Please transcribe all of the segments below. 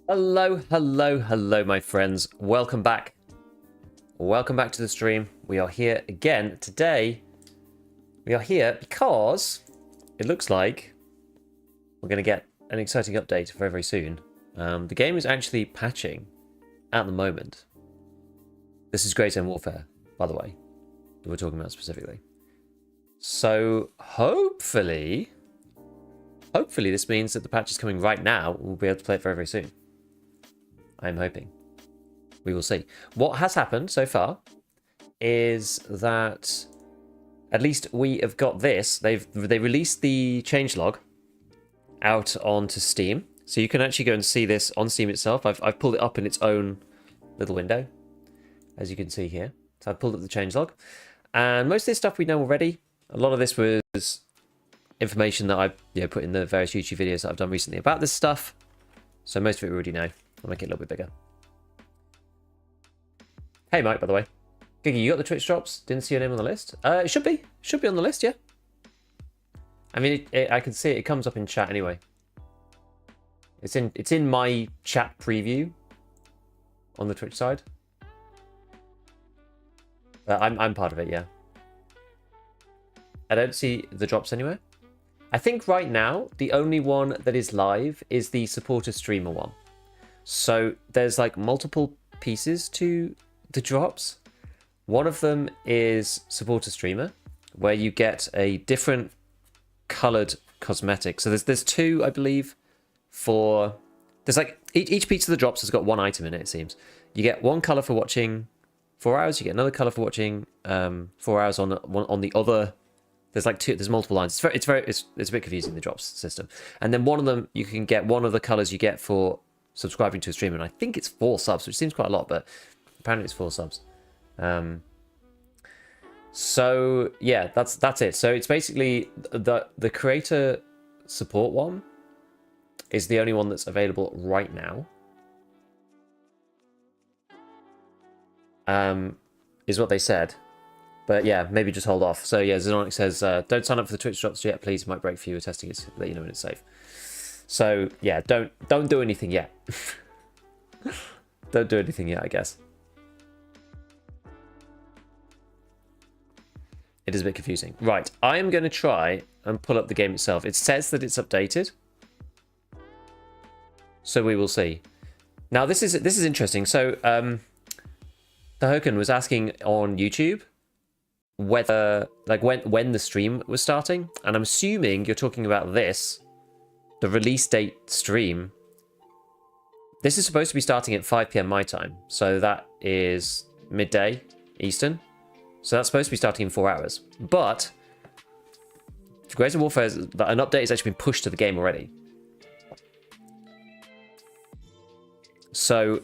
Hello, hello, hello, my friends. Welcome back. Welcome back to the stream. We are here again. Today, we are here because it looks like we're going to get an exciting update very, very soon. The game is actually patching at the moment. This is Great Zone Warfare, by the way, that we're talking about specifically. So, hopefully this means that the patch is coming right now. We'll be able to play it very, very soon. I'm hoping. We will see. What has happened so far is that at least we have got this. They released the changelog out onto Steam, so you can actually go and see this on Steam itself. I've pulled it up in its own little window, as you can see here. So I've pulled up the changelog, and most of this stuff we know already. A lot of this was information that I put in the various YouTube videos that I've done recently about this stuff. So most of it we already know. I'll make it a little bit bigger. Hey Mike, by the way. Giggy, you got the Twitch drops? Didn't see your name on the list? It should be. Should be on the list, yeah. I mean, I can see it. It comes up in chat anyway. It's in my chat preview on the Twitch side. I'm part of it, yeah. I don't see the drops anywhere. I think right now the only one that is live is the supporter streamer one. So there's like multiple pieces to the drops. One of them is supporter streamer, where you get a different colored cosmetic. So there's two, I believe, for there's like each piece of the drops has got one item in it. It seems you get one color for watching 4 hours. You get another color for watching 4 hours on the other. There's like two. There's multiple lines. It's a bit confusing, the drops system. And then one of them you can get one of the colors you get for subscribing to a stream, and I think it's 4 subs, which seems quite a lot, but apparently it's 4 subs. So yeah, that's it. So it's basically the creator support one is the only one that's available right now. Is what they said. But yeah, maybe just hold off. So yeah, Xenonic says, don't sign up for the Twitch drops yet, please. It might break for you. We're testing it to let you know when it's safe. So yeah, don't do anything yet. Don't do anything yet, I guess. It is a bit confusing. Right, I am going to try and pull up the game itself. It says that it's updated. So we will see. Now this is interesting. So the Hoken was asking on YouTube whether like when the stream was starting, and I'm assuming you're talking about this, the release date stream. This is supposed to be starting at 5 PM my time, so that is midday Eastern, so that's supposed to be starting in 4 hours. But for Greater Warfare, an update has actually been pushed to the game already, so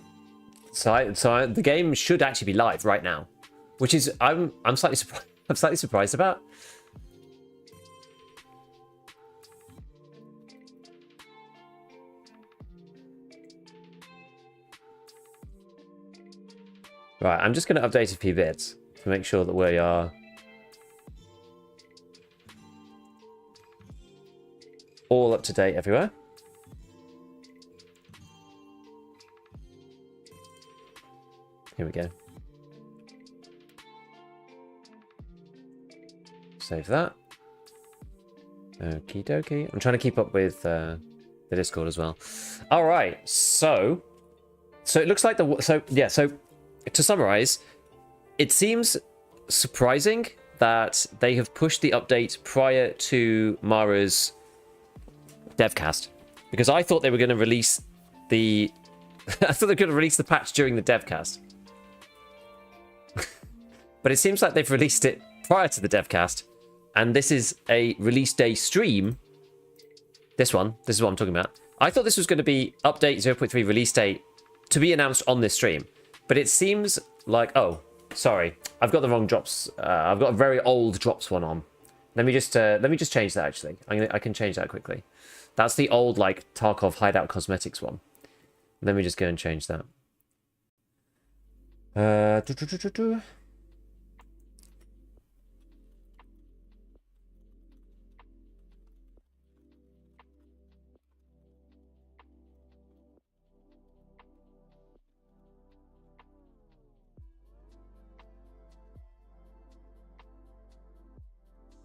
the game should actually be live right now, which is I'm slightly surprised. I'm slightly surprised about. Right, I'm just going to update a few bits to make sure that we are all up to date everywhere. Here we go. Save that. Okie dokie. I'm trying to keep up with the Discord as well. All right, so it looks like so to summarize, it seems surprising that they have pushed the update prior to Mara's devcast, because I thought they were going to release the I thought they were going to release the patch during the devcast. But it seems like they've released it prior to the devcast, and this is a release day stream. This is what I'm talking about. I thought this was going to be update 0.3 release date to be announced on this stream, but it seems like, oh, sorry, I've got the wrong drops. I've got a very old drops one on. Let me just change that. Actually, I can change that quickly. That's the old like Tarkov hideout cosmetics one. Let me just go and change that.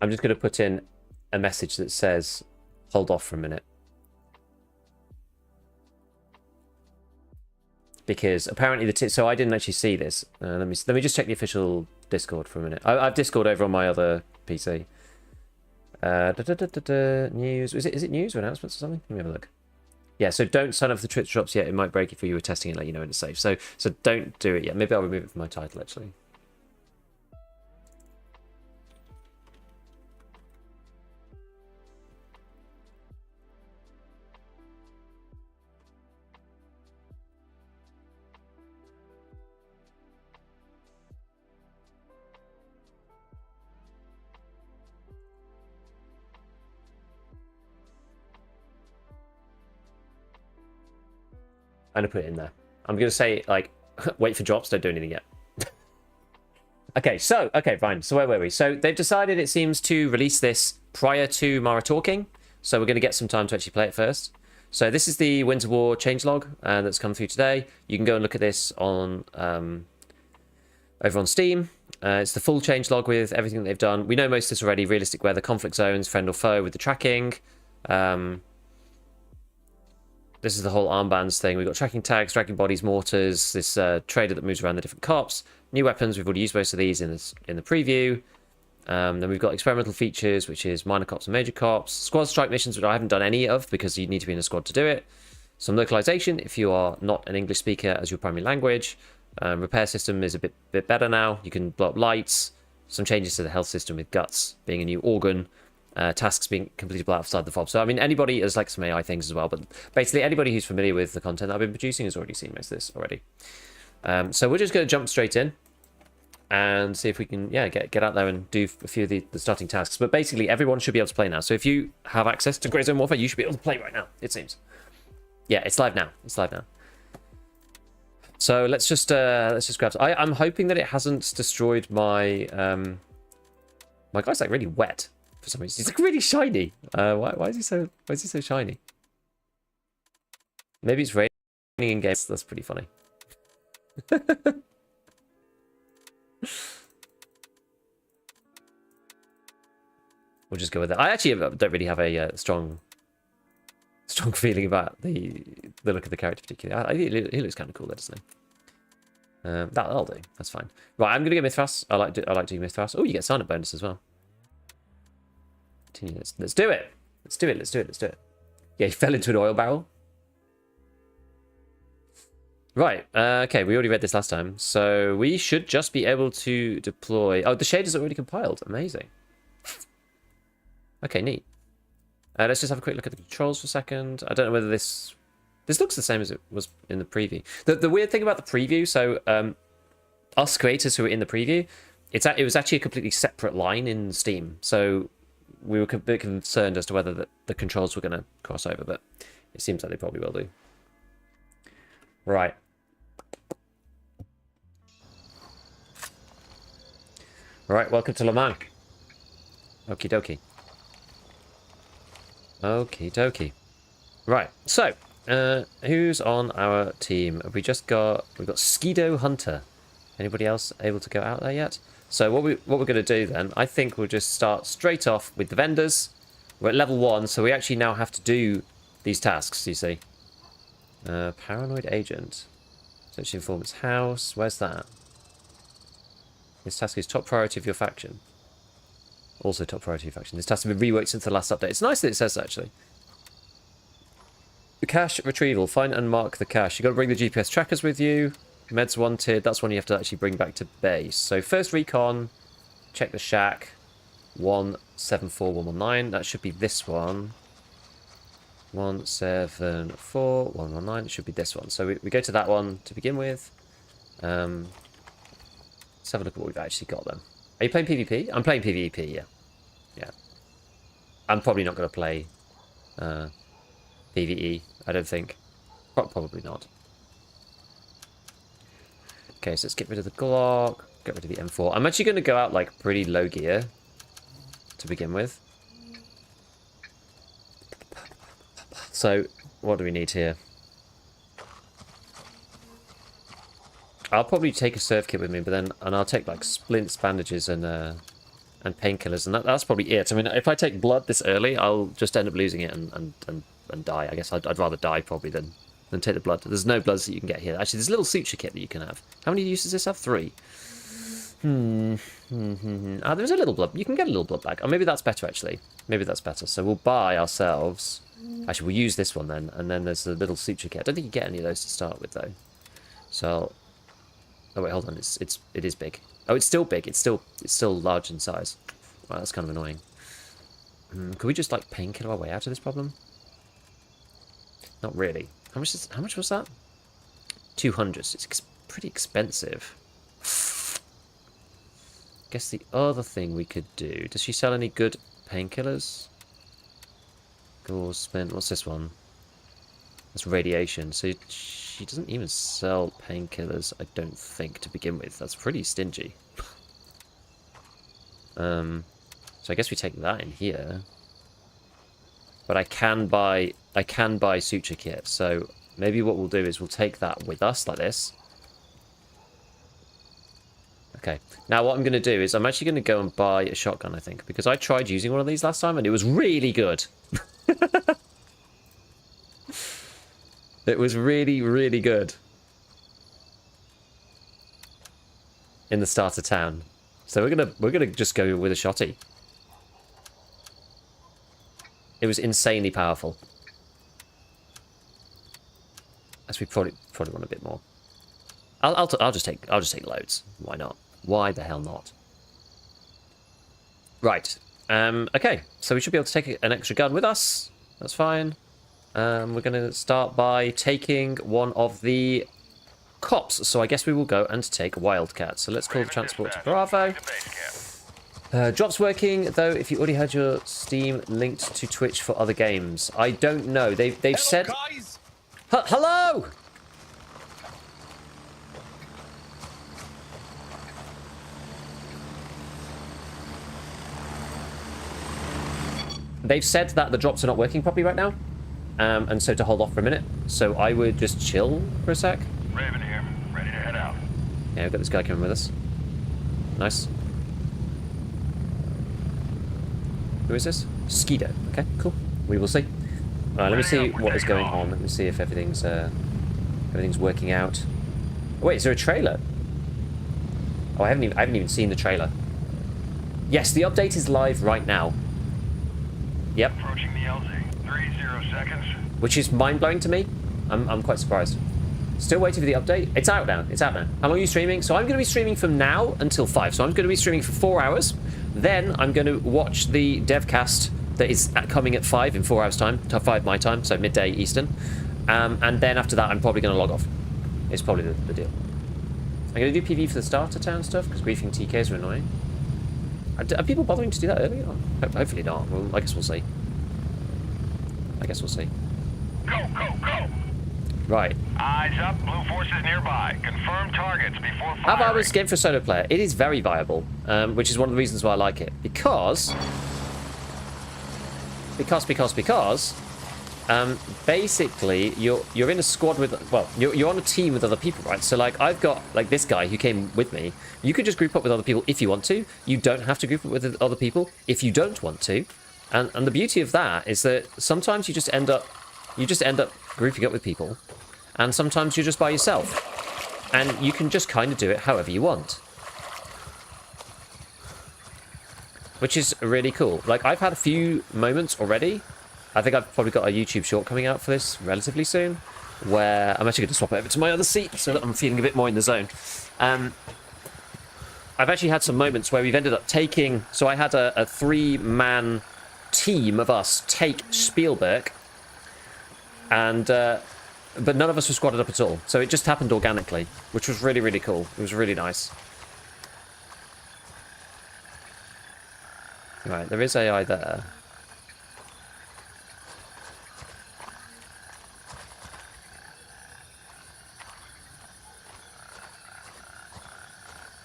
I'm just going to put in a message that says, hold off for a minute. Because apparently so I didn't actually see this. Let me just check the official Discord for a minute. I've Discord over on my other PC. News. Is it news or announcements or something? Let me have a look. Yeah, so don't sign up for the Twitch drops yet. It might break if you were testing it, let you know when it's safe. So don't do it yet. Maybe I'll remove it from my title actually. I'm going to put it in there. I'm going to say, like, wait for drops, don't do anything yet. Okay, fine. So where were we? So they've decided, it seems, to release this prior to Mara talking. So we're going to get some time to actually play it first. So this is the Winds of War changelog that's come through today. You can go and look at this on over on Steam. It's the full changelog with everything that they've done. We know most of this already. Realistic weather, conflict zones, friend or foe with the tracking. This is the whole armbands thing. We've got tracking tags, tracking bodies, mortars, this trader that moves around the different cops. New weapons, we've already used most of these in the preview. Then we've got experimental features, which is minor cops and major cops. Squad strike missions, which I haven't done any of because you need to be in a squad to do it. Some localization if you are not an English speaker as your primary language. Repair system is a bit better now. You can blow up lights. Some changes to the health system with guts being a new organ. Tasks being completable outside the fob. So, I mean, anybody, there's like some AI things as well, but basically anybody who's familiar with the content I've been producing has already seen most of this already. So we're just going to jump straight in and see if we can, get out there and do a few of the starting tasks. But basically, everyone should be able to play now. So if you have access to Grey Zone Warfare, you should be able to play right now, it seems. Yeah, it's live now. It's live now. So let's just grab. I'm hoping that it hasn't destroyed my my guy's like really wet. For some reason, he's like really shiny. Why is he so shiny? Maybe it's raining in games. That's pretty funny. We'll just go with it. I actually don't really have a strong feeling about the look of the character particularly. He looks kind of cool, there, doesn't he? That'll do. That's fine. Right, I'm gonna get Mythras. I like doing Mythras. Oh, you get sign-up bonus as well. Continue. Let's do it. Let's do it. Yeah, he fell into an oil barrel. Right. Okay, we already read this last time, so we should just be able to deploy. Oh, the shaders are already compiled. Amazing. Okay, neat. Let's just have a quick look at the controls for a second. I don't know whether this looks the same as it was in the preview. The weird thing about the preview, so us creators who were in the preview, it was actually a completely separate line in Steam. So we were a bit concerned as to whether the controls were going to cross over, but it seems like they probably will do. Right. Right, welcome to Le Mans. Okie dokie. Okie dokie. Right, so, who's on our team? We've got Skido Hunter. Anybody else able to go out there yet? So what we're going to do then, I think we'll just start straight off with the vendors. We're at level 1, so we actually now have to do these tasks, you see. Paranoid agent. Search informant's house. Where's that? This task is top priority of your faction. Also top priority of your faction. This task has been reworked since the last update. It's nice that it says that, actually. The cache retrieval. Find and mark the cache. You've got to bring the GPS trackers with you. Meds wanted. That's one you have to actually bring back to base. So first recon. Check the shack. 174119. That should be this one. 174119. It should be this one. So we go to that one to begin with. Let's have a look at what we've actually got then. Are you playing PvP? I'm playing PvP, yeah. Yeah. I'm probably not going to play PvE, I don't think. Probably not. Okay, so let's get rid of the Glock. Get rid of the M4. I'm actually going to go out like pretty low gear to begin with. So, what do we need here? I'll probably take a surf kit with me, but then I'll take like splints, bandages, and and painkillers, and that's probably it. I mean, if I take blood this early, I'll just end up losing it and die. I guess I'd rather die probably than take the blood. There's no bloods that you can get here. Actually, there's a little suture kit that you can have. How many uses does this have? 3. Ah, there's a little blood. You can get a little blood bag. Oh, maybe that's better, actually. Maybe that's better. So we'll buy ourselves... Actually, we'll use this one then, and then there's the little suture kit. I don't think you get any of those to start with, though. So... Oh, wait, hold on. It is big. Oh, it's still big. It's still large in size. Wow, that's kind of annoying. Could we just, like, painkiller our way out of this problem? Not really. How much was that? 200. It's pretty expensive. Guess the other thing we could do... Does she sell any good painkillers? Gore spent... What's this one? That's radiation. So she doesn't even sell painkillers, I don't think, to begin with. That's pretty stingy. So I guess we take that in here. But I can buy suture kit. So maybe what we'll do is we'll take that with us like this. Okay. Now what I'm going to do is I'm actually going to go and buy a shotgun, I think, because I tried using one of these last time and it was really good. It was really, really good in the start of town. So we're gonna just go with a shotty. It was insanely powerful. As we probably want a bit more. I'll just take loads. Why not? Why the hell not? Right. Okay. So we should be able to take an extra gun with us. That's fine. We're going to start by taking one of the cops. So I guess we will go and take Wildcat. So let's call the transport to Bravo. Drop's working, though, if you already had your Steam linked to Twitch for other games. I don't know. They've said... Guys. Hello! They've said that the drops are not working properly right now. And so to hold off for a minute. So I would just chill for a sec. Raven here, ready to head out. Yeah, we've got this guy coming with us. Nice. Who is this? Skido. Okay, cool. We will see. Alright, let me see what is going on. Let me see if everything's working out. Oh, wait, is there a trailer? Oh, I haven't even seen the trailer. Yes, the update is live right now. Yep. Approaching the LZ. 30 seconds. Which is mind-blowing to me. I'm quite surprised. Still waiting for the update. It's out now. It's out now. How long are you streaming? So I'm going to be streaming from now until 5. So I'm going to be streaming for 4 hours. Then I'm going to watch the devcast that is coming at 5 in 4 hours' time. 5 my time, so midday Eastern. And then after that, I'm probably going to log off. It's probably the deal. I'm going to do PV for the starter town stuff, because griefing TKs are annoying. Are people bothering to do that early? Hopefully not. Well, I guess we'll see. I guess we'll see. Go, go, go! Right. Eyes up, blue forces nearby. Confirm targets before firing. How viable is this game for a solo player? It is very viable, which is one of the reasons why I like it. Because basically you're in a squad with, well, you're on a team with other people, right? So like I've got like this guy who came with me. You could just group up with other people if you want to. You don't have to group up with other people if you don't want to. And the beauty of that is that sometimes you just end up grouping up with people, and sometimes you're just by yourself, and you can just kind of do it however you want, which is really cool. Like I've had a few moments already. I think I've probably got a YouTube short coming out for this relatively soon, where I'm actually going to swap over to my other seat so that I'm feeling a bit more in the zone. I've actually had some moments where we've ended up taking... So I had a 3-man team of us take Spielberg, and but none of us were squadded up at all. So it just happened organically, which was really, really cool. It was really nice. Right, there is AI there.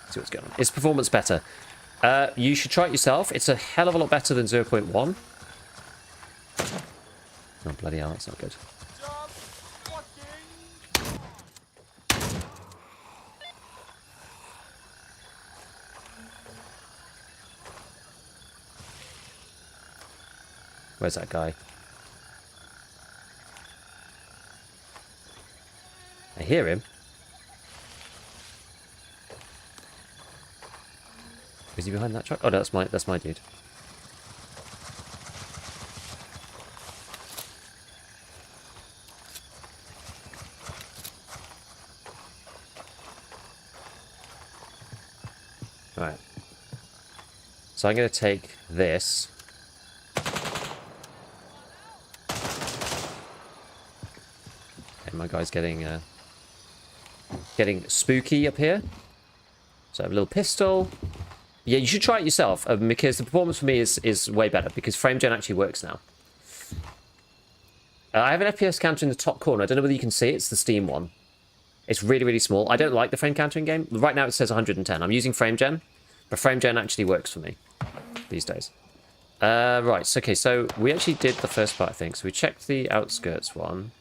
See what's going on. Is performance better? You should try it yourself. It's a hell of a lot better than 0.1. Oh, bloody hell, that's not good. Where's that guy? I hear him. Is he behind that truck? Oh, no, that's my dude. Right. So I'm going to take this. Okay, my guy's getting spooky up here. So I have a little pistol. Yeah, you should try it yourself, because the performance for me is way better, because frame gen actually works now. I have an FPS counter in the top corner. I don't know whether you can see it. It's the Steam one. It's really, really small. I don't like the frame counter in game. Right now it says 110. I'm using frame gen, but frame gen actually works for me these days. Right, so, okay, so we actually did the first part, I think. So we checked the outskirts one.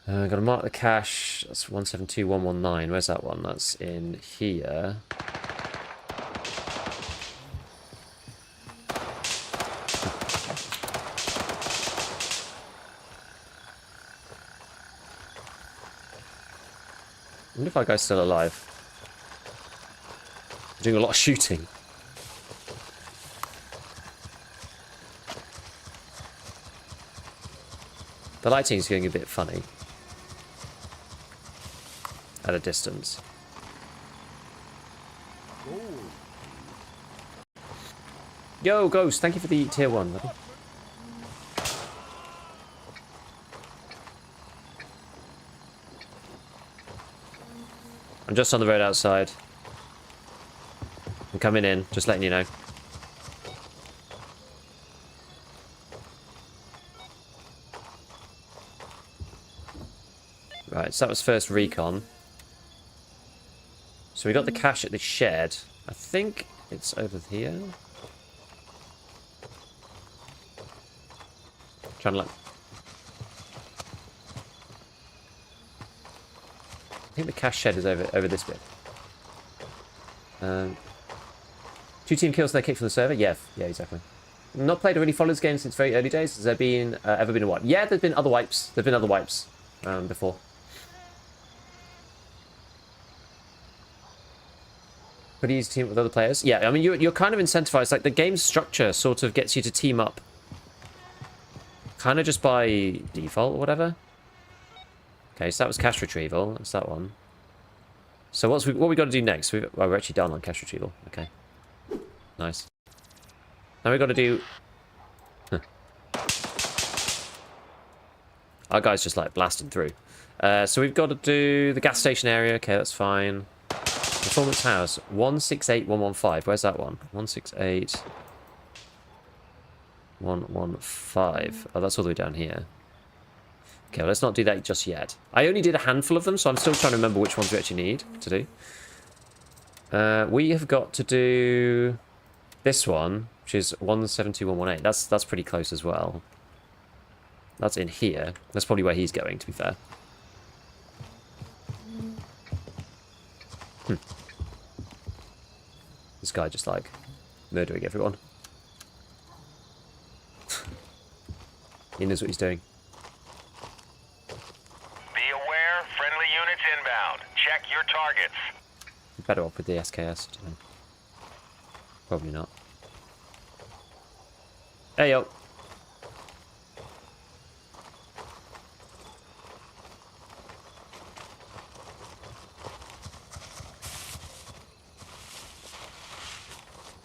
Got to mark the cache. That's 172119. Where's that one? That's in here. I wonder if our guy's still alive. We're doing a lot of shooting. The lighting is getting a bit funny. At a distance. Yo, Ghost, thank you for the tier 1. Buddy. I'm just on the road outside. I'm coming in, just letting you know. Right, so that was first recon. So we got the cache at the shed. I think it's over here. Trying to look. I think the cache shed is over this bit. 2 team kills and they kicked from the server? Yeah, exactly. Not played or really followed this game since very early days. Has there been ever been a wipe? Yeah, there's been other wipes. There've been other wipes before. Pretty easy to team up with other players. Yeah, I mean you're kind of incentivized. Like the game's structure sort of gets you to team up, kind of just by default or whatever. Okay, so that was cache retrieval. That's that one. So what we got to do next? We're actually done on cache retrieval. Okay, nice. Now we got to do. Our guy's just like blasting through. So we've got to do the gas station area. Okay, that's fine. Performance house 168115. Where's that one? 168115. Oh, that's all the way down here. Okay, well, let's not do that just yet. I only did a handful of them, so I'm still trying to remember which ones we actually need to do. We have got to do this one, which is 172118. That's pretty close as well. That's in here. That's probably where he's going, to be fair. This guy just like murdering everyone. He knows what he's doing. Be aware, friendly units inbound. Check your targets. Better off with the SKS. Probably not. Hey yo.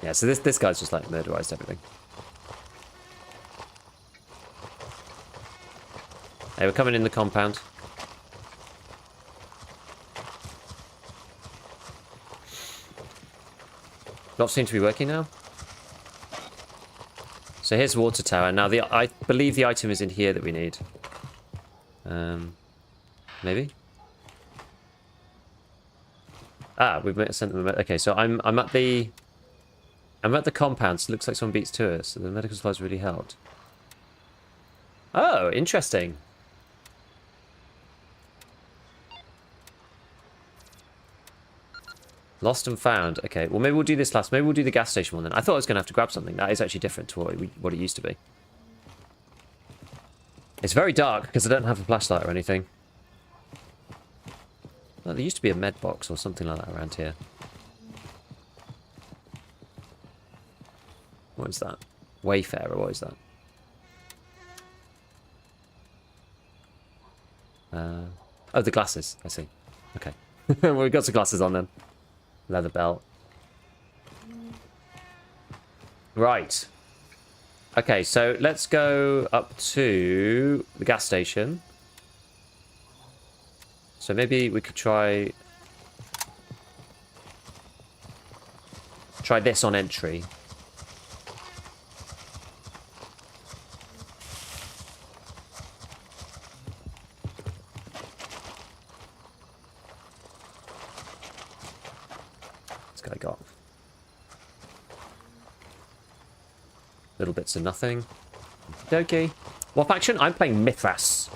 Yeah, so this guy's just like murderized everything. Hey, we're coming in the compound. Lots seem to be working now. So here's water tower. Now I believe the item is in here that we need. Maybe. Ah, we've sent them. Okay, so I'm at the compound. So it looks like someone beats to us. So the medical supplies really helped. Oh, interesting. Lost and found. Okay, well maybe we'll do this last. Maybe we'll do the gas station one then. I thought I was going to have to grab something. That is actually different to what it used to be. It's very dark because I don't have a flashlight or anything. Well, there used to be a med box or something like that around here. What is that? Wayfarer, what is that? Oh, the glasses. I see. Okay. Well, we've got some glasses on then. Leather belt. Right. Okay, so let's go up to the gas station. So maybe we could try this on entry. I got little bits of nothing. Okay. What faction? I'm playing Mithras.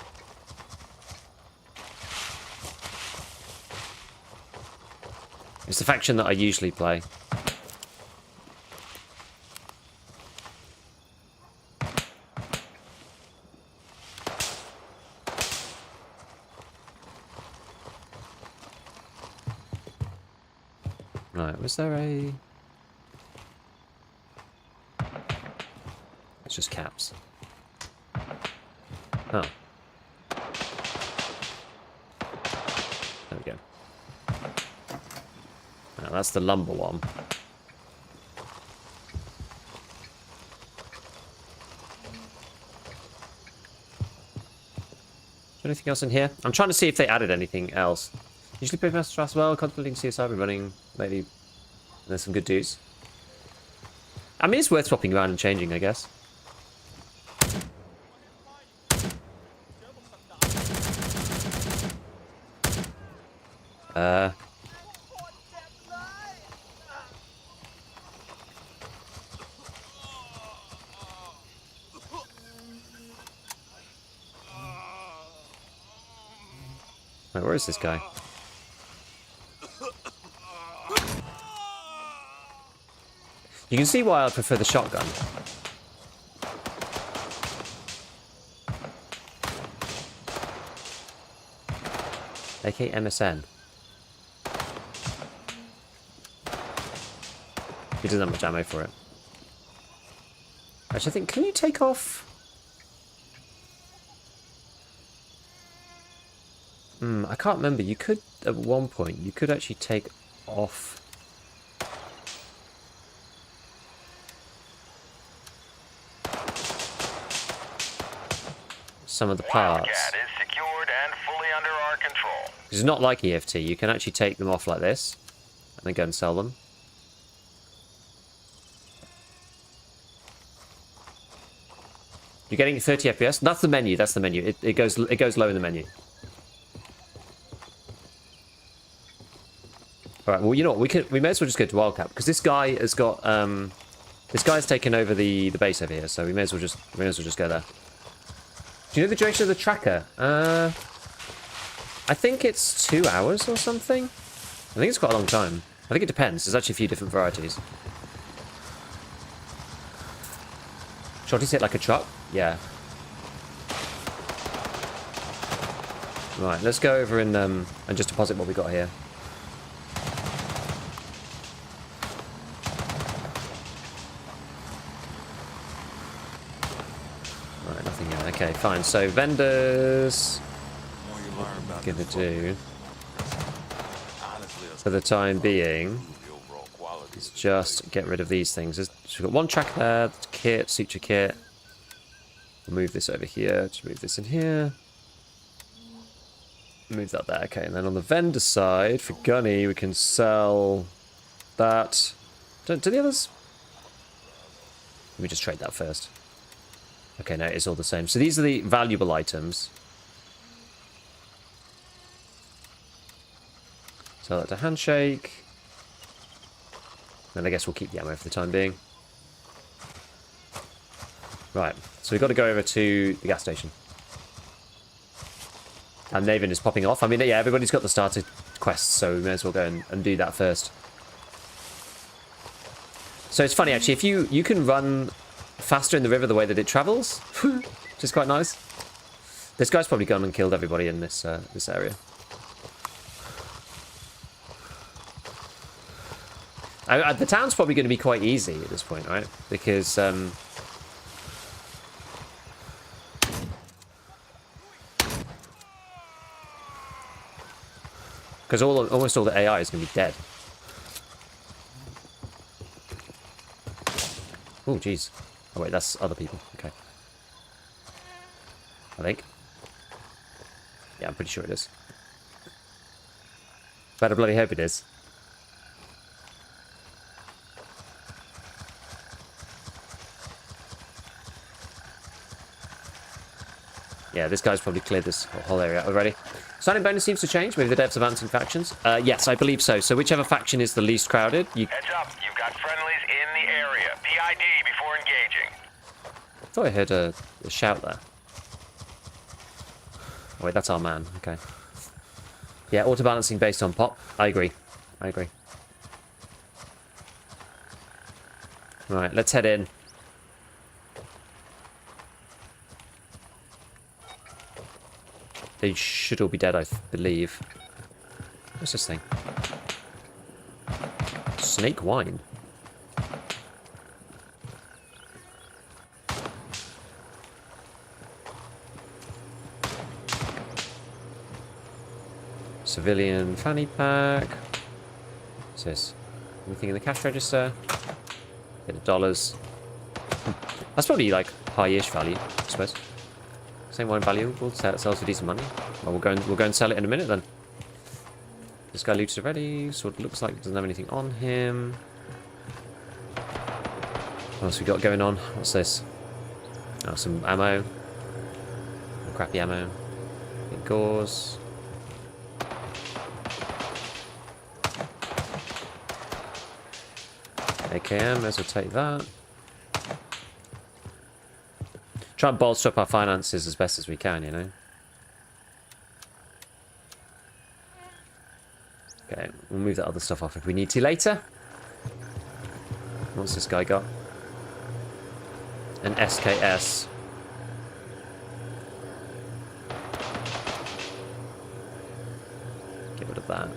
It's the faction that I usually play. Right, was there a... It's just caps. Oh. There we go. Now, that's the lumber one. Is there anything else in here? I'm trying to see if they added anything else. Usually play Master as well, contemplating CSI, but running lately. There's some good dudes. I mean, it's worth swapping around and changing, I guess. Wait, where is this guy? You can see why I prefer the shotgun. AK MSN. He doesn't have much ammo for it. Actually, I think, can you take off? I can't remember. You could, at one point, you could actually take off some of the parts. Wildcat is secured and fully under our control. It's not like EFT. You can actually take them off like this and then go and sell them. You're getting 30 FPS. That's the menu. That's the menu. It goes low in the menu. All right. Well, you know what? We may as well just go to Wildcat because this guy has got this guy's taken over the base over here, so we may as well just go there. Do you know the duration of the tracker? I think it's 2 hours or something. I think it's quite a long time. I think it depends. There's actually a few different varieties. Shotty's hit like a truck? Yeah. Right, let's go over and just deposit what we got here. Right, nothing here. Okay, fine. So vendors, what we're gonna do for the time being is just get rid of these things. So we've got one track there, kit, suture kit. We'll move this over here, just move this in here. Move that there, okay. And then on the vendor side, for Gunny, we can sell that. Do the others? Let me just trade that first. Okay, no, it's all the same. So these are the valuable items. Sell that to Handshake. And I guess we'll keep the ammo for the time being. Right, so we've got to go over to the gas station. And Naven is popping off. I mean, yeah, everybody's got the starter quests, so we may as well go and do that first. So it's funny, actually, if you can run faster in the river the way that it travels, which is quite nice. This guy's probably gone and killed everybody in this this area. The town's probably going to be quite easy at this point, right? Because almost all the AI is going to be dead. Oh, jeez. Oh, wait, that's other people. Okay. I think. Yeah, I'm pretty sure it is. Better bloody hope it is. Yeah, this guy's probably cleared this whole area out already. Signing bonus seems to change. Maybe the devs advancing factions. Yes, I believe so. So whichever faction is the least crowded, you... Heads up, you've got friendlies in the area. PID before engaging. I thought I heard a shout there. Oh, wait, that's our man. Okay. Yeah, auto-balancing based on pop. I agree. I agree. Right, let's head in. They should all be dead, I believe. What's this thing? Snake wine. Civilian fanny pack. What's this? Anything in the cash register? Bit of dollars. That's probably like high-ish value, I suppose. Same wine value. We'll sell it for decent money. Well, we'll go and sell it in a minute then. This guy looted already. So it looks like it doesn't have anything on him. What else we got going on? What's this? Oh, some ammo. Crappy ammo. Bit gauze. AKM, as we'll take that. Try and bolster up our finances as best as we can, you know. Okay, we'll move that other stuff off if we need to later. What's this guy got? An SKS. Get rid of that.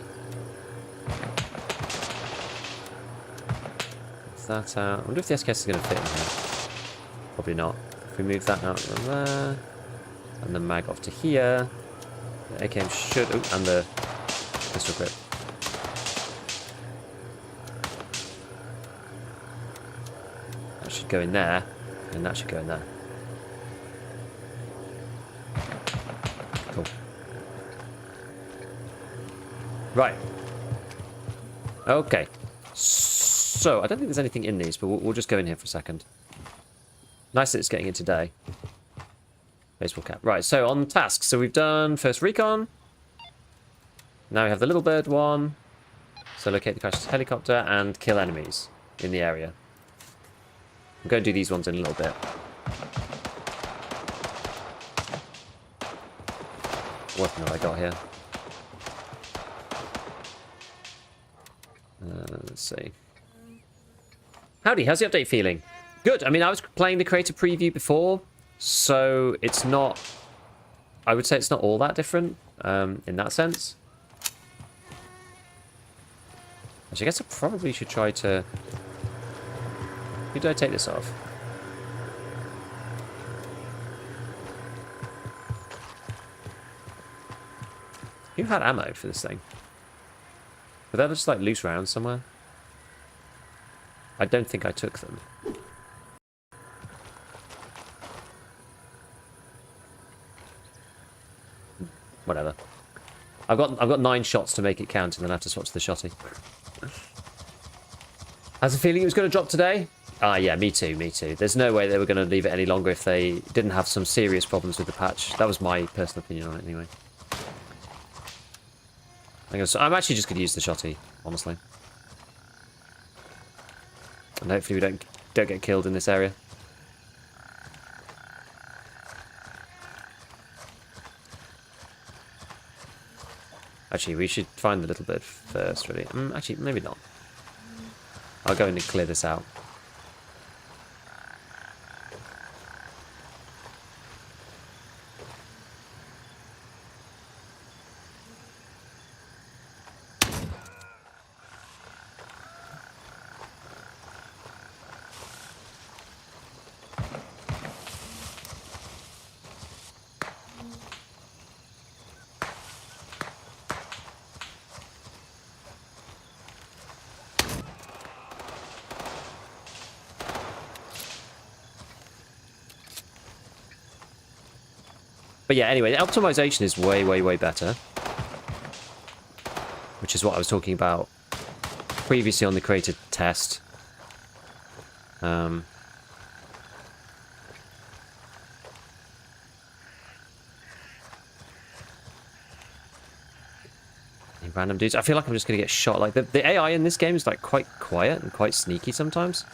That out. I wonder if the SKS is going to fit in here. Probably not. If we move that out from there, and the mag off to here, the AKM should. Oh, and the pistol grip. That should go in there, and that should go in there. Cool. Right. Okay. So, I don't think there's anything in these, but we'll just go in here for a second. Nice that it's getting in today. Baseball cap. Right, so on tasks. So we've done first recon. Now we have the little bird one. So locate the crashed helicopter and kill enemies in the area. I'm going to do these ones in a little bit. What have I got here? Let's see. Howdy, how's the update feeling? Good. I mean, I was playing the creator preview before, so it's not... I would say it's not all that different in that sense. Actually, I guess I probably should try to... Who did I take this off? Who had ammo for this thing? Were there just like loose rounds somewhere? I don't think I took them. Whatever. I've got 9 shots to make it count, and then I have to swap to the shotty. Has a feeling it was going to drop today? Ah, yeah, me too, me too. There's no way they were going to leave it any longer if they didn't have some serious problems with the patch. That was my personal opinion on it, anyway. I'm actually just going to use the shotty, honestly. And hopefully we don't get killed in this area. Actually, we should find the little bird first, really. Actually, maybe not. I'll go in and clear this out. But yeah, anyway, the optimization is way, way, way better. Which is what I was talking about previously on the created test. Any random dudes? I feel like I'm just going to get shot. Like, the AI in this game is, like, quite quiet and quite sneaky sometimes.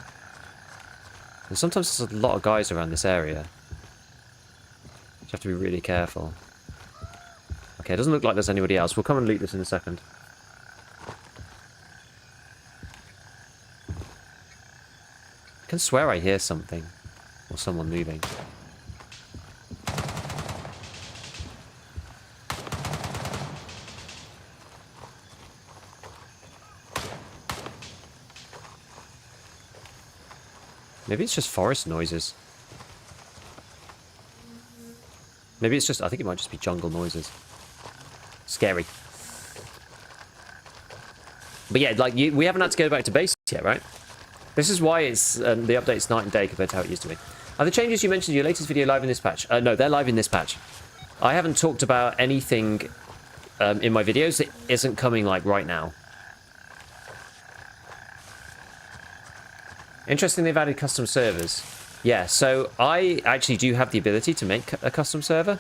And sometimes there's a lot of guys around this area. You have to be really careful. Okay, it doesn't look like there's anybody else. We'll come and loot this in a second. I can swear I hear something. Or someone moving. Maybe it's just forest noises. Maybe it's just... I think it might just be jungle noises. Scary. But yeah, like, we haven't had to go back to base yet, right? This is why it's the update's night and day compared to how it used to be. Are the changes you mentioned in your latest video live in this patch? No, they're live in this patch. I haven't talked about anything in my videos that isn't coming, like, right now. Interesting they've added custom servers. Yeah, so I actually do have the ability to make a custom server.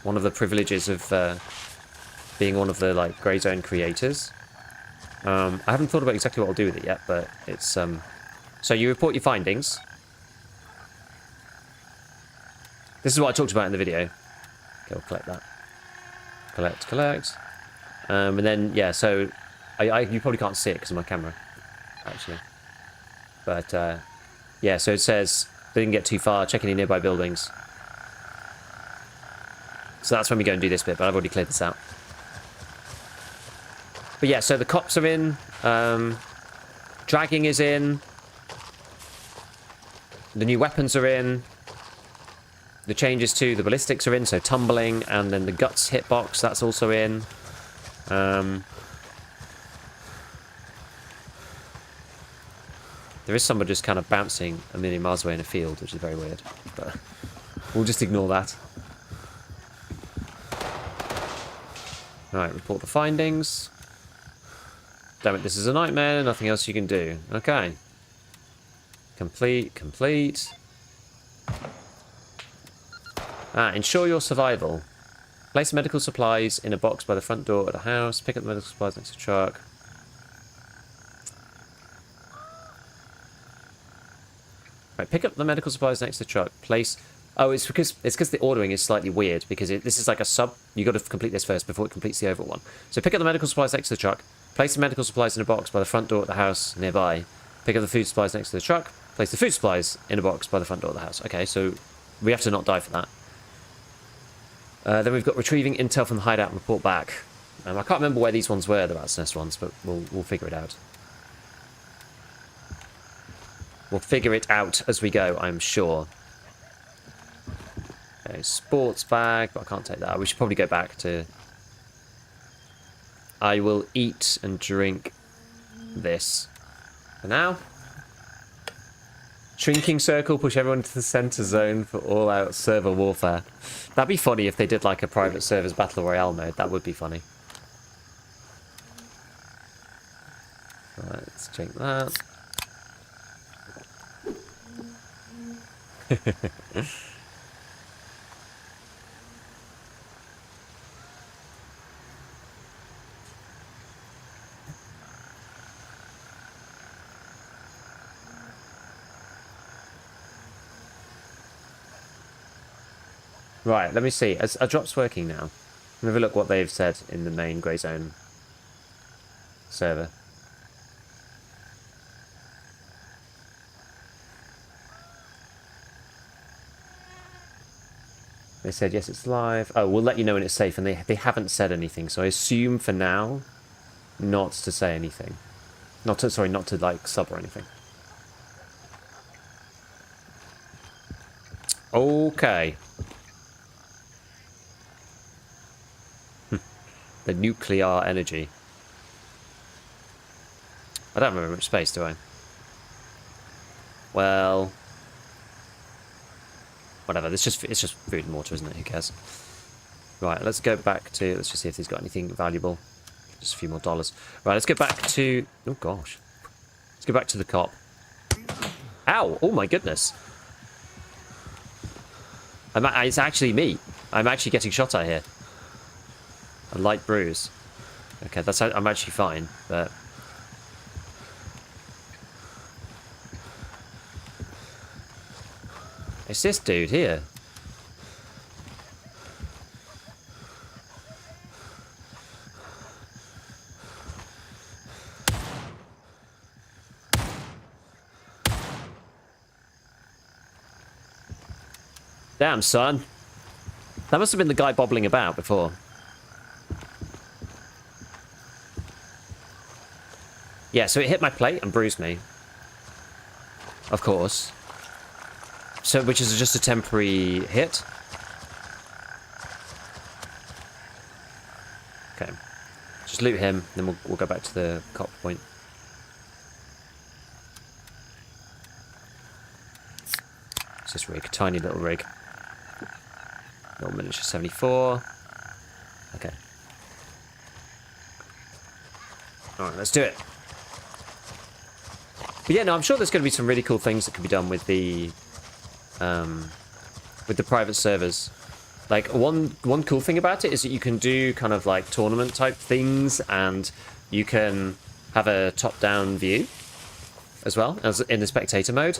One of the privileges of being one of the, like, Grey Zone creators. I haven't thought about exactly what I'll do with it yet, but it's... So you report your findings. This is what I talked about in the video. Okay, we'll collect that. Collect. And then, yeah, so... you probably can't see it because of my camera, actually. But, yeah, so it says they didn't get too far, check any nearby buildings. So that's when we go and do this bit, but I've already cleared this out. But yeah, so the cops are in, dragging is in, the new weapons are in, the changes to the ballistics are in, so tumbling, and then the guts hitbox, that's also in. There is someone just kind of bouncing a million miles away in a field, which is very weird, but we'll just ignore that. Alright, report the findings. Damn it, this is a nightmare, nothing else you can do. Okay. Complete. Ensure your survival. Place medical supplies in a box by the front door at a house. Pick up the medical supplies next to the truck. Right, pick up the medical supplies next to the truck. Place... Oh, it's because the ordering is slightly weird, because this is like a sub. You got to complete this first before it completes the overall one. So pick up the medical supplies next to the truck. Place the medical supplies in a box by the front door at the house nearby. Pick up the food supplies next to the truck. Place the food supplies in a box by the front door of the house. Okay, so we have to not die for that. Then we've got retrieving intel from the hideout and report back. I can't remember where these ones were, the rat's nest ones, but we'll figure it out. We'll figure it out as we go, I'm sure. Okay, sports bag, but I can't take that. We should probably go back to... I will eat and drink this. For now. Shrinking circle, push everyone to the center zone for all-out server warfare. That'd be funny if they did like a private servers battle royale mode. That would be funny. Right, let's drink that. Right, let me see. Are drops working now? Have a look what they've said in the main Grey Zone server. They said, yes, it's live. Oh, we'll let you know when it's safe. And they haven't said anything. So I assume for now, not to say anything. Not to, like, sub or anything. Okay. The nuclear energy. I don't remember much space, do I? Well... Whatever. It's just food and water, isn't it? Who cares? Right. Let's go back to. Let's just see if he's got anything valuable. Just a few more dollars. Right. Let's go back to. Oh gosh. Let's go back to the cop. Ow! Oh my goodness. It's actually me. I'm actually getting shot at here. A light bruise. Okay, I'm actually fine, but it's this dude here. Damn, son. That must have been the guy bobbling about before. Yeah, so it hit my plate and bruised me. Of course. So, which is just a temporary hit. Okay. Just loot him, then we'll go back to the cop point. It's this rig, tiny little rig. Little miniature 74. Okay. Alright, let's do it. But yeah, no, I'm sure there's going to be some really cool things that can be done with the private servers. Like, one cool thing about it is that you can do kind of like tournament type things, and you can have a top-down view as well as in the spectator mode.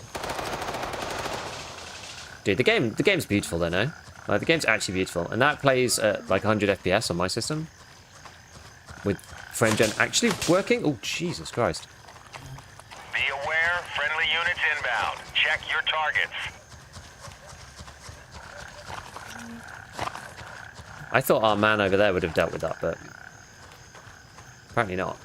Dude, the game's beautiful though, no? Like, the game's actually beautiful, and that plays at like 100 FPS on my system with frame gen actually working. Oh, Jesus Christ. Be aware, friendly units inbound. Check your targets. I thought our man over there would have dealt with that, but apparently not.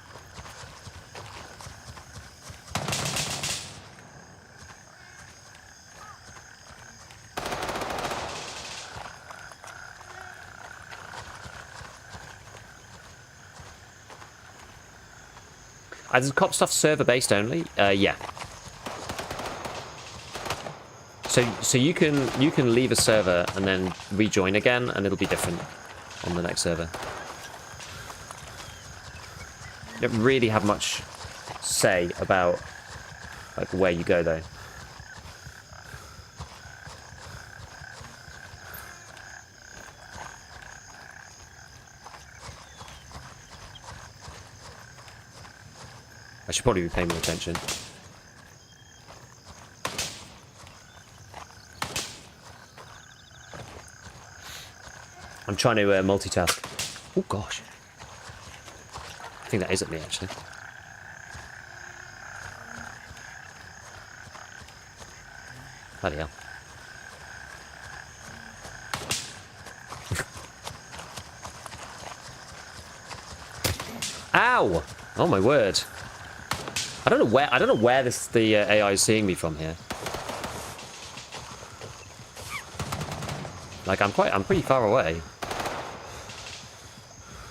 Is cop stuff server based only? Yeah. So you can leave a server and then rejoin again, and it'll be different on the next server. You don't really have much say about like where you go though. I should probably be paying more attention. I'm trying to multitask. Oh gosh. I think that is at me actually. Bloody hell. Ow! Oh my word. I don't know where the AI is seeing me from here. Like I'm pretty far away.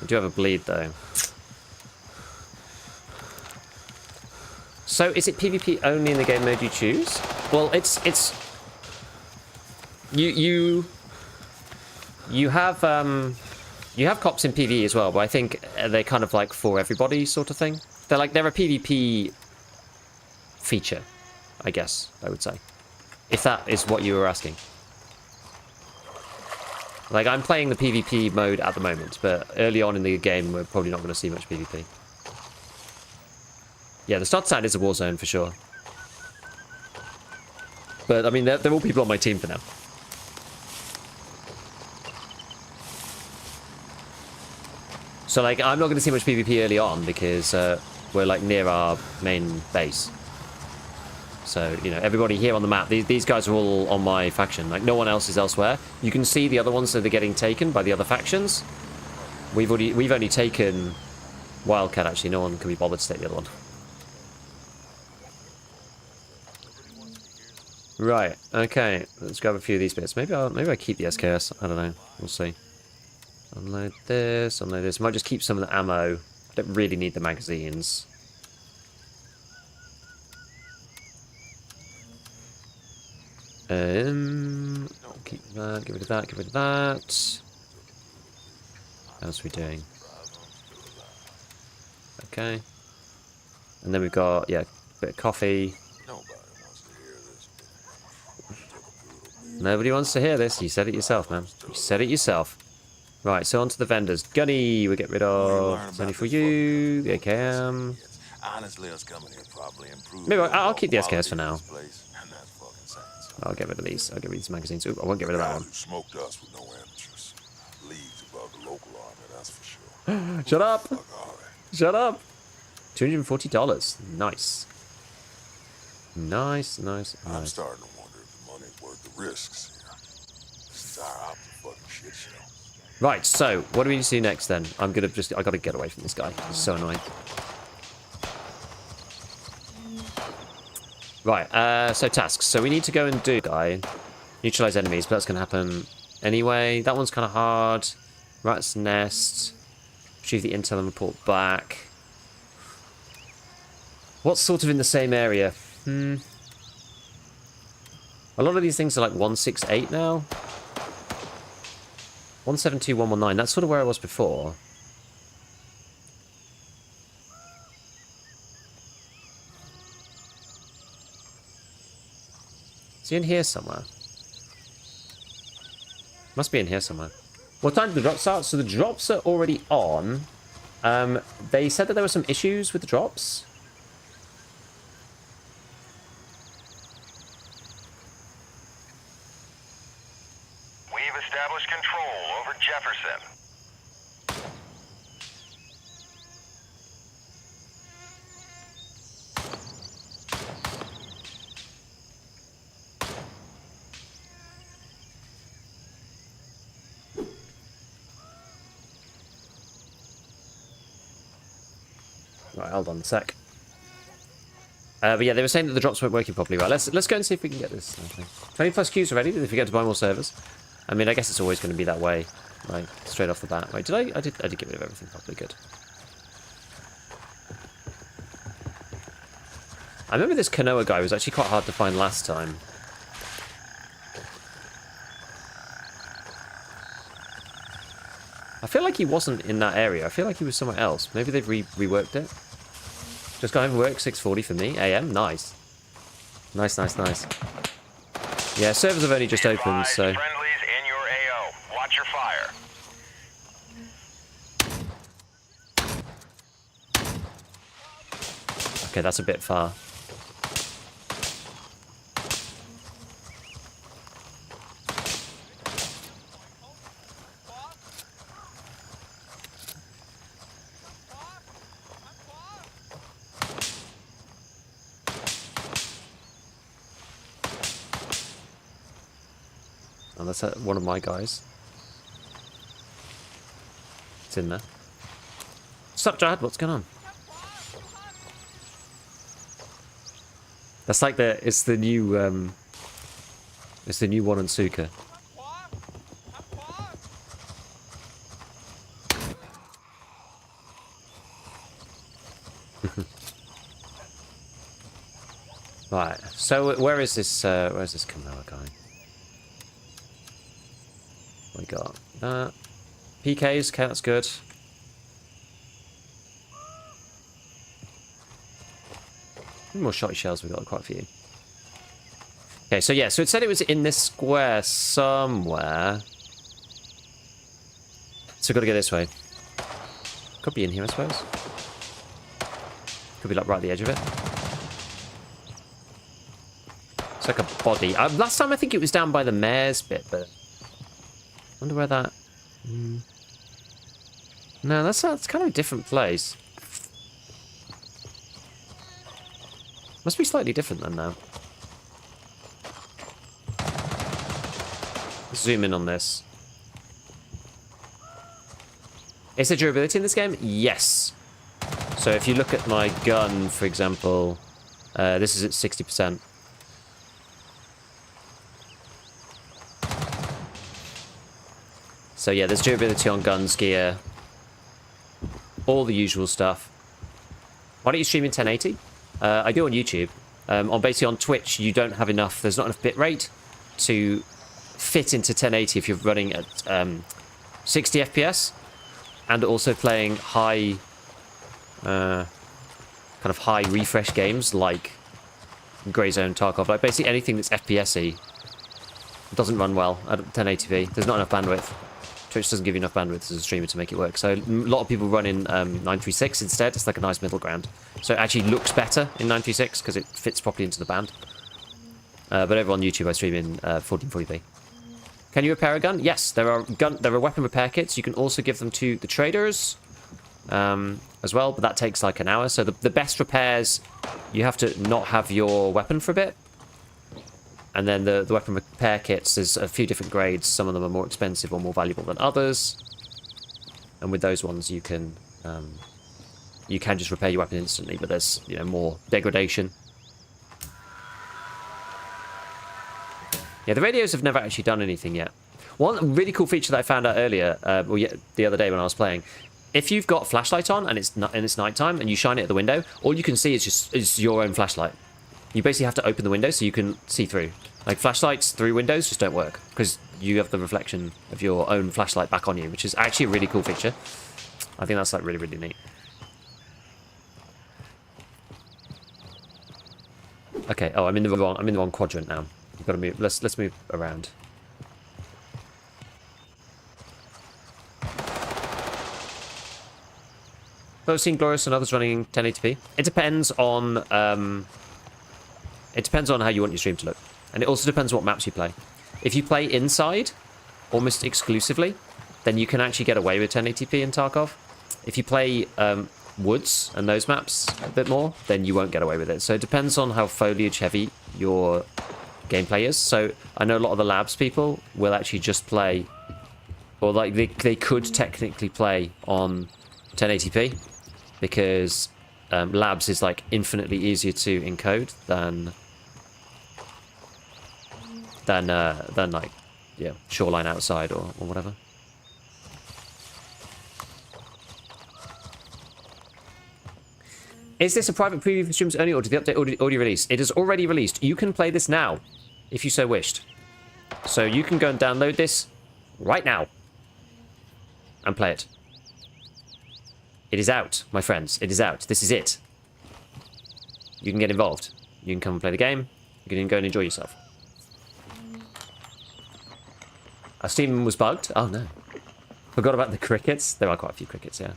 I do have a bleed though. So is it PvP only in the game mode you choose? Well, it's you have cops in PvE as well, but I think they're kind of like for everybody sort of thing. They're a PvP feature, I guess I would say, if that is what you were asking. Like, I'm playing the PvP mode at the moment, but early on in the game we're probably not going to see much PvP. Yeah, the start side is a war zone for sure. But I mean, they're all people on my team for now. So like, I'm not going to see much PvP early on because we're like near our main base. So, you know, everybody here on the map, these guys are all on my faction. Like, no one else is elsewhere. You can see the other ones that are getting taken by the other factions. We've only taken Wildcat, actually. No one can be bothered to take the other one. Right, okay. Let's grab a few of these bits. Maybe I keep the SKS. I don't know. We'll see. Unload this, unload this. Might just keep some of the ammo. Don't really need the magazines. Get rid of that. Get rid of that. What else are we doing? Okay. And then we've got, yeah, a bit of coffee. Nobody wants to hear this. You said it yourself, man. You said it yourself. Right, so on to the vendors. Gunny, we get rid of. It's only for you. The AKM. Maybe I'll keep the SKS for now. I'll get rid of these. I'll get rid of these magazines. Ooh, I won't get rid of that one. Shut up! Shut up! $240. Nice. Nice. I'm starting to wonder if the money's worth the risks here. This is our fucking shit show. Right, so what do we need to do next then? I gotta get away from this guy. He's so annoying. Right, so tasks. So we need to go and do neutralize enemies, but that's gonna happen anyway. That one's kind of hard. Rat's nest. Retrieve the intel and report back. What's sort of in the same area? A lot of these things are like 168 now. 172, 119. That's sort of where I was before. Is he in here somewhere? Must be in here somewhere. What time do the drops start? So the drops are already on. They said that there were some issues with the drops. We've established control over Jefferson. Right, hold on a sec. But yeah, they were saying that the drops weren't working properly. Right, let's go and see if we can get this. 20 plus queues already. If we get to buy more servers, I mean, I guess it's always going to be that way, right? Straight off the bat. Wait, I did get rid of everything properly. Good. I remember this Kanoa guy was actually quite hard to find last time. I feel like he wasn't in that area. I feel like he was somewhere else. Maybe they've reworked it. Just got home work, 6:40 for me. AM, nice. Nice. Yeah, servers have only just opened, so... Friendlies in your AO. Watch your fire. Okay, that's a bit far. Oh, that's one of my guys. It's in there. What's up, Jad? What's going on? That's like it's the new one on Suka. Right. So where is this Kanoa guy? We got that. PKs, okay, that's good. More shotty shells, we've got quite a few. Okay, so yeah, so it said it was in this square somewhere. So we've got to go this way. Could be in here, I suppose. Could be like right at the edge of it. It's like a body. Last time I think it was down by the mayor's bit, but... I wonder where that... No, that's kind of a different place. Must be slightly different then now. Let's zoom in on this. Is there durability in this game? Yes. So if you look at my gun, for example, this is at 60%. So yeah, there's durability on guns, gear, all the usual stuff. Why don't you stream in 1080? I do on YouTube. Basically on Twitch, you don't have enough. There's not enough bitrate to fit into 1080 if you're running at 60 FPS and also playing high, kind of high refresh games like Grey Zone, Tarkov, like basically anything that's FPS-y doesn't run well at 1080p. There's not enough bandwidth. Twitch doesn't give you enough bandwidth as a streamer to make it work. So a lot of people run in 936 instead. It's like a nice middle ground. So it actually looks better in 936 because it fits properly into the band. But over on YouTube, I stream in 1440p. Can you repair a gun? Yes, there are weapon repair kits. You can also give them to the traders as well, but that takes like an hour. So the best repairs, you have to not have your weapon for a bit. And then the weapon repair kits, there's a few different grades. Some of them are more expensive or more valuable than others. And with those ones, you can just repair your weapon instantly, but there's more degradation. Yeah, the radios have never actually done anything yet. One really cool feature that I found out earlier, the other day when I was playing, if you've got flashlight on and it's nighttime and you shine it at the window, all you can see is your own flashlight. You basically have to open the window so you can see through. Like, flashlights through windows just don't work because you have the reflection of your own flashlight back on you, which is actually a really cool feature. I think that's like really, really neat. Okay. Oh, I'm in the wrong quadrant now. We've got to move. Let's move around. I've seen Glorious and others running 1080p. It depends on how you want your stream to look. And it also depends what maps you play. If you play inside, almost exclusively, then you can actually get away with 1080p in Tarkov. If you play woods and those maps a bit more, then you won't get away with it. So it depends on how foliage heavy your gameplay is. So I know a lot of the labs people will actually just play, or like they could technically play on 1080p because labs is like infinitely easier to encode than like, yeah, shoreline outside or whatever. Is this a private preview for streams only, or did the update already release? It is already released. You can play this now, if you so wished. So you can go and download this right now and play it. It is out, my friends. It is out. This is it. You can get involved. You can come and play the game. You can go and enjoy yourself. Our Steam was bugged. Oh no. Forgot about the crickets. There are quite a few crickets, yeah.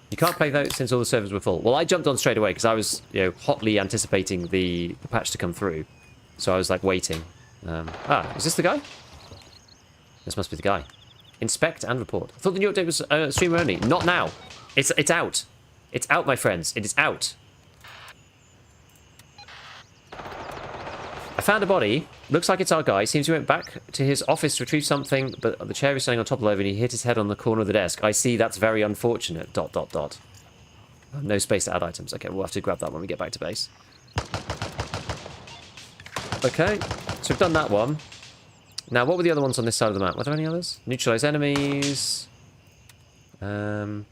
You can't play those since all the servers were full. Well, I jumped on straight away because I was, hotly anticipating the patch to come through. So I was like waiting. Is this the guy? This must be the guy. Inspect and report. I thought the new update was streamer only. Not now. It's out. It's out, my friends. It is out. I found a body. Looks like it's our guy. Seems he went back to his office to retrieve something, but the chair is standing on top of him and he hit his head on the corner of the desk. I see. That's very unfortunate. ... No space to add items. Okay, we'll have to grab that when we get back to base. Okay, so we've done that one. Now, what were the other ones on this side of the map? Were there any others? Neutralize enemies. What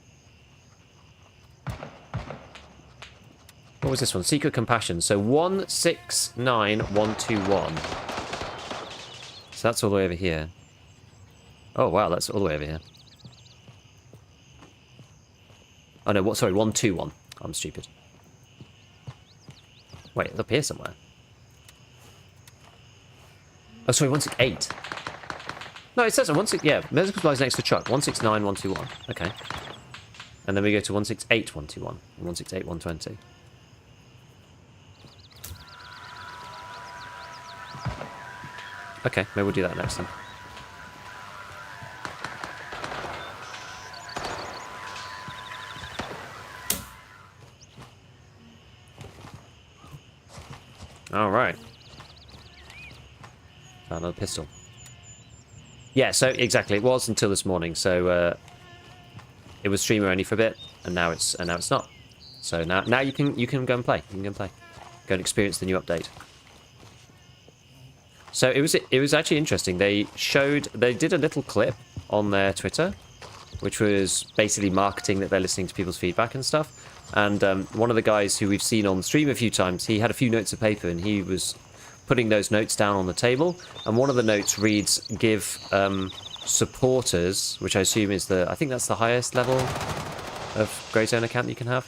was this one? Secret Compassion. So 169121. So that's all the way over here. Oh, wow, that's all the way over here. Oh, no, sorry, 121. I'm stupid. Wait, it's up here somewhere. Oh, sorry, 168. No, it says on 16... Yeah, medical supplies next to truck. 169121. Okay. And then we go to 168121 and 168120. Okay, maybe we'll do that next time. Alright. Found another pistol. Yeah, so exactly, it was until this morning, so it was streamer only for a bit, and now it's not. So now you can go and play. You can go and play. Go and experience the new update. So it was actually interesting. They did a little clip on their Twitter, which was basically marketing that they're listening to people's feedback and stuff. And one of the guys who we've seen on the stream a few times, he had a few notes of paper and he was putting those notes down on the table, and one of the notes reads, give supporters, which I assume is I think that's the highest level of Grey Zone account you can have.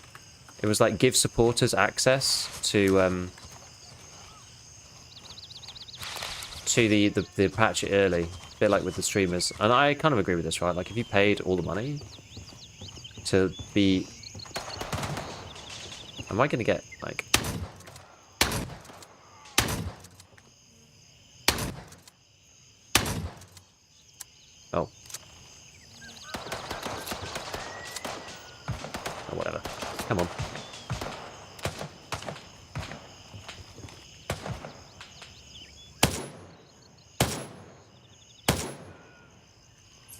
It was like, give supporters access to the patch early, a bit like with the streamers. And I kind of agree with this, right? Like, if you paid all the money to be... Am I going to get, like... Oh. Oh, whatever. Come on.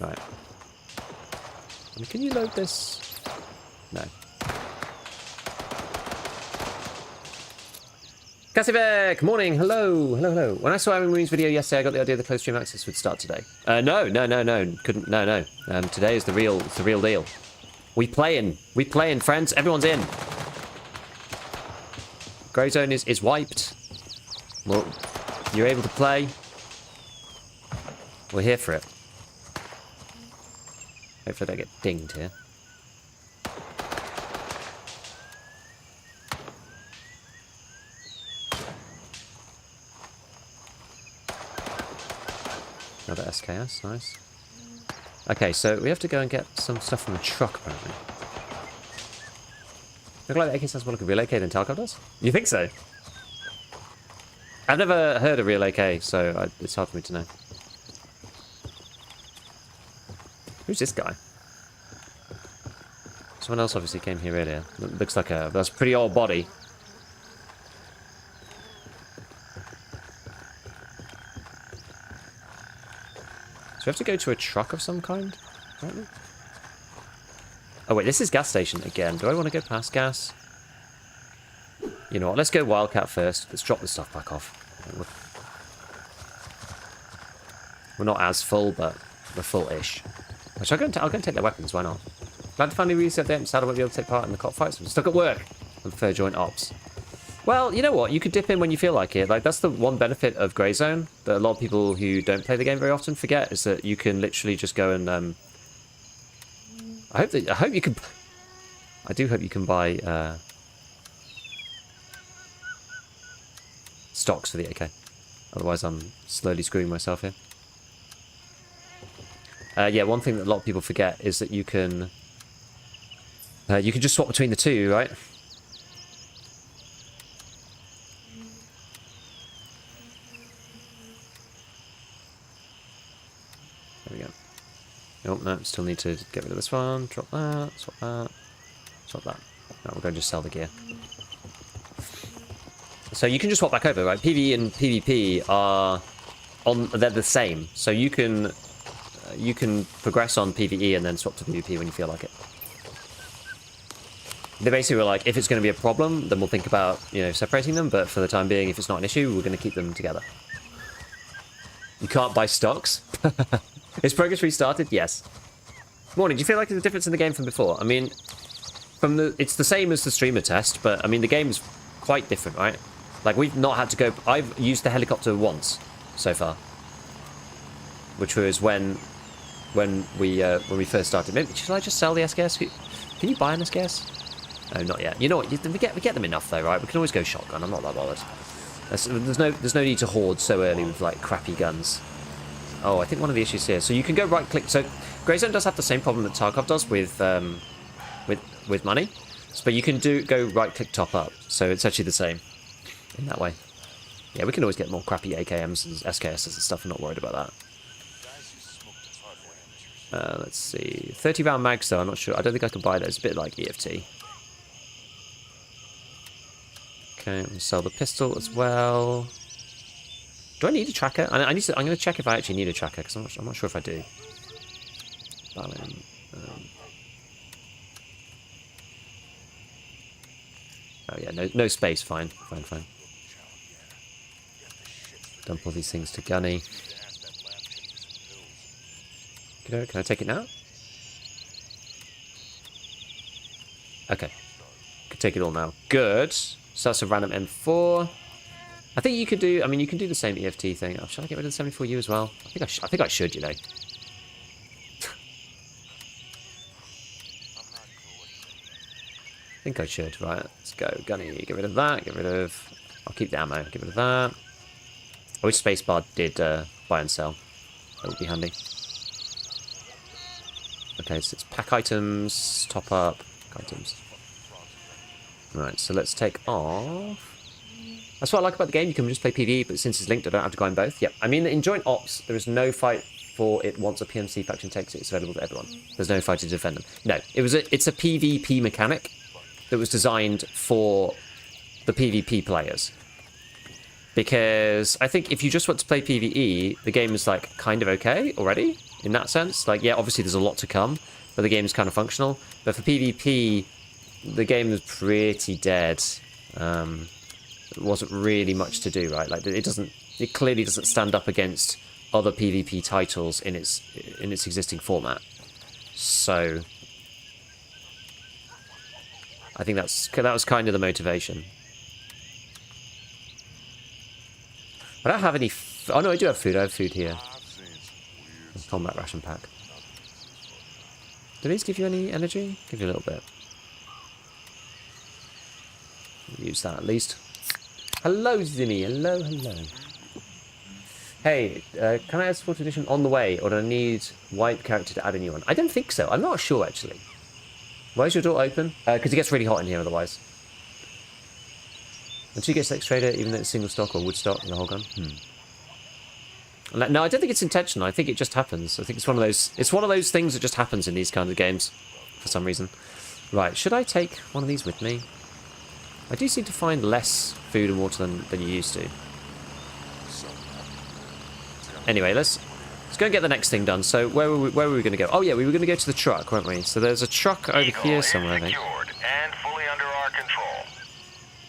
Right. I mean, can you load this? No. Cassivek, morning, hello, hello, hello. When I saw Aaron Marie's video yesterday, I got the idea the closed stream access would start today. No, couldn't, no. Today is the real deal. We playing, friends. Everyone's in. Grey Zone is wiped. Well, you're able to play. We're here for it. Hopefully I don't get dinged here. Another SKS, nice. Okay, so we have to go and get some stuff from the truck, apparently. Look like the AK-71 could relocate in Tarkov does? You think so? I've never heard of real AK, so it's hard for me to know. Who's this guy? Someone else obviously came here earlier. Looks like that's a pretty old body. So we have to go to a truck of some kind, apparently? Oh wait, this is gas station again. Do I want to go past gas? You know what, let's go Wildcat first. Let's drop the stuff back off. We're not as full, but we're full-ish. Which I'll go and take their weapons, why not? Glad to finally reset the update. I won't be able to take part in the cop fights. I'm stuck at work. I prefer joint ops. Well, you know what? You could dip in when you feel like it. Like, that's the one benefit of Grey Zone that a lot of people who don't play the game very often forget, is that you can literally just go and I hope you can. I do hope you can buy stocks for the AK. Otherwise, I'm slowly screwing myself here. Yeah, one thing that a lot of people forget is that you can just swap between the two, right? There we go. Nope, no, still need to get rid of this one. Drop that, swap that, swap that. No, we're going to just sell the gear. So you can just swap back over, right? PvE and PvP they're the same. So you can progress on PvE and then swap to PvP when you feel like it. They basically were like, if it's going to be a problem, then we'll think about, separating them. But for the time being, if it's not an issue, we're going to keep them together. You can't buy stocks. Is progress restarted? Yes. Morning. Do you feel like there's a difference in the game from before? I mean, it's the same as the streamer test, but I mean the game's quite different, right? Like we've not had to go. I've used the helicopter once so far, which was when we first started. Maybe should I just sell the SKS? Can you buy an SKS? No, not yet. You know what? We get them enough though, right? We can always go shotgun. I'm not that bothered. There's no need to hoard so early with like crappy guns. Oh, I think one of the issues here. So you can go right click. So Grey Zone does have the same problem that Tarkov does with money, but you can go right click top up. So it's actually the same in that way. Yeah, we can always get more crappy AKMs and SKSs and stuff. I'm not worried about that. Let's see. 30 round mags though. I'm not sure. I don't think I can buy those. A bit like EFT. Okay, I'm gonna sell the pistol as well. Do I need a tracker? I'm going to check if I actually need a tracker because I'm not sure if I do. Balin. Oh yeah, no space. Fine. Dump all these things to Gunny. Can I take it now? Okay. Can take it all now. Good. So that's a random M4. I think you could do. I mean, you can do the same EFT thing. Oh, should I get rid of the 74U as well? I think I should. You know. I think I should. Right. Let's go. Gunny. Get rid of that. Get rid of. I'll keep the ammo. Get rid of that. I wish Spacebar did buy and sell. That would be handy. Okay, so it's pack items, top up, pack items. Right, so let's take off. That's what I like about the game. You can just play PvE, but since it's linked, I don't have to go in both. Yep. I mean, in joint ops, there is no fight for it once a PMC faction takes it. It's available to everyone. There's no fight to defend them. No, it's a PvP mechanic that was designed for the PvP players. Because I think if you just want to play PvE, the game is like kind of okay already in that sense. Like, yeah, obviously there's a lot to come, but the game is kind of functional. But for PvP, the game is pretty dead. There wasn't really much to do, right? Like, it clearly doesn't stand up against other PvP titles in its existing format. So I think that was kind of the motivation. I don't have any. Oh no, I do have food. I have food here. Combat ration pack. Do these give you any energy? Give you a little bit. Use that at least. Hello, Zinny. Hello, hello. Hey, can I add Sport Edition on the way, or do I need wipe character to add a new one? I don't think so. I'm not sure, actually. Why is your door open? Because it gets really hot in here otherwise. And 2 gets X Trader, even though it's single stock or wood stock in the whole gun. No, I don't think it's intentional. I think it just happens. I think it's one of those. It's one of those things that just happens in these kinds of games, for some reason. Right, should I take one of these with me? I do seem to find less food and water than you used to. Anyway, let's go and get the next thing done. So where were we going to go? Oh yeah, we were going to go to the truck, weren't we? So there's a truck over here somewhere, I think. And fully under our control.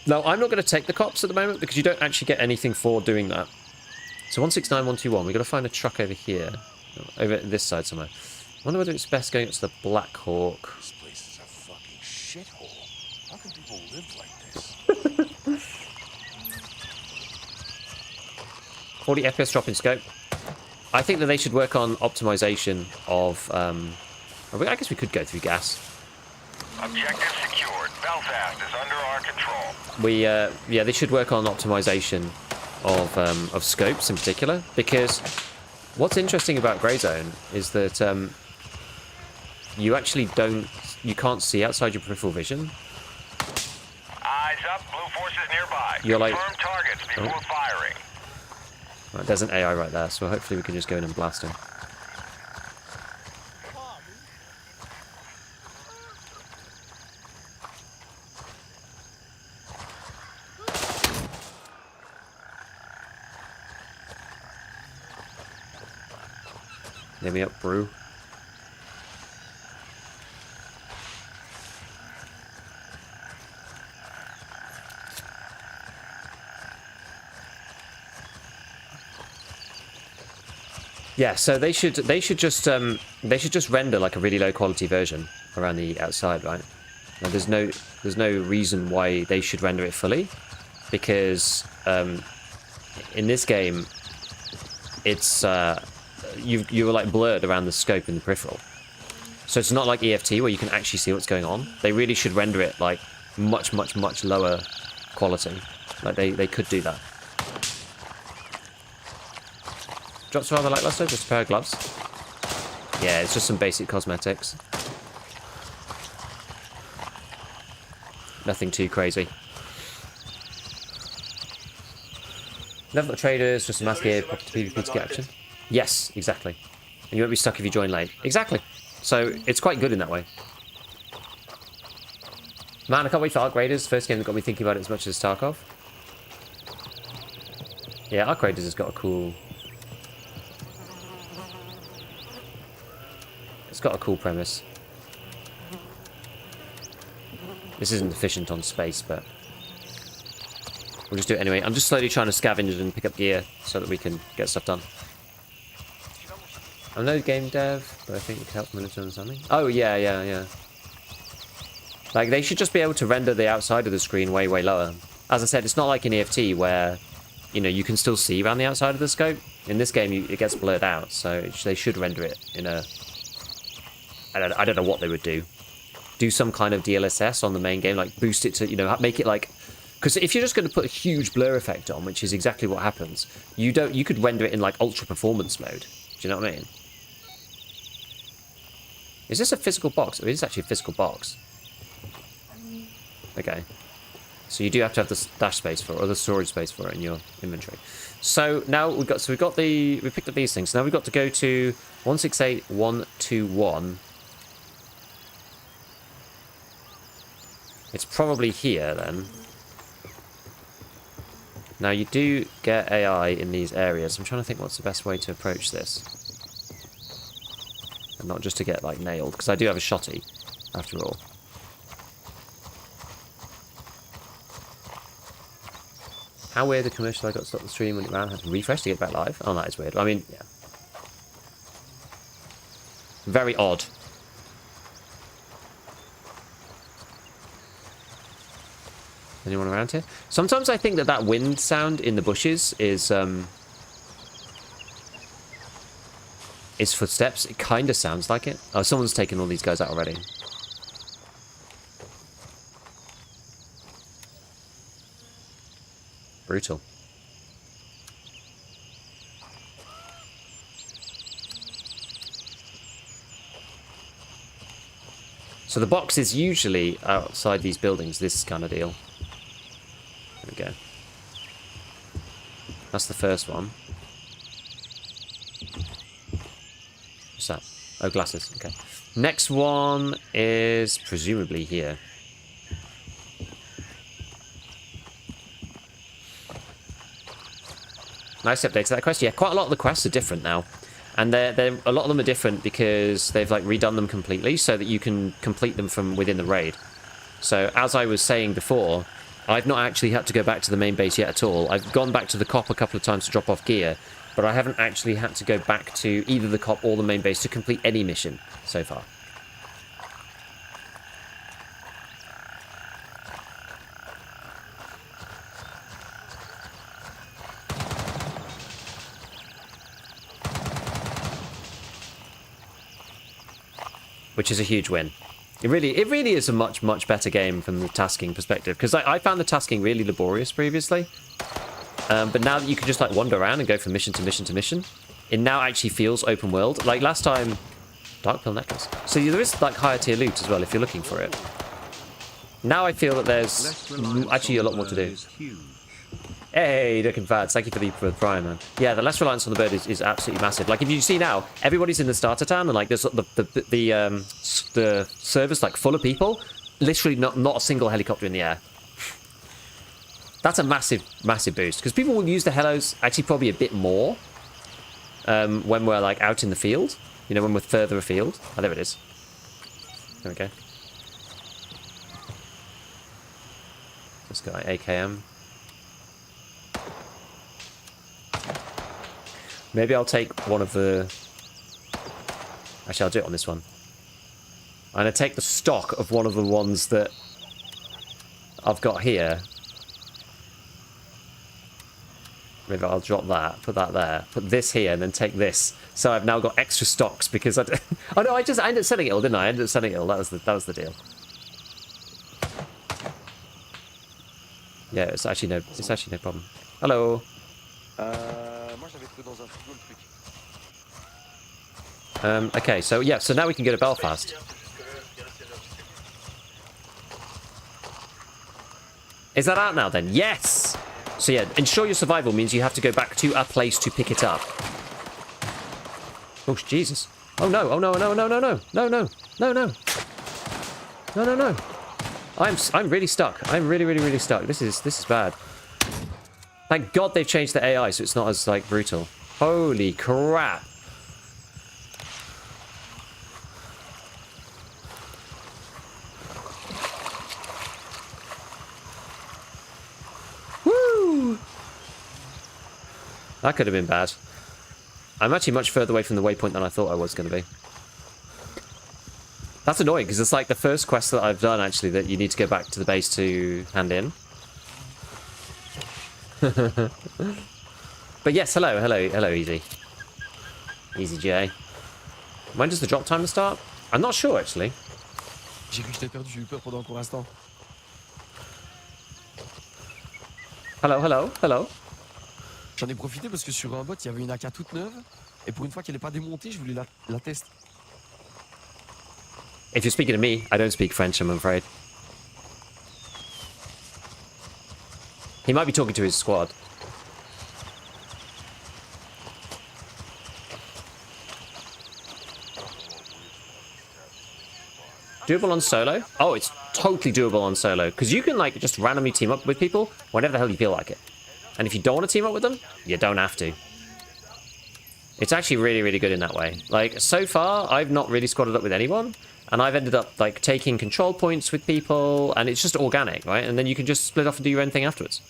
No, I'm not going to take the cops at the moment because you don't actually get anything for doing that. So 169121, we've got to find a truck over here. Over this side somewhere. I wonder whether it's best going up to the Black Hawk. This place is a fucking shithole. How can people live like this? 40 FPS drop in scope. I think that they should work on optimization of... I guess we could go through gas. Objective secured. Belfast is under our control. Yeah, they should work on optimization of scopes in particular, because what's interesting about Grey Zone is that you can't see outside your peripheral vision. Eyes up, blue forces nearby. You're like... Confirm targets before firing. Right, there's an AI right there, so hopefully we can just go in and blast him. Let me up, brew. Yeah, so they should just render like a really low quality version around the outside, right? And there's no reason why they should render it fully, because in this game it's you're like blurred around the scope in the peripheral. So it's not like EFT where you can actually see what's going on. They really should render it like much lower quality. Like they could do that. Drops rather lackluster, just a pair of gloves. Yeah, it's just some basic cosmetics. Nothing too crazy. Never got traders, just a mass gear, pop to PvP to get action. Yes, exactly. And you won't be stuck if you join late. Exactly. So it's quite good in that way. Man, I can't wait for Arc Raiders. First game that got me thinking about it as much as Tarkov. Yeah, Arc Raiders has got a cool... It's got a cool premise. This isn't efficient on space, but we'll just do it anyway. I'm just slowly trying to scavenge and pick up gear so that we can get stuff done. I'm no game dev, but I think it can help military understanding. Oh, yeah. Like, they should just be able to render the outside of the screen way lower. As I said, it's not like in EFT where you know, you can still see around the outside of the scope. In this game, it gets blurred out, so they should render it in a... I don't know what they would do. Do some kind of DLSS on the main game, like boost it to, you know, make it like... Because if you're just going to put a huge blur effect on, which is exactly what happens, you could render it in like ultra performance mode. Do you know what I mean? Is this a physical box? It is actually a physical box. Okay. So you do have to have the dash space for it, or the storage space for it in your inventory. So now we picked up these things. So now we've got to go to 168121. It's probably here then. Now you do get AI in these areas. I'm trying to think what's the best way to approach this. And not just to get like nailed, because I do have a shotty, after all. How weird the commercial I got to stop the stream when it ran. I had to refresh to get back live. Oh, that is weird. I mean, yeah. Very odd. Anyone around here? Sometimes I think that wind sound in the bushes is footsteps. It kind of sounds like it. Oh, someone's taken all these guys out already. Brutal. So the box is usually outside these buildings, this kind of deal. There we go. That's the first one. What's that? Oh, glasses. Okay. Next one is presumably here. Nice update to that quest. Yeah, quite a lot of the quests are different now. And a lot of them are different because they've like redone them completely so that you can complete them from within the raid. So as I was saying before, I've not actually had to go back to the main base yet at all. I've gone back to the COP a couple of times to drop off gear, but I haven't actually had to go back to either the COP or the main base to complete any mission so far. Which is a huge win. It really is a much better game from the tasking perspective, because I found the tasking really laborious previously, but now that you can just like wander around and go from mission to mission to mission, it now actually feels open world. Like last time, Dark Pill Necklace. So there is like higher tier loot as well if you're looking for it. Now I feel that there's actually a lot more to do. Hey, looking bad. Thank you for the prime, man. Yeah, the less reliance on the bird is absolutely massive. Like if you see now, everybody's in the starter town, and like there's the server's like full of people. Literally not a single helicopter in the air. That's a massive boost, because people will use the helos actually probably a bit more when we're like out in the field. You know, when we're further afield. Oh, there it is. There we go. This guy, AKM. Maybe I'll take one of the... Actually, I'll do it on this one. I'm going to take the stock of one of the ones that I've got here. Maybe I'll drop that, put that there, put this here, and then take this. So I've now got extra stocks because I... Oh no, I ended up selling it all, didn't I? I ended up selling it all. That was the deal. Yeah, it's actually no problem. Hello. Okay, so yeah, so now we can go to Belfast. Is that out now then? Yes! So yeah, ensure your survival means you have to go back to a place to pick it up. Oh, Jesus. Oh no, oh no, no, no, no, no, no, no, no, no. No, no, no. I'm really stuck. I'm really stuck. This is bad. Thank God they've changed the AI so it's not as like brutal. Holy crap. Woo! That could have been bad. I'm actually much further away from the waypoint than I thought I was going to be. That's annoying because it's like the first quest that I've done actually that you need to go back to the base to hand in. But yes, hello, Easy. Easy J. When does the drop timer start? I'm not sure, actually. J'ai cru que je t'ai perdu, j'ai eu peur pendant un court instant. Hello. J'en ai profité parce que sur un bot, il y avait une AK toute neuve. Et pour une fois qu'elle n'est pas démontée, je voulais la tester. If you're speaking to me, I don't speak French, I'm afraid. He might be talking to his squad. Doable on solo? Oh, it's totally doable on solo. Because you can, like, just randomly team up with people whenever the hell you feel like it. And if you don't want to team up with them, you don't have to. It's actually really, really good in that way. Like, so far, I've not really squadded up with anyone. And I've ended up, like, taking control points with people. And it's just organic, right? And then you can just split off and do your own thing afterwards.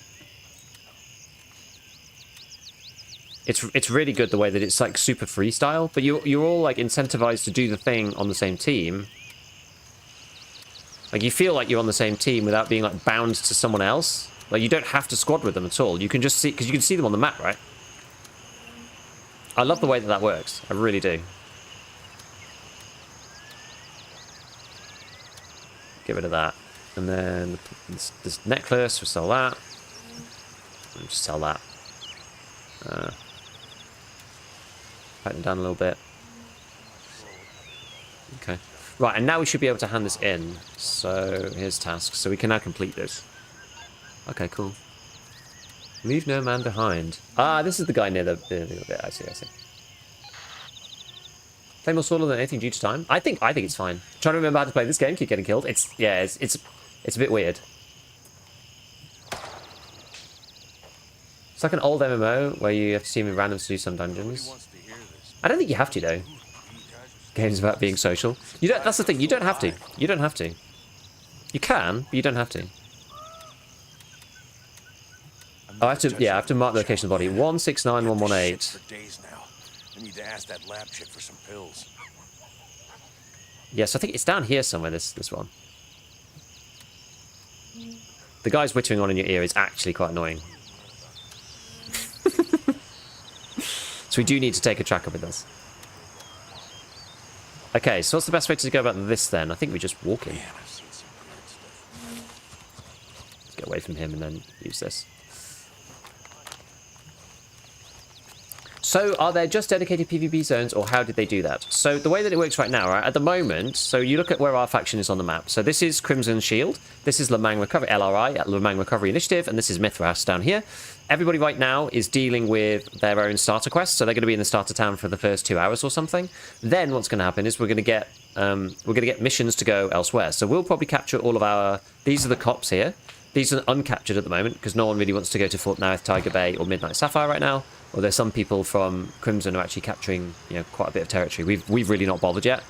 It's really good the way that it's, like, super freestyle. But you're all, like, incentivized to do the thing on the same team. Like, you feel like you're on the same team without being, like, bound to someone else. Like, you don't have to squad with them at all. You can just see, because you can see them on the map, right? I love the way that that works. I really do. Get rid of that. And then this necklace, we'll sell that. We'll just sell that. Tighten down a little bit. Okay. Right, and now we should be able to hand this in. So, here's tasks. So we can now complete this. Okay, cool. Leave no man behind. Ah, this is the guy near the bit. I see. Play more solo than anything due to time? I think it's fine. Trying to remember how to play this game, keep getting killed. It's a bit weird. It's like an old MMO where you have to team with randoms to do some dungeons. I don't think you have to, though. Games about being social. You don't. That's the thing. You don't have to. You don't have to. You can, but you don't have to. Oh, I have to. Yeah, I have to mark the location of the body. 169118. For days now. I need to ask that lab chick for some pills. Yes, I think it's down here somewhere. This one. The guy's whittering on in your ear is actually quite annoying. So we do need to take a tracker with us. Okay, so what's the best way to go about this then? I think we just walk in. Let's get away from him and then use this. So are there just dedicated PvP zones, or how did they do that? So the way that it works right now, right, at the moment, so you look at where our faction is on the map. So this is Crimson Shield, this is Lemang Recovery, LRI, Lemang Recovery Initiative, and this is Mithras down here. Everybody right now is dealing with their own starter quest, so they're going to be in the starter town for the first 2 hours or something. Then what's going to happen is we're going to get missions to go elsewhere. So we'll probably capture all of our. These are the cops here. These are uncaptured at the moment because no one really wants to go to Fort Nareth, Tiger Bay, or Midnight Sapphire right now. Although some people from Crimson are actually capturing, quite a bit of territory. We've really not bothered yet.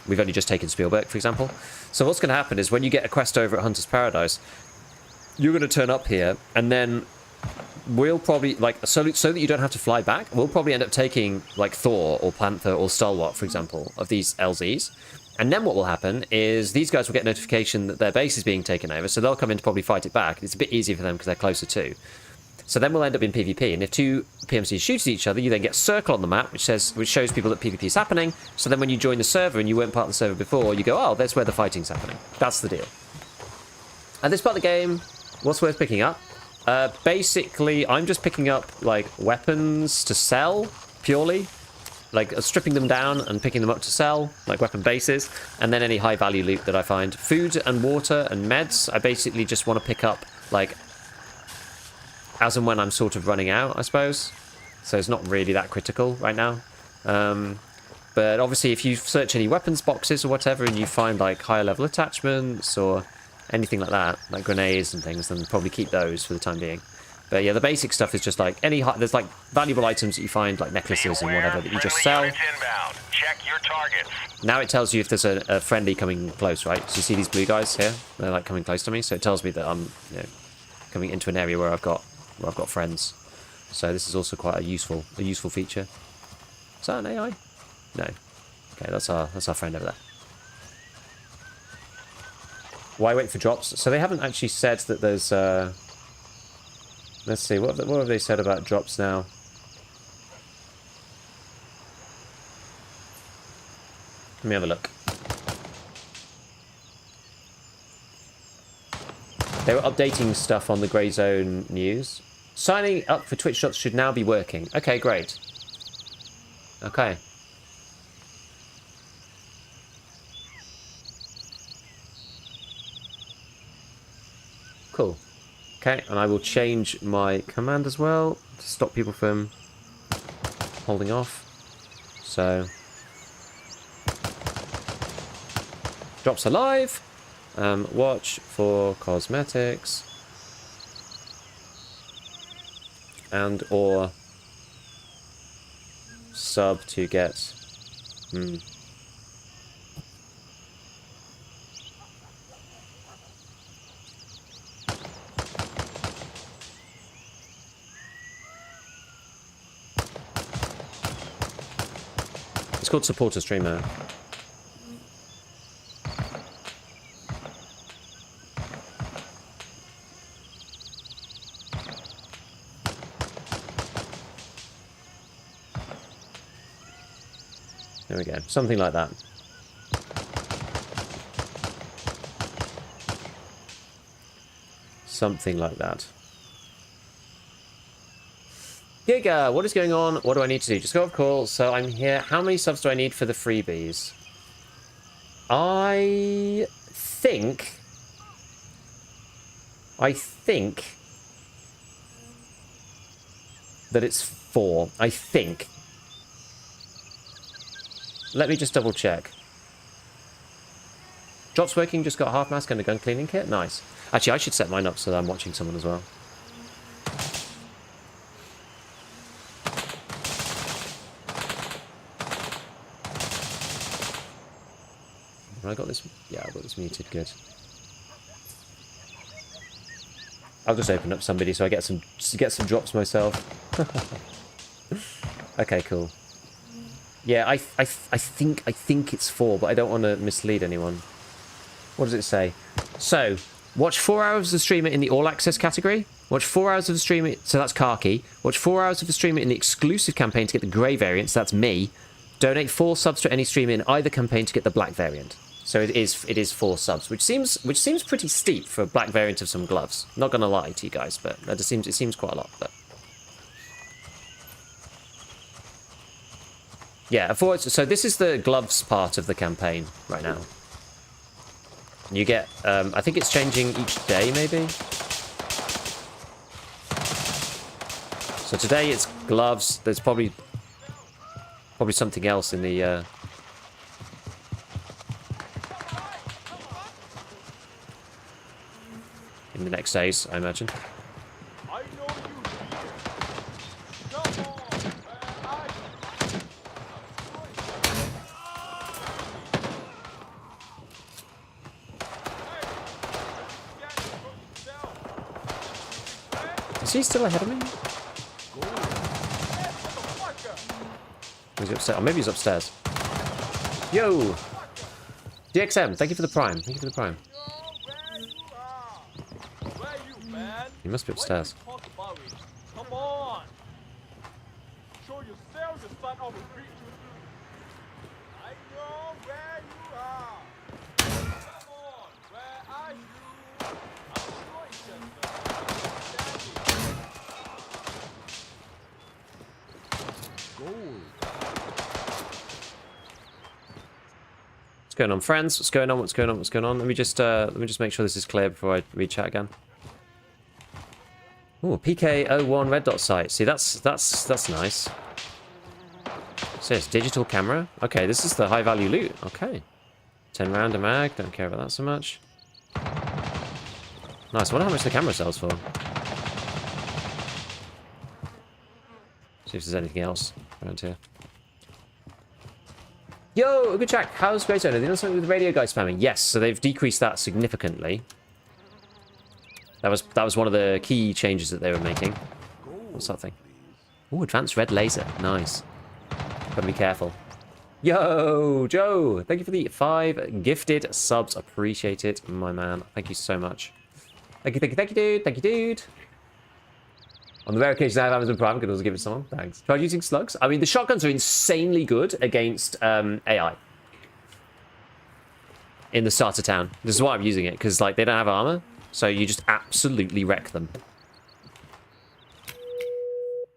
We've only just taken Spielberg, for example. So what's going to happen is when you get a quest over at Hunter's Paradise, you're going to turn up here, and then we'll probably, so that you don't have to fly back, we'll probably end up taking, like, Thor or Panther or Stalwart, for example, of these LZs. And then what will happen is these guys will get notification that their base is being taken over, so they'll come in to probably fight it back. It's a bit easier for them because they're closer too. So then we'll end up in PvP, and if two PMCs shoot at each other, you then get a circle on the map, which shows people that PvP is happening. So then when you join the server and you weren't part of the server before, you go, oh, that's where the fighting's happening. That's the deal. At this part of the game, what's worth picking up? Basically, I'm just picking up, like, weapons to sell, purely. Like, stripping them down and picking them up to sell, like weapon bases, and then any high-value loot that I find. Food and water and meds, I basically just want to pick up, like, as and when I'm sort of running out, I suppose. So it's not really that critical right now. But obviously, if you search any weapons boxes or whatever, and you find, like, higher-level attachments or anything like that, like grenades and things, then probably keep those for the time being. But yeah, the basic stuff is just like there's like valuable items that you find, like necklaces and whatever, that you just sell. Check your targets. Now it tells you if there's a friendly coming close, right? So you see these blue guys here? They're like coming close to me, so it tells me that I'm coming into an area where I've got friends. So this is also quite a useful feature. Is that an AI? No. Okay, that's our friend over there. Why wait for drops? So they haven't actually said that there's Let's see, what have they said about drops now? Let me have a look. They were updating stuff on the Grey Zone news. Signing up for Twitch shots should now be working. Okay, great. Okay. Cool. Okay, and I will change my command as well to stop people from holding off. So, drops alive. Watch for cosmetics and or sub to get. It's called supporter streamer. There we go. Something like that. Something like that. Giga, what is going on? What do I need to do? Just go off call. So I'm here. How many subs do I need for the freebies? I think that it's 4. I think. Let me just double check. Drops working, just got a half mask and a gun cleaning kit. Nice. Actually, I should set mine up so that I'm watching someone as well. Have I got this? Yeah, I've got this muted. Good. I'll just open up somebody so I get some drops myself. Okay, cool. Yeah, I think it's 4, but I don't want to mislead anyone. What does it say? So, watch 4 hours of the streamer in the all access category. Watch 4 hours of the streamer, so that's Khaki. Watch 4 hours of the streamer in the exclusive campaign to get the grey variant, so that's me. Donate 4 subs to any streamer in either campaign to get the black variant. So it is 4 subs, which seems pretty steep for a black variant of some gloves. Not gonna lie to you guys, but it seems quite a lot. But yeah, so this is the gloves part of the campaign right now. You get, I think it's changing each day, maybe. So today it's gloves. There's probably something else in the next days, I imagine. Is he still ahead of me? Is he upstairs? Oh, maybe he's upstairs. Yo! DXM, thank you for the prime. Thank you for the prime. He must be upstairs. Come on! Show yourself, you son of a creature! I know where you are! Come on, where are you? I'm sure it's just gold. What's going on, friends? What's going on? What's going on? What's going on? Let me just make sure this is clear before I read chat again. Ooh, PK01 red dot sight. See, that's nice. So it's digital camera. Okay, this is the high value loot. Okay. 10 round a mag. Don't care about that so much. Nice. I wonder how much the camera sells for. See if there's anything else around here. Yo, good chat. How's Grey Zone? Are they doing something with the radio guy spamming? Yes, so they've decreased that significantly. That was one of the key changes that they were making. What's that thing? Oh, advanced red laser. Nice. Gotta be careful. Yo, Joe! Thank you for the 5 gifted subs. Appreciate it, my man. Thank you so much. Thank you, dude. Thank you, dude. On the rare occasion I have Amazon Prime, I could also give it to someone. Thanks. Try using slugs. I mean, the shotguns are insanely good against AI. In the starter town. This is why I'm using it, because like they don't have armor, so you just absolutely wreck them.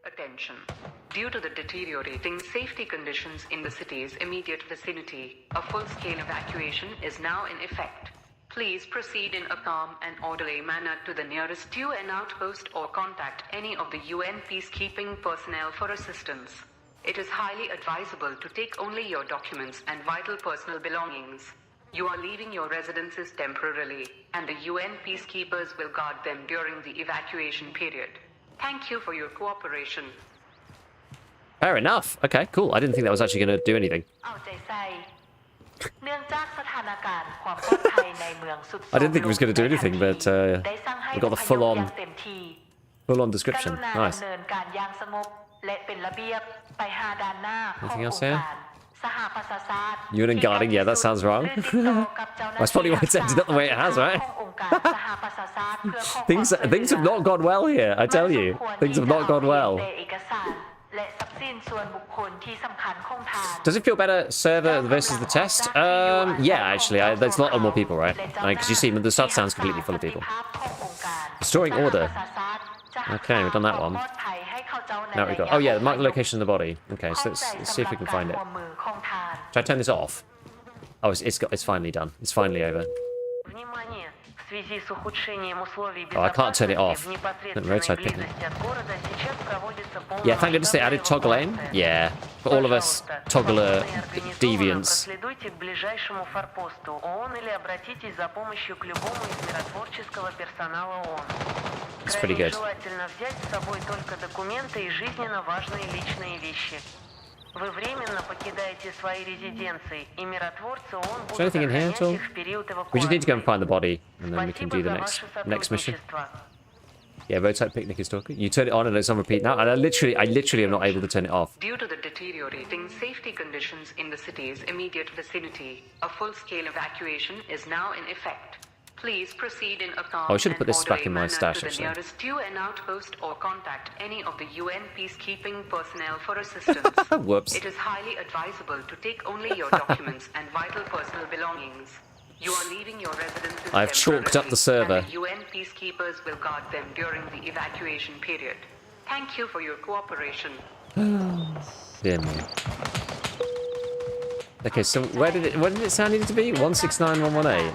Attention. Due to the deteriorating safety conditions in the city's immediate vicinity, a full-scale evacuation is now in effect. Please proceed in a calm and orderly manner to the nearest UN outpost or contact any of the UN peacekeeping personnel for assistance. It is highly advisable to take only your documents and vital personal belongings. You are leaving your residences temporarily, and the UN peacekeepers will guard them during the evacuation period. Thank you for your cooperation. Fair enough. Okay, cool. I didn't think that was actually going to do anything. I didn't think it was going to do anything, but we got the full-on description. Nice. Anything else here? UN guarding, yeah, that sounds wrong. That's probably why it's ended up the way it has, right? things have not gone well here, I tell you. Things have not gone well. Does it feel better, server versus the test? Yeah, actually, there's a lot more people, right? Because you see, the start sounds completely full of people. Restoring order. Okay, we've done that one. Now we got. Oh yeah, mark the location of the body. Okay, so let's see if we can find it. Should I turn this off? Oh, it's finally done. It's finally over. Oh, I can't turn it off. Roadside picnic. Yeah, thank goodness they added toggle aim. Yeah, for all of us toggler deviants. It's pretty good. Is there anything in here at all? We just need to go and find the body, and then we can do the next mission. Yeah, roadside picnic is talking. You turn it on and it's on repeat now, and I literally am not able to turn it off. Due to the deteriorating safety conditions in the city's immediate vicinity, a full-scale evacuation is now in effect. Please proceed in a calm I should have put this back in my stash, actually. To the nearest UN outpost or contact any of the UN peacekeeping personnel for assistance. Whoops. It is highly advisable to take only your documents and vital personal belongings. You are leaving your residences. I've chalked up the server. And the UN peacekeepers will guard them during the evacuation period. Thank you for your cooperation. Dear me. Okay, so what did it sound needed to be? 169118.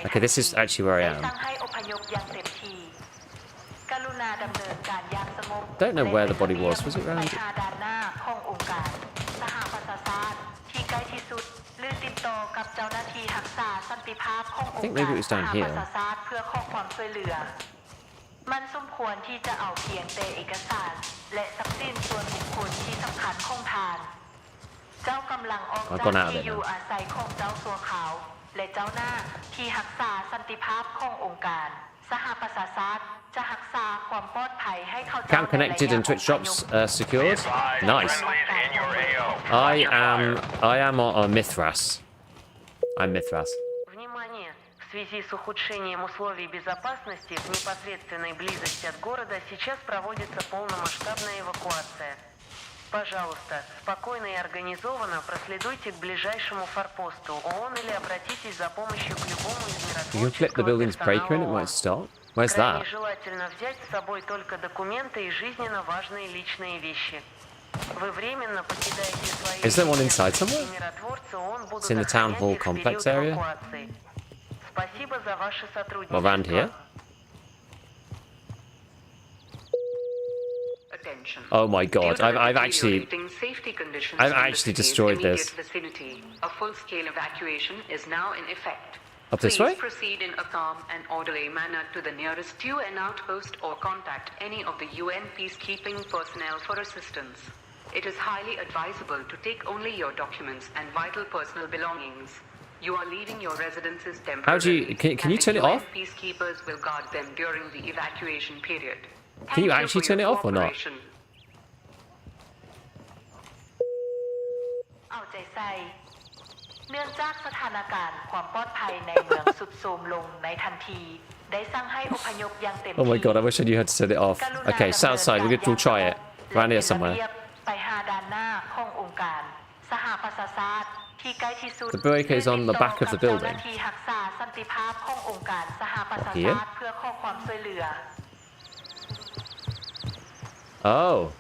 Okay, this is actually where I am. Don't know where the body was. Was it around? I think maybe it was down here. I've gone out of it now. Camp connected and Twitch shops secured. Nice. I am on Mithras. I'm Mithras. В связи с ухудшением условий безопасности в непосредственной близости от города сейчас проводится полномасштабная эвакуация. Пожалуйста, спокойно и организованно проследуйте к ближайшему форпосту ООН или обратитесь за помощью к любому из миротворческого персонала ООН. Крайне желательно взять с собой только документы и жизненно важные личные вещи. Вы временно покидаете свои миротворцы ООН будут охранять их в период эвакуации. Спасибо за ваше сотрудничество. Around here? Oh my god, I've actually destroyed this. A full-scale evacuation is now in effect. Up this way? Please proceed in a calm and orderly manner to the nearest UN outpost or contact any of the UN peacekeeping personnel for assistance. It is highly advisable to take only your documents and vital personal belongings. You are leaving your residences temporarily. How do you... Can you turn it off? Peacekeepers will guard them during the evacuation period. Can you actually turn it off or not? เอาใจใส่เนื่องจากสถานการณ์ความปลอดภัยในเมืองสุดโทรมลงในทันที ได้สั่งให้อพยพอย่างเต็ม Oh my ที่ god, I wish I knew how to set it off. กรุณา Okay, ดำเนิน south side. การ We'll try it. และ Around here เป็นระ somewhere. เบียบไปหาด้านหน้าขององค์การสหประชาชาติที่ใกล้ที่สุด The breaker is on the back of the building. เจ้าหน้าที่รักษาสันติภาพขององค์การสหประชา Here? ชาติเพื่อขอความช่วยเหลือ Oh.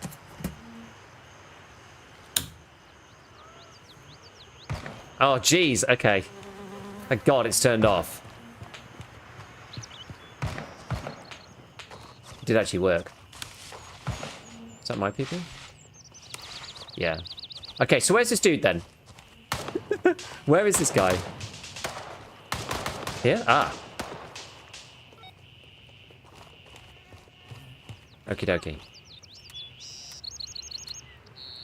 Oh, jeez. Okay. Thank God it's turned off. It did actually work. Is that my people? Yeah. Okay, so where's this dude then? Where is this guy? Here? Ah. Okie dokie.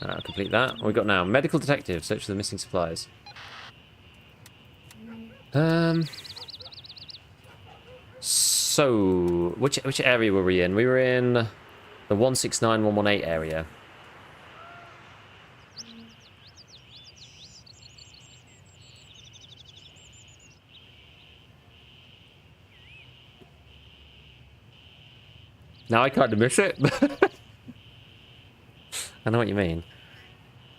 I'll complete that. What we got now? Medical detective. Search for the missing supplies. So, which area were we in? We were in the 169-118 area. Now I kind of miss it. I know what you mean.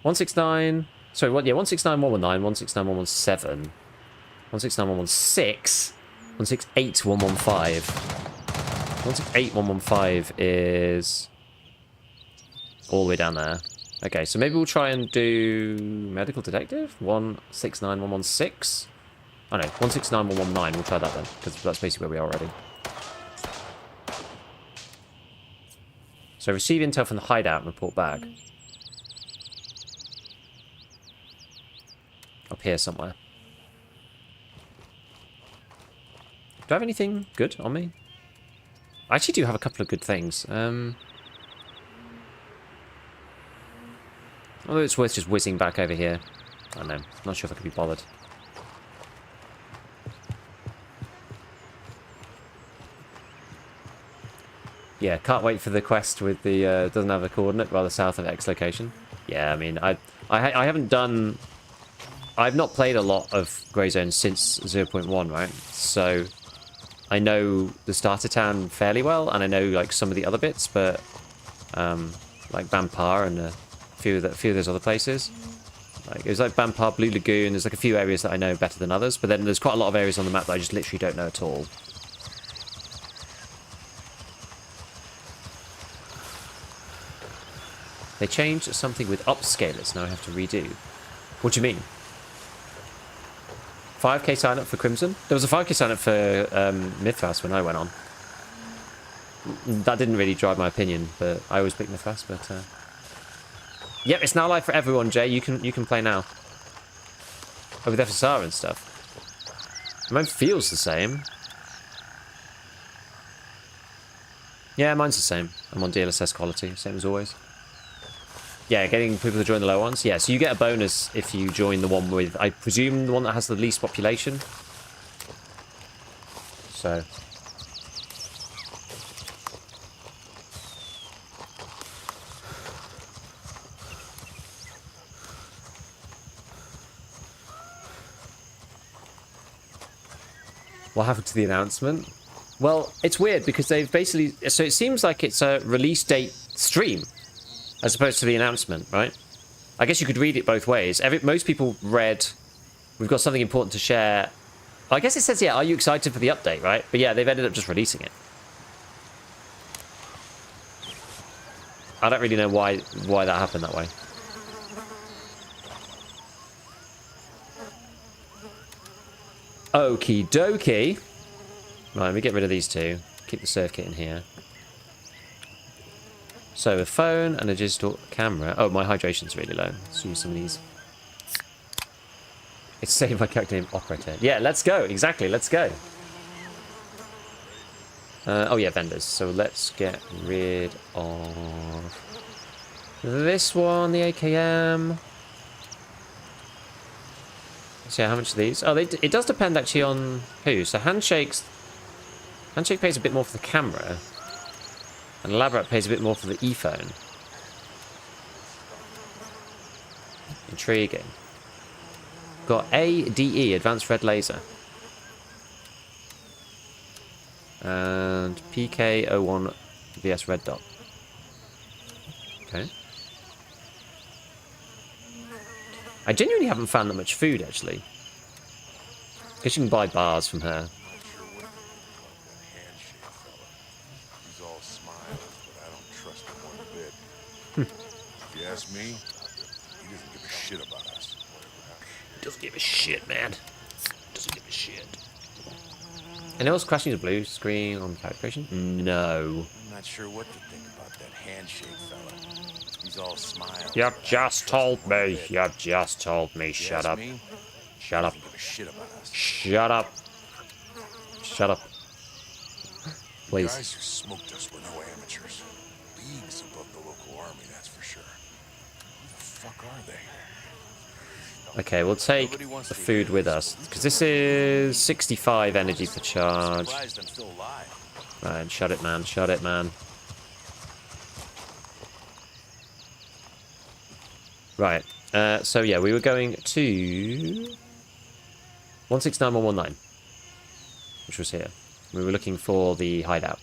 169. Sorry, what? Yeah, 169-119, 169-117, 169-116, 168-115. 168-115 is all the way down there. Okay, so maybe we'll try and do medical detective. 169-116. Oh no, 169-119. We'll try that then, because that's basically where we are already. So receive intel from the hideout and report back. Up here somewhere. Do I have anything good on me? I actually do have a couple of good things. Although it's worth just whizzing back over here. I don't know. I'm not sure if I can be bothered. Yeah, can't wait for the quest with the doesn't have a coordinate, rather south of X location. Yeah, I mean, I haven't done... I've not played a lot of Grey Zone since 0.1, right? So I know the starter town fairly well, and I know like some of the other bits, but like Bampar and a few of those other places. Like it was like Bampar, Blue Lagoon. There's like a few areas that I know better than others, but then there's quite a lot of areas on the map that I just literally don't know at all. They changed something with upscalers. Now I have to redo. What do you mean? 5k sign up for Crimson? There was a 5k sign up for Mythras when I went on. That didn't really drive my opinion, but I always pick Mythras. But yep, it's now live for everyone. Jay, you can play now. Oh, with FSR and stuff. Mine feels the same. Yeah, mine's the same. I'm on DLSS quality, same as always. Yeah, getting people to join the low ones. Yeah, so you get a bonus if you join the one with, I presume, the one that has the least population. So. What happened to the announcement? Well, it's weird because they've basically... So it seems like it's a release date stream, as opposed to the announcement, right? I guess you could read it both ways. Most people read, we've got something important to share. I guess it says, yeah, are you excited for the update, right? But yeah, they've ended up just releasing it. I don't really know why that happened that way. Okie dokie. Right, let me get rid of these two. Keep the surf kit in here. So a phone and a digital camera. Oh, my hydration's really low. Let's use some of these. It's saved my character name Operator. Yeah, let's go. Exactly, let's go. Oh yeah, vendors. So let's get rid of this one, the AKM. So yeah, how much are these? Oh, it does depend actually on who. So Handshake pays a bit more for the camera. And Elaborate pays a bit more for the e-phone. Intriguing. Got ADE, Advanced Red Laser. And PK01 VS Red Dot. Okay. I genuinely haven't found that much food, actually. Guess you can buy bars from her. Sure what to think about that handshake fella. He's all smiles, but I don't trust him one bit. If you ask me, he doesn't give a shit about us. Whatever happens. Doesn't give a shit, man. Doesn't give a shit. Anyone else crashing the blue screen on character creation? No. I'm not sure what to think about that handshake fella. He's all smiles. You but I just don't told trust him one me. bit. You just told me. If you Shut ask up. me, Shut up. he doesn't give a shit about us. Shut up. Shut up. The Please. guys who smoked us were no amateurs. Leagues above the local army, that's for sure. Who the fuck are they? Okay, we'll take the food with us. Because this is 65 energy per charge. Surprised I'm still alive. Right, shut it, man. Shut it, man. Right. So, yeah, we were going to 169119, which was here. We were looking for the hideout.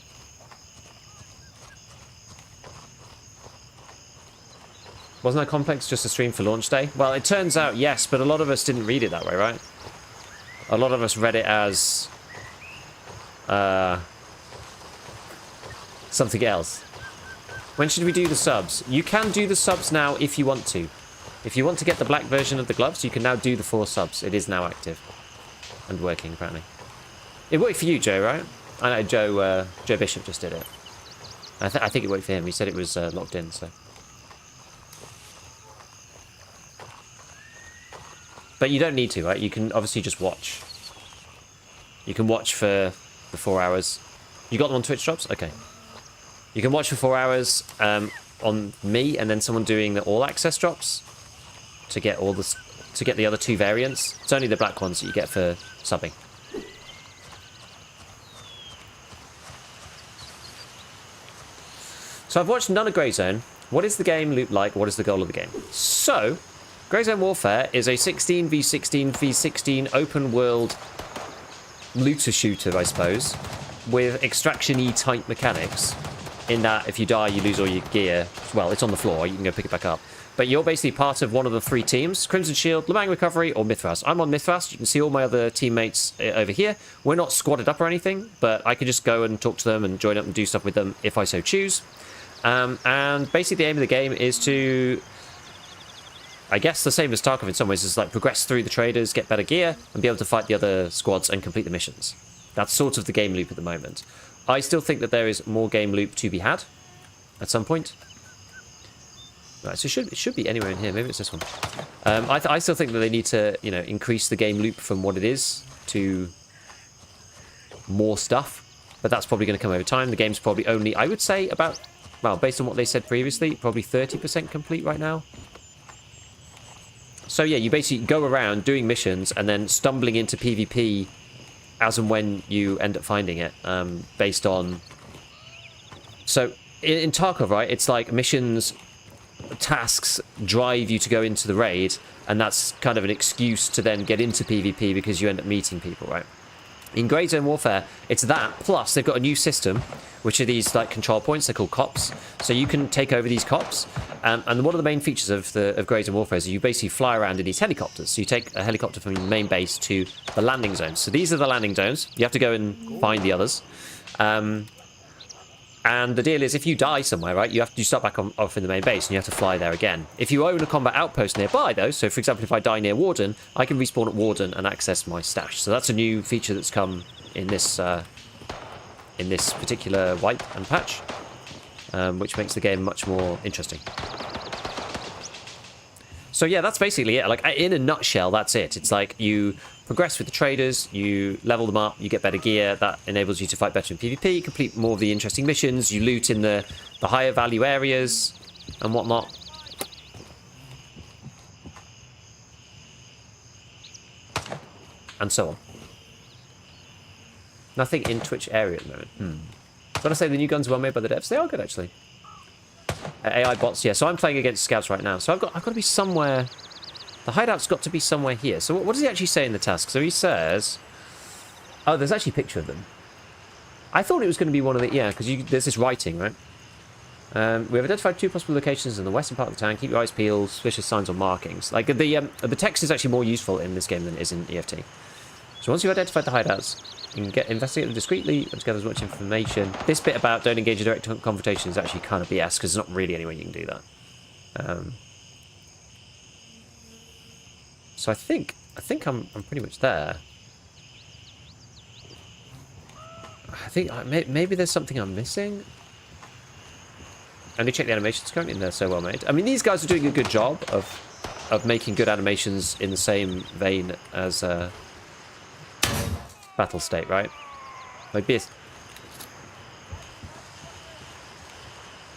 Wasn't that complex just a stream for launch day? Well, it turns out, yes, but a lot of us didn't read it that way, right? A lot of us read it as something else. When should we do the subs? You can do the subs now if you want to. If you want to get the black version of the gloves, you can now do the 4 subs. It is now active and working, apparently. It worked for you, Joe, right? I know Joe Bishop just did it. I think it worked for him. He said it was locked in, so. But you don't need to, right? You can obviously just watch. You can watch for the 4 hours. You got them on Twitch drops? Okay. You can watch for 4 hours on me and then someone doing the all access drops to get all the the other 2 variants. It's only the black ones that you get for subbing. So I've watched none of Grey Zone. What is the game loop like? What is the goal of the game? So, Grey Zone Warfare is a 16v16v16 open world looter shooter, I suppose, with extraction-y type mechanics. In that, if you die, you lose all your gear. Well, it's on the floor. You can go pick it back up. But you're basically part of one of the 3 teams: Crimson Shield, Lemang Recovery, or Mithras. I'm on Mithras. You can see all my other teammates over here. We're not squatted up or anything, but I can just go and talk to them and join up and do stuff with them if I so choose. And basically the aim of the game is to, I guess the same as Tarkov in some ways, is like progress through the traders, get better gear, and be able to fight the other squads and complete the missions. That's sort of the game loop at the moment. I still think that there is more game loop to be had at some point. Right, so it should be anywhere in here. Maybe it's this one. I still think that they need to, you know, increase the game loop from what it is to more stuff. But that's probably going to come over time. The game's probably only, I would say, about, well, based on what they said previously, probably 30% complete right now. So yeah, you basically go around doing missions and then stumbling into PvP as and when you end up finding it, based on... So, in Tarkov, right, it's like missions, tasks drive you to go into the raid, and that's kind of an excuse to then get into PvP because you end up meeting people, right? In Grey Zone Warfare, it's that, plus they've got a new system, which are these like control points. They're called cops. So you can take over these cops, and one of the main features of Grey Zone Warfare is you basically fly around in these helicopters. So you take a helicopter from your main base to the landing zones. So these are the landing zones. You have to go and find the others. And the deal is, if you die somewhere, right, you start back off in the main base, and you have to fly there again. If you own a combat outpost nearby, though, so for example, if I die near Warden, I can respawn at Warden and access my stash. So that's a new feature that's come in this particular wipe and patch, which makes the game much more interesting. So yeah, that's basically it. Like, in a nutshell, that's it. It's like you progress with the traders, you level them up, you get better gear, that enables you to fight better in PvP, complete more of the interesting missions, you loot in the higher value areas and whatnot. And so on. Nothing in Twitch area at the moment. Gotta say, the new guns are well made by the devs. They are good, actually. AI bots, yeah. So I'm playing against scouts right now. So I've got to be somewhere. The hideout's got to be somewhere here. So what does he actually say in the task? So he says, oh, there's actually a picture of them. I thought it was going to be one of the... Yeah, because there's this writing, right? We have identified 2 possible locations in the western part of the town. Keep your eyes peeled. Suspicious signs or markings. Like, the text is actually more useful in this game than it is in EFT. So once you've identified the hideouts, you can investigate them discreetly and gather as much information. This bit about don't engage in direct confrontation is actually kind of BS, because there's not really any way you can do that. So I think I'm pretty much there. I think maybe there's something I'm missing. Only check the animations currently, and they're so well made. I mean, these guys are doing a good job of making good animations in the same vein as Battle State, right? Like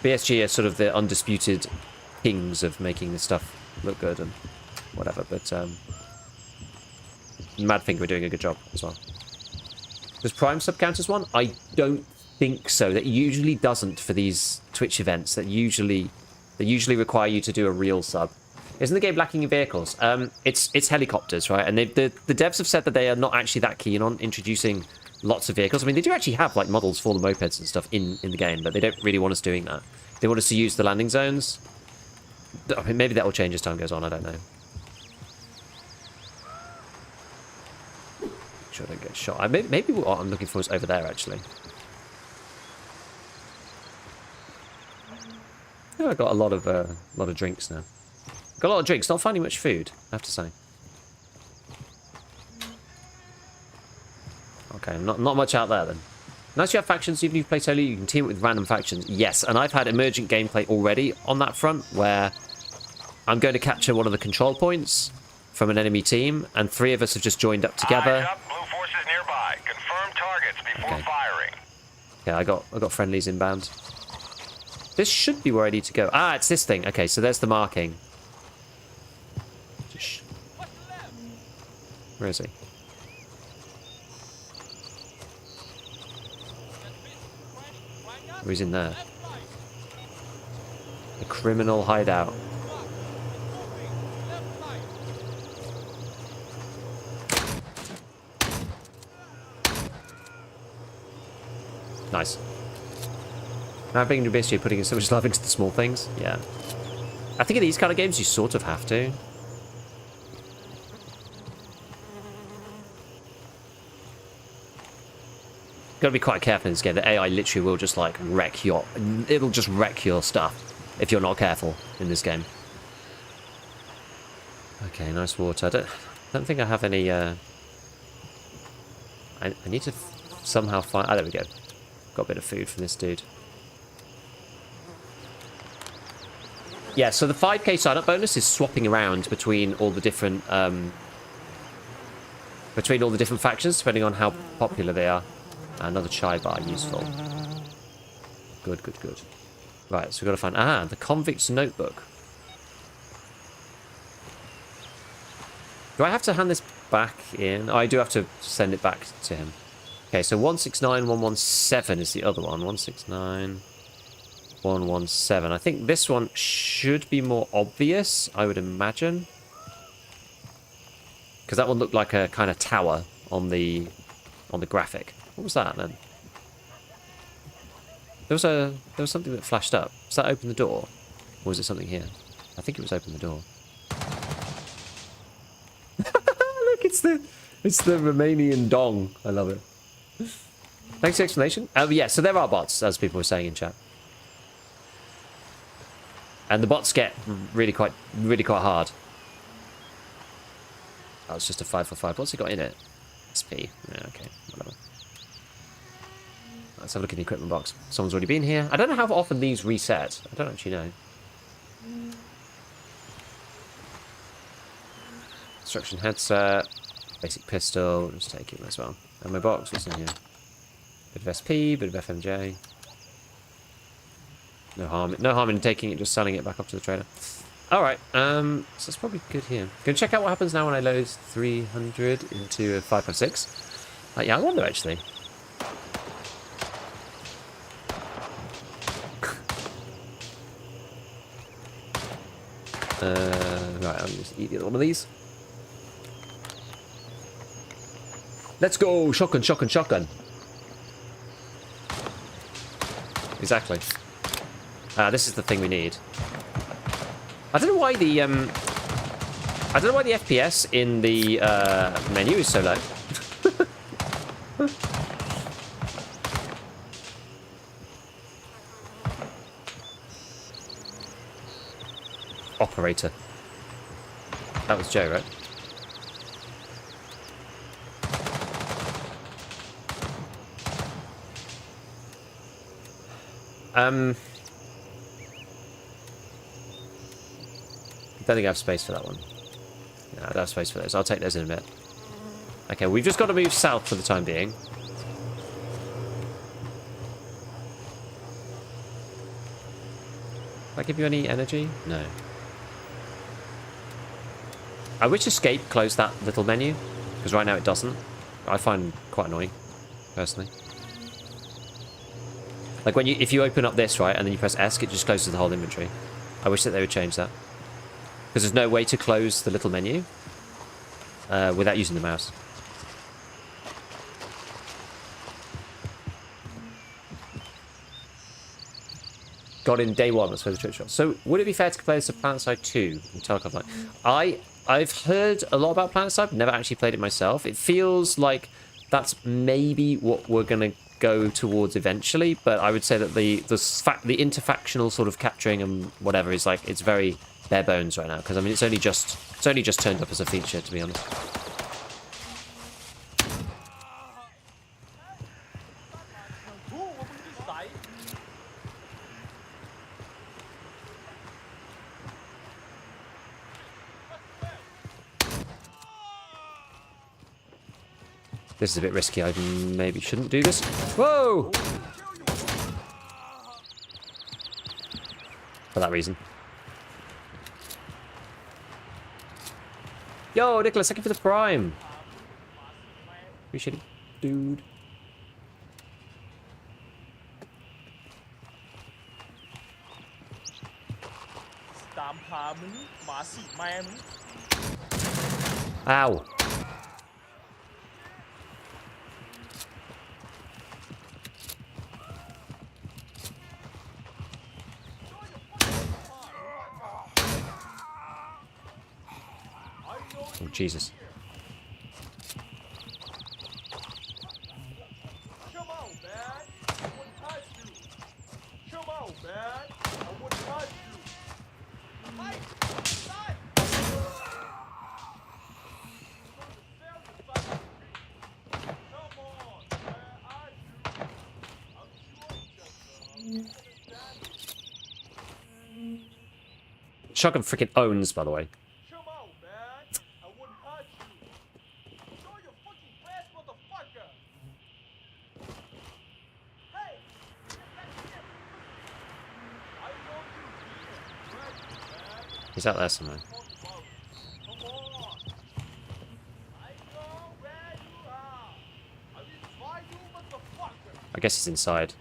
BSG are sort of the undisputed kings of making this stuff look good and whatever, but Madfinger are doing a good job as well. Does Prime sub count as one? I don't think so. That usually doesn't for these Twitch events. They usually require you to do a real sub. Isn't the game lacking in vehicles? It's helicopters, right? And the devs have said that they are not actually that keen on introducing lots of vehicles. I mean, they do actually have like models for the mopeds and stuff in the game, but they don't really want us doing that. They want us to use the landing zones. I mean, maybe that will change as time goes on. I don't know. Make sure I don't get shot. Maybe what I'm looking for is over there, actually. I got a lot of drinks now. Got a lot of drinks. Not finding much food, I have to say. Okay, not much out there then. Unless you have factions, even if you play solo, you can team up with random factions. Yes, and I've had emergent gameplay already on that front, where I'm going to capture one of the control points from an enemy team, and 3 of us have just joined up together. Eyes up, blue forces nearby. Confirm targets before firing. Yeah, I got friendlies inbound. This should be where I need to go. Ah, it's this thing. Okay, so there's the marking. Where is he? Oh, he's in there. The criminal hideout. Nice. Now being to BSG putting so much love into the small things. Yeah. I think in these kind of games you sort of have to. Gotta be quite careful in this game. The AI literally will just like wreck your... It'll just wreck your stuff if you're not careful in this game. Okay, nice water. I don't think I have any... I need to somehow find... Oh, there we go. Got a bit of food from this dude. Yeah, so the 5k sign-up bonus is swapping around between all the different... factions, depending on how popular they are. Another chai bar, useful. Good, good, good. Right, so we've got to find... Ah, the convict's notebook. Do I have to hand this back in? Oh, I do have to send it back to him. Okay, so 169117 is the other one. 169117. I think this one should be more obvious, I would imagine. Because that one looked like a kind of tower on the graphic. What was that then? There was something that flashed up. Does that open the door? Or was it something here? I think it was open the door. Look, it's the Romanian dong. I love it. Thanks for the explanation. Yeah, so there are bots, as people were saying in chat. And the bots get really quite hard. Oh, it's just a 5 for 5. What's it got in it? SP. Yeah, okay, whatever. Let's have a look in the equipment box. Someone's already been here. I don't know how often these reset. I don't actually know. Instruction headset. Basic pistol. Let's take it as well. And my box. What's in here? Bit of SP, bit of FMJ. No harm in taking it, just selling it back up to the trader. Alright, so it's probably good here. Gonna check out what happens now when I load 300 into a 5.6. Yeah, I wonder actually. Right, I'll just eat one of these. Let's go! Shotgun, shotgun, shotgun. exactly. This is the thing we need. I don't know why the FPS in the menu is so low. Operator. That was Joe, right? I don't think I have space for that one. No, I don't have space for those. I'll take those in a bit. Okay, we've just got to move south for the time being. Does that give you any energy? No. I wish Escape closed that little menu, because right now it doesn't. I find quite annoying, personally. Like when if you open up this, right, and then you press ESC, it just closes the whole inventory. I wish that they would change that. Because there's no way to close the little menu without using the mouse. Got in day one, that's where the trick shot. So would it be fair to compare this to PlanetSide 2 in Tarkov Light? I've heard a lot about PlanetSide, never actually played it myself. It feels like that's maybe what we're going to go towards eventually, but I would say that the interfactional sort of capturing and whatever is like, it's very bare bones right now, because I mean it's only just turned up as a feature, to be honest. This is a bit risky. I maybe shouldn't do this. Whoa! For that reason. Yo, Nicholas, thank you for the prime. Appreciate it, dude. Ow. Oh, Jesus. Come on, man. I wouldn't touch you. Come on, man. I wouldn't touch you. Mike, stop. Come on, man. I do. I'm sure Shotgun freaking owns, by the way. He's out there somewhere. I guess he's inside.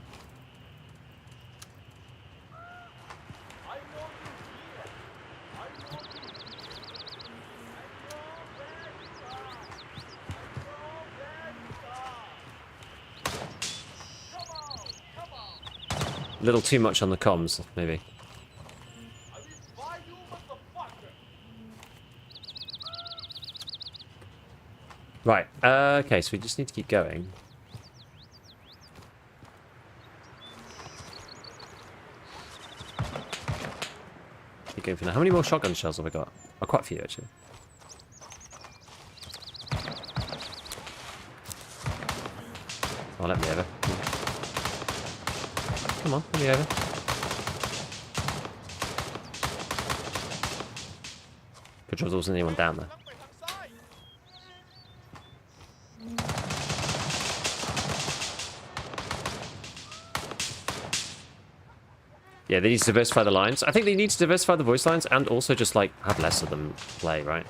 A little too much on the comms, maybe. Right, okay, so we just need to keep going. Keep going for now. How many more shotgun shells have I got? Oh, quite a few, actually. Oh, let me over. Come on, let me over. Good job there wasn't anyone down there. Yeah, they need to diversify the lines. I think they need to diversify the voice lines and also just, like, have less of them play, right?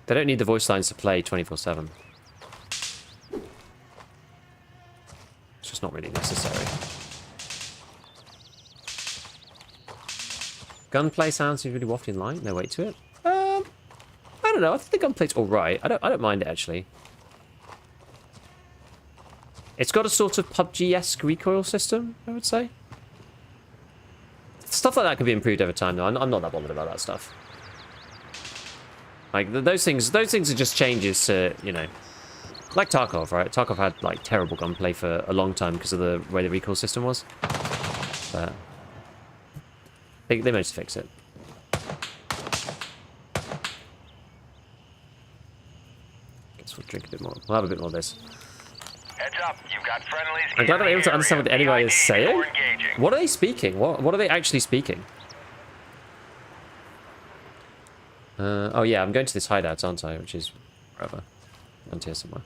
They don't need the voice lines to play 24/7. It's just not really necessary. Gunplay sounds really wafty and light. No weight to it. I don't know. I think the gunplay's all right. I don't mind it, actually. It's got a sort of PUBG-esque recoil system, I would say. Stuff like that could be improved over time, though. I'm not that bothered about that stuff. Like, those things are just changes to, you know... Like Tarkov, right? Tarkov had, like, terrible gunplay for a long time because of the way the recoil system was. But... They managed to fix it. Guess we'll drink a bit more. We'll have a bit more of this. Heads up, you've got friendlies. I'm glad I'm able to understand what anybody is saying. Before engaging. What are they speaking? What are they actually speaking? Oh yeah, I'm going to this hideout, aren't I? Which is wherever. Around here somewhere.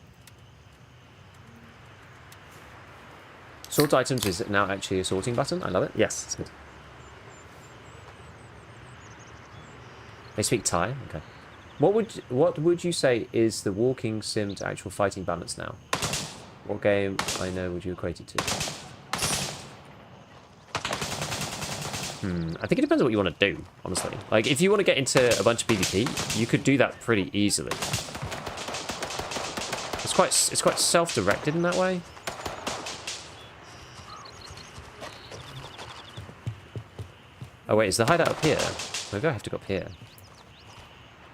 Sort items is now actually a sorting button. I love it. Yes, it's good. They speak Thai? Okay. What would you say is the walking sim to actual fighting balance now? What game I know would you equate it to? I think it depends on what you want to do, honestly. Like, if you want to get into a bunch of PvP, you could do that pretty easily. It's quite self-directed in that way. Oh wait, is the hideout up here? Maybe I have to go up here.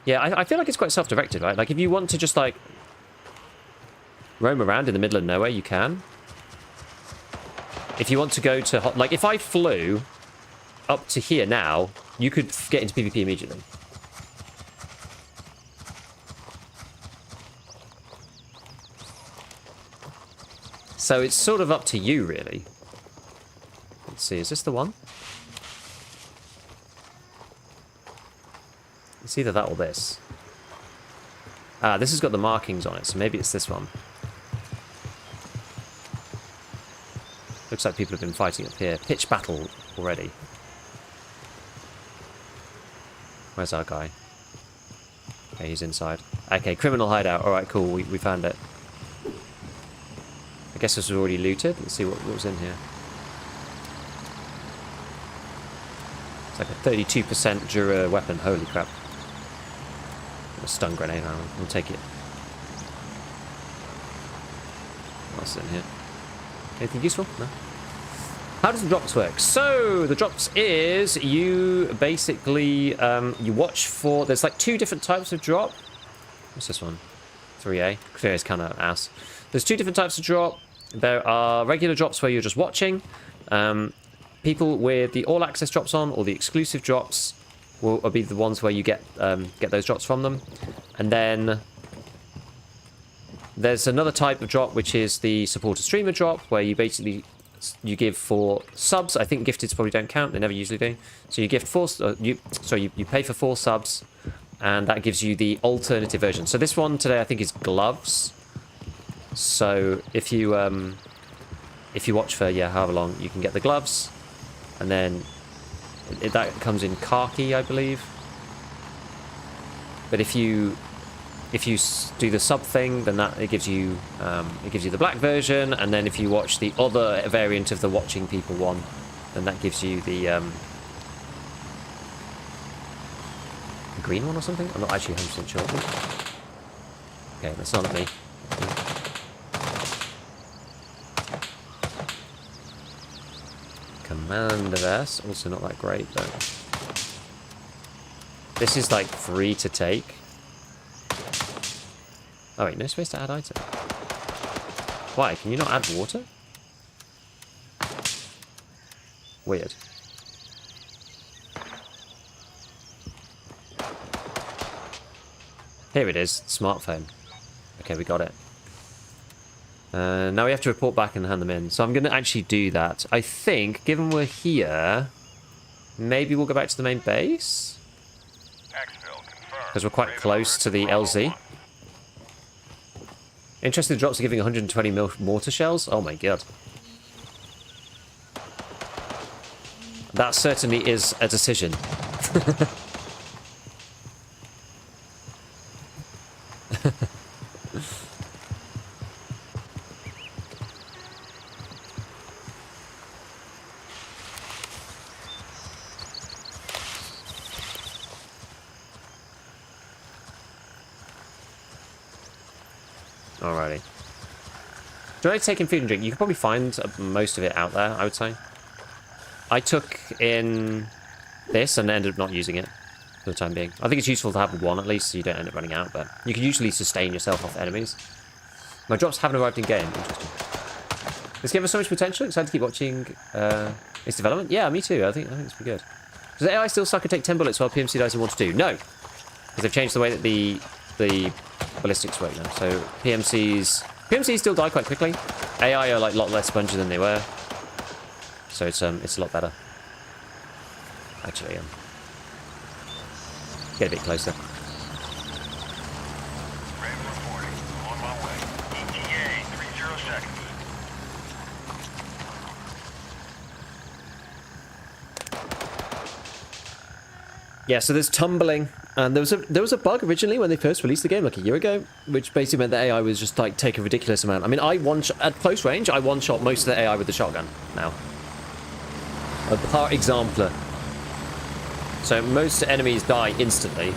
Yeah, I feel like it's quite self-directed, right? Like, if you want to just, like, roam around in the middle of nowhere, you can. If you want to go to... Like, if I flew up to here now, you could get into PvP immediately. So it's sort of up to you, really. Let's see, is this the one? It's either that or this. Ah, this has got the markings on it, so maybe it's this one. Looks like people have been fighting up here. Pitch battle already. Where's our guy? Okay, he's inside. Okay, criminal hideout. Alright, cool, we found it. I guess this was already looted. Let's see what was in here. It's like a 32% Jura weapon. Holy crap. A stun grenade. We'll take it. What's in here? Anything useful? No. How does the drops work? So the drops is you basically you watch for. There's like 2 different types of drop. What's this one? 3A. 3A is kind of ass. There's 2 different types of drop. There are regular drops where you're just watching. People with the all access drops on or the exclusive drops will be the ones where you get those drops from them. And then there's another type of drop which is the supporter streamer drop, where you basically you give for subs. I think gifteds probably don't count; they never usually do. So you gift 4. You pay for 4 subs, and that gives you the alternative version. So this one today I think is gloves. So if you watch for however long, you can get the gloves, and then that comes in khaki, I believe. But if you do the sub thing, then it gives you the black version, and then if you watch the other variant of the watching people one, then that gives you the green one or something. I'm not actually 100% sure. Okay, that's not me. Commander vest, also not that great though. This is like free to take. Oh wait, no space to add item. Why? Can you not add water? Weird. Here it is, smartphone. Okay, we got it. Now we have to report back and hand them in. So I'm going to actually do that. I think, given we're here, maybe we'll go back to the main base? Because we're quite close to the LZ. Interesting, the drops are giving 120 mil mortar shells. Oh my god. That certainly is a decision. Alrighty. Generally taking food and drink, you can probably find most of it out there, I would say. I took in this and ended up not using it for the time being. I think it's useful to have one at least so you don't end up running out, but you can usually sustain yourself off enemies. My drops haven't arrived in game. Interesting. This game has so much potential. Excited to keep watching its development. Yeah, me too. I think it's pretty good. Does AI still suck and take 10 bullets while PMC dies in 1 to 2? No, because they've changed the way that the ballistics work now. So PMCs still die quite quickly. AI are like a lot less spongy than they were. So it's a lot better. Actually, get a bit closer. Raven reporting. On my way. ETA 30 seconds. Yeah, so there's tumbling, and there was a bug originally when they first released the game like a year ago, which basically meant that AI was just like take a ridiculous amount. I mean, at close range, I one-shot most of the AI with the shotgun now. A par exemplar. So most enemies die instantly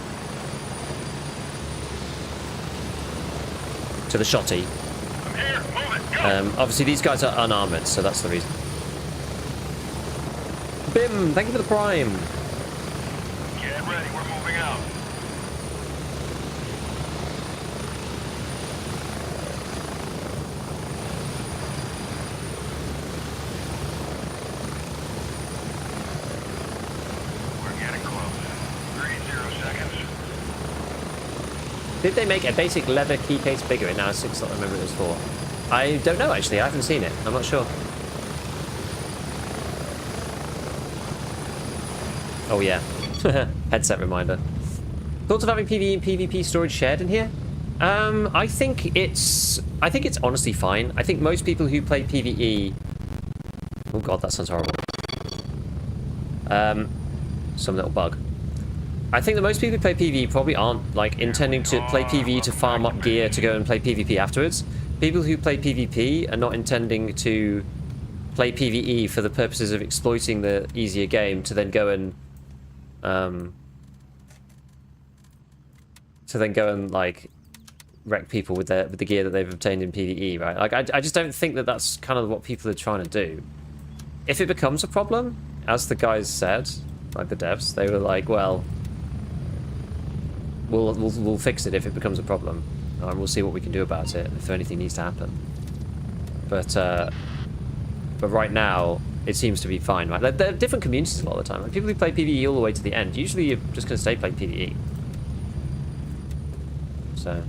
to the shotty. I'm here. Move it. Go. Obviously, these guys are unarmored, so that's the reason. Bim, thank you for the prime. Get ready. We're moving out. We're getting close. 30 seconds. Did they make a basic leather key case bigger? It now has 6 slot. I remember it was 4. I don't know, actually. I haven't seen it. I'm not sure. Oh, yeah. Headset reminder. Thoughts of having PvE and PvP storage shared in here? I think it's honestly fine. I think most people who play PvE... Oh, God, that sounds horrible. Some little bug. I think that most people who play PvE probably aren't like intending to play PvE to farm up gear to go and play PvP afterwards. People who play PvP are not intending to play PvE for the purposes of exploiting the easier game to then go and like wreck people with the gear that they've obtained in PvE, right? Like I just don't think that that's kind of what people are trying to do. If it becomes a problem, as the guys said, like the devs, they were like, well, we'll fix it if it becomes a problem, and we'll see what we can do about it if anything needs to happen. But right now, it seems to be fine, right? There are different communities a lot of the time. Like people who play PvE all the way to the end, usually you're just going to stay playing PvE. So...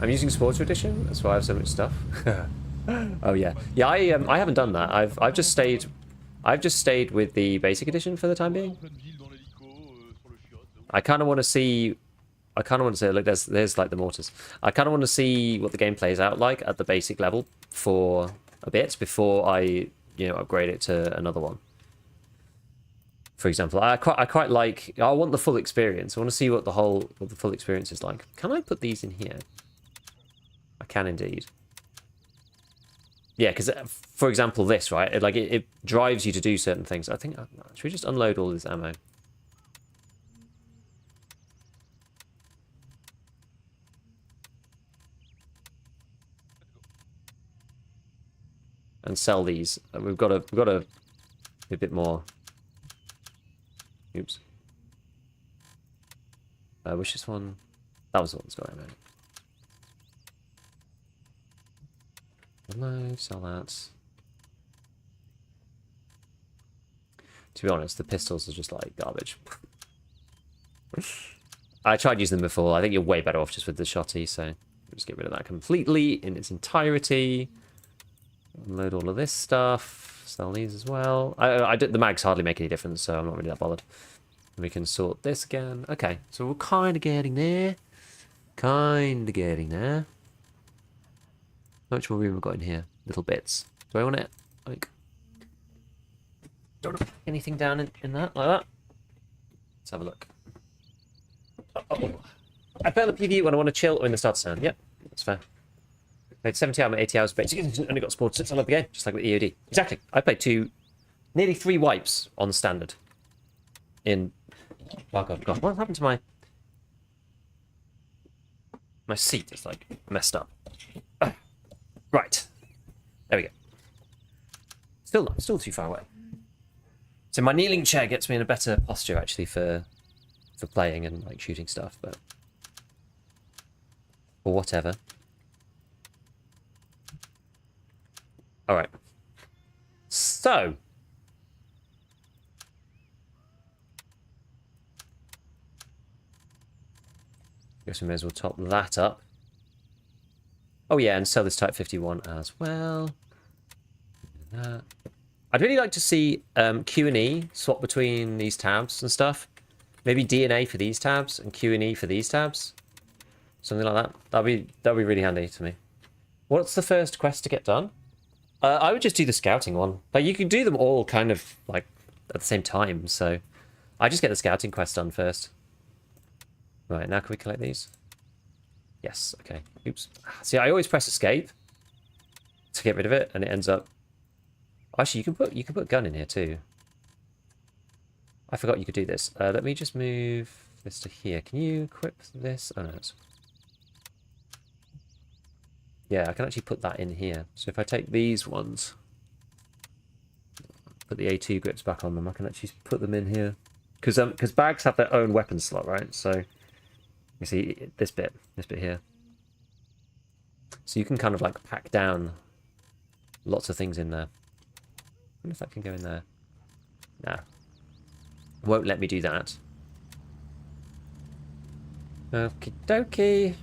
I'm using Sports Edition, that's why I have so much stuff. Oh yeah, yeah. I haven't done that. I've just stayed with the Basic Edition for the time being. I kind of want to see. Look, there's like the mortars. I kind of want to see what the game plays out like at the basic level for a bit before I upgrade it to another one. For example, I quite like. I want the full experience. I want to see what the full experience is like. Can I put these in here? I can indeed. Yeah, because for example, this, right? It drives you to do certain things. I think should we just unload all this ammo? And sell these. We've got a bit more. Oops. Which is one? That was the one that's got ammo. No, sell that. To be honest, the pistols are just like garbage. I tried using them before. I think you're way better off just with the shotty, so just get rid of that completely in its entirety. Unload all of this stuff. Sell these as well. The mags hardly make any difference, so I'm not really that bothered. We can sort this again. Okay, so we're kind of getting there. How much more room we've got in here? Little bits. Do I want it? Like, don't anything down in that like that? Let's have a look. Oh. I play on the PvE when I want to chill or in the start sound. Yep, that's fair. Played 70 hours, 80 hours, but only got scored 6 on the game, just like with EOD. Exactly. I played nearly 3 wipes on standard. Oh God, what happened to my? My seat is like messed up. Right. There we go. Still too far away. So my kneeling chair gets me in a better posture actually for playing and like shooting stuff, but or whatever. All right. So guess we may as well top that up. Oh yeah, and sell this Type 51 as well. I'd really like to see Q&E swap between these tabs and stuff. Maybe DNA for these tabs and Q&E for these tabs. Something like that. That'd be really handy to me. What's the first quest to get done? I would just do the scouting one. Like you can do them all kind of like at the same time, so I just get the scouting quest done first. Right, now can we collect these? Yes, okay. Oops. See, I always press escape to get rid of it, and it ends up. Actually, you can put gun in here too. I forgot you could do this. Let me just move this to here. Can you equip this? Oh no, it's... Yeah, I can actually put that in here. So if I take these ones, put the A2 grips back on them, I can actually put them in here. Because bags have their own weapon slot, right? So you see this bit here. So you can kind of like pack down lots of things in there. I wonder if that can go in there. Nah. Won't let me do that. Okie dokie.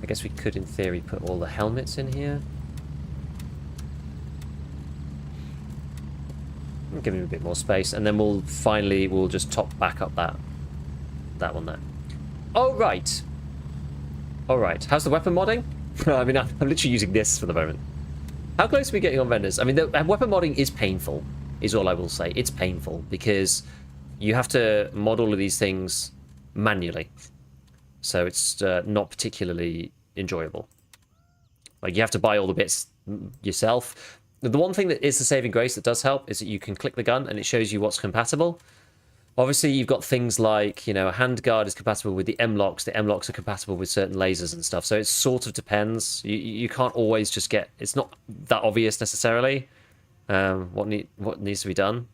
I guess we could, in theory, put all the helmets in here. Give him a bit more space, and then we'll just top back up that one there. Oh right. All right. How's the weapon modding? I mean, I'm literally using this for the moment. How close are we getting on vendors? I mean, the weapon modding is painful, is all I will say. It's painful because you have to mod all of these things manually. So it's not particularly enjoyable. Like, you have to buy all the bits yourself. The one thing that is the saving grace that does help is that you can click the gun and it shows you what's compatible. Obviously, you've got things like, you know, a handguard is compatible with the M-locks. The M-locks are compatible with certain lasers and stuff. So it sort of depends. You can't always just get... It's not that obvious necessarily what needs to be done.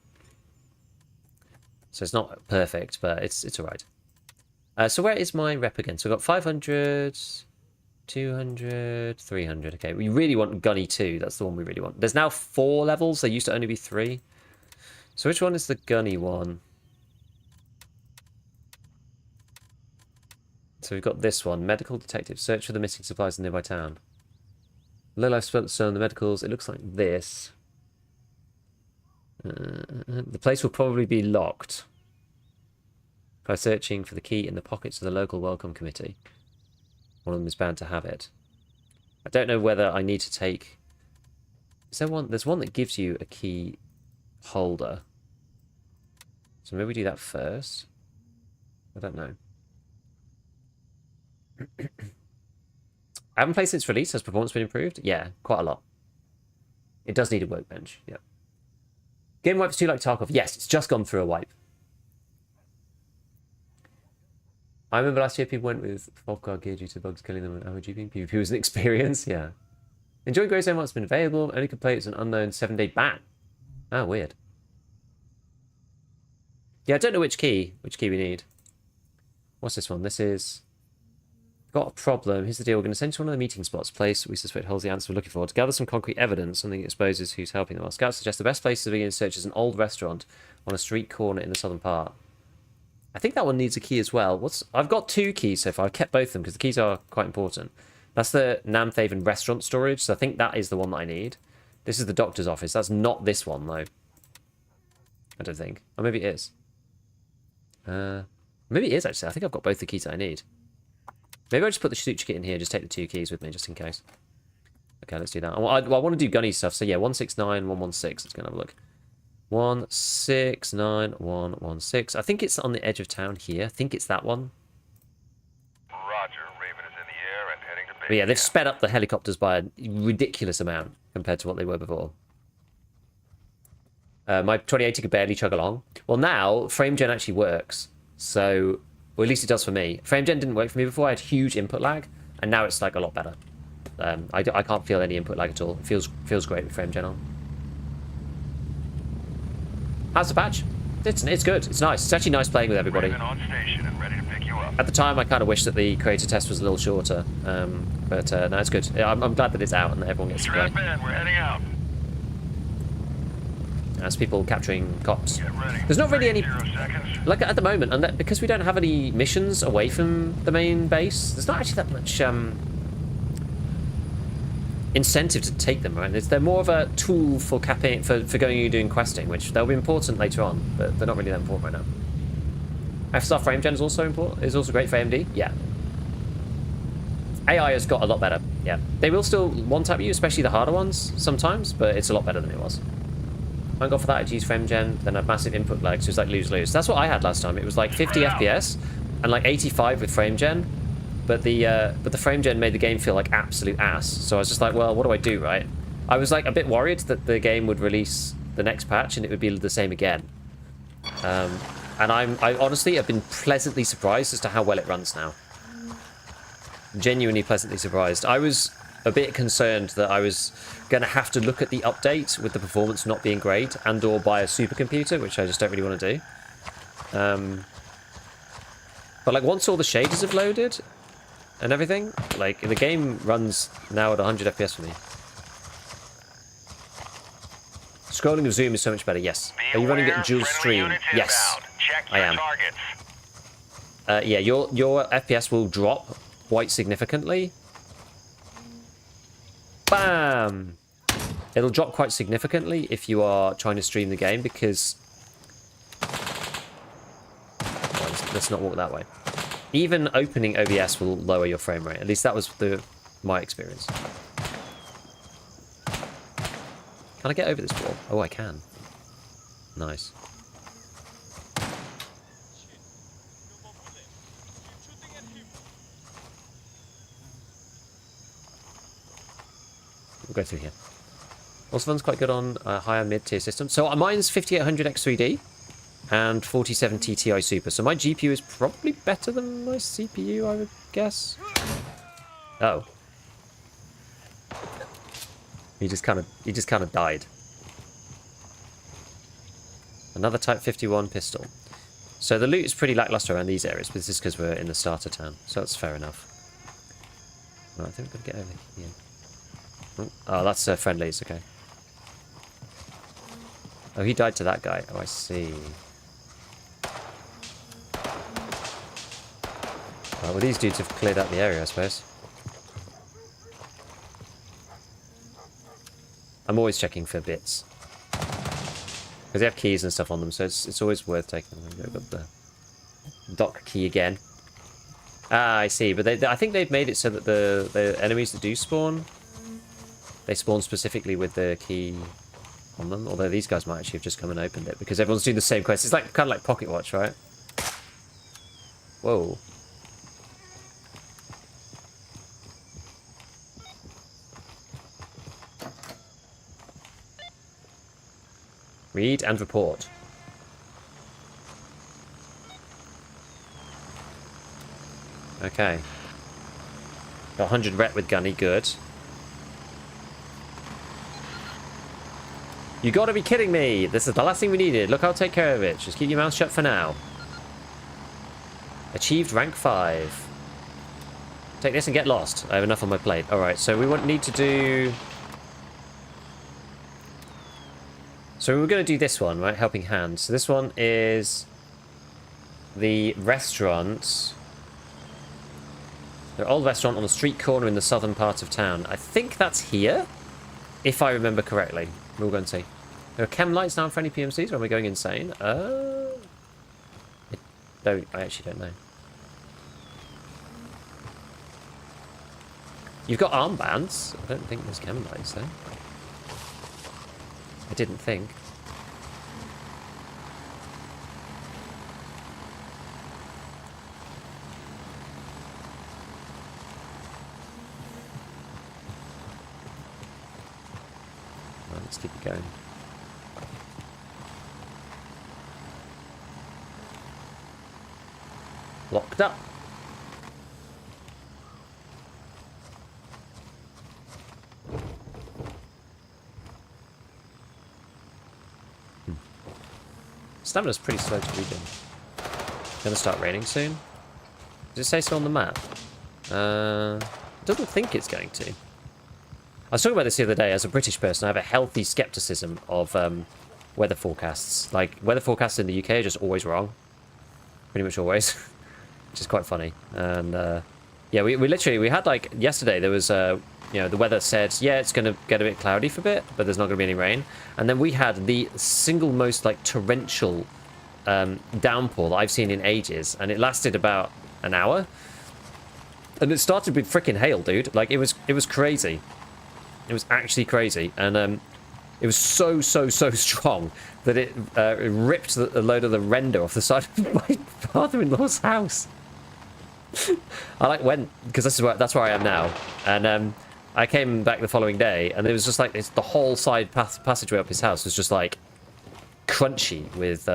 So it's not perfect, but it's all right. So where is my rep again? So we've got 500, 200, 300. Okay, we really want Gunny 2. That's the one we really want. There's now 4 levels. There used to only be 3. So which one is the Gunny one? So we've got this one. Medical detective. Search for the missing supplies in the nearby town. Low life stone, the medicals. It looks like this. The place will probably be locked. By searching for the key in the pockets of the local welcome committee. One of them is bound to have it. I don't know whether I need to take... Is there one? There's one that gives you a key holder. So maybe we do that first. I don't know. I haven't played since release. Has performance been improved? Yeah, quite a lot. It does need a workbench, yeah. Game wipes too like Tarkov. Yes, it's just gone through a wipe. I remember last year people went with Fogguard gear due to bugs killing them and RGB. PvP was an experience, yeah. Enjoying Grey Zone has been available. Only could play it as an unknown 7-day ban. Ah, weird. Yeah, I don't know which key we need. What's this one? This is... Got a problem. Here's the deal. We're going to send to one of the meeting spots. Place we suspect holds the answer we're looking for. To gather some concrete evidence, something that exposes who's helping them. Our scouts suggest the best place to begin search is an old restaurant on a street corner in the southern part. I think that one needs a key as well. I've got 2 keys so far. I've kept both of them because the keys are quite important. That's the Namthaven restaurant storage, so I think that is the one that I need. This is the doctor's office. That's not this one, though. I don't think. Or maybe it is. Maybe it is, actually. I think I've got both the keys that I need. Maybe I'll just put the suture kit in here, just take the 2 keys with me, just in case. Okay, let's do that. I want to do gunny stuff, so yeah, 169, 116. Let's go and have a look. 169, 116. I think it's on the edge of town here. I think it's that one. Roger. Raven is in the air and heading to base. But yeah, they've sped up the helicopters by a ridiculous amount compared to what they were before. My 2080 could barely chug along. Well, now, frame gen actually works. So Or at least it does for me. FrameGen didn't work for me before. I had huge input lag, and now it's like a lot better. I can't feel any input lag at all. It feels great with FrameGen on. How's the patch? It's good. It's nice. It's actually nice playing with everybody. Raven on station and ready to pick you up. At the time, I kind of wish that the creator test was a little shorter, but no, it's good. I'm glad that it's out and that everyone gets to play. Strap in, we're heading out. As people capturing cops. Get ready. There's not really any 0 seconds. like at the moment, and because we don't have any missions away from the main base, there's not actually that much incentive to take them, right? They're more of a tool for capping for going and doing questing, which they'll be important later on, but they're not really that important right now. FSR frame gen is also important. Is also great for AMD. Yeah. AI has got a lot better. Yeah. They will still one-tap you, especially the harder ones sometimes, but it's a lot better than it was. I got for that. I'd use frame gen, then a massive input lag, so it's like lose-lose. That's what I had last time. It was like 50 FPS and like 85 with frame gen. But the frame gen made the game feel like absolute ass. So I was just like, well, what do I do, right? I was like a bit worried that the game would release the next patch and it would be the same again. And I honestly have been pleasantly surprised as to how well it runs now. Genuinely pleasantly surprised. I was a bit concerned that I was going to have to look at the update with the performance not being great and or buy a supercomputer, which I just don't really want to do. But like once all the shaders have loaded and everything, like the game runs now at 100 FPS for me. Scrolling of zoom is so much better. Yes. Are you running it in dual stream? Yes, I am. Yeah, your FPS will drop quite significantly. Bam! It'll drop quite significantly if you are trying to stream the game because. Let's not walk that way. Even opening OBS will lower your frame rate. At least that was my experience. Can I get over this wall? Oh, I can. Nice. We'll go through here. Also, fun's quite good on higher mid-tier systems. So mine's 5800 X3D. And 4070 Ti Super. So my GPU is probably better than my CPU, I would guess. Oh. He just kind of died. Another Type 51 pistol. So the loot is pretty lackluster around these areas, but this is because we're in the starter town. So that's fair enough. Right, I think we're gonna get over here. Oh, that's friendlies, okay. Oh, he died to that guy. Oh, I see. Well, these dudes have cleared out the area, I suppose. I'm always checking for bits. Because they have keys and stuff on them, so it's always worth taking them. I've got the dock key again. Ah, I see. But I think they've made it so that the enemies that do spawn, they spawn specifically with the key on them. Although these guys might actually have just come and opened it, because everyone's doing the same quest. It's like kind of like Pocket Watch, right? Whoa. Read and report. Okay. Got 100 rep with Gunny, good. You gotta be kidding me! This is the last thing we needed. Look, I'll take care of it. Just keep your mouth shut for now. Achieved rank 5. Take this and get lost. I have enough on my plate. Alright, so we need to do... So we're going to do this one, right? Helping Hand. So this one is the restaurant. The old restaurant on the street corner in the southern part of town. I think that's here, if I remember correctly. We'll go and see. There are chem lights now for any PMCs, or am I going insane? I actually don't know. You've got armbands. I don't think there's chem lights though. I didn't think. Right, let's keep it going. locked up. Stamina's pretty slow to regen. Gonna start raining soon. Does it say so on the map? Doesn't think it's going to. I was talking about this the other day. As a British person, I have a healthy skepticism of weather forecasts. Like, weather forecasts in the UK are just always wrong. Pretty much always. Which is quite funny. And, yeah, we literally, had, like, yesterday, there was, you know, the weather said, yeah, it's going to get a bit cloudy for a bit, but there's not going to be any rain. And then we had the single most, like, torrential downpour that I've seen in ages. And it lasted about an hour. And it started with freaking hail, dude. Like, it was crazy. It was actually crazy. And, it was so strong that it ripped a load of the render off the side of my father-in-law's house. I like went because that's where I am now, and I came back the following day, and it was just like the whole side passageway up his house was just like crunchy with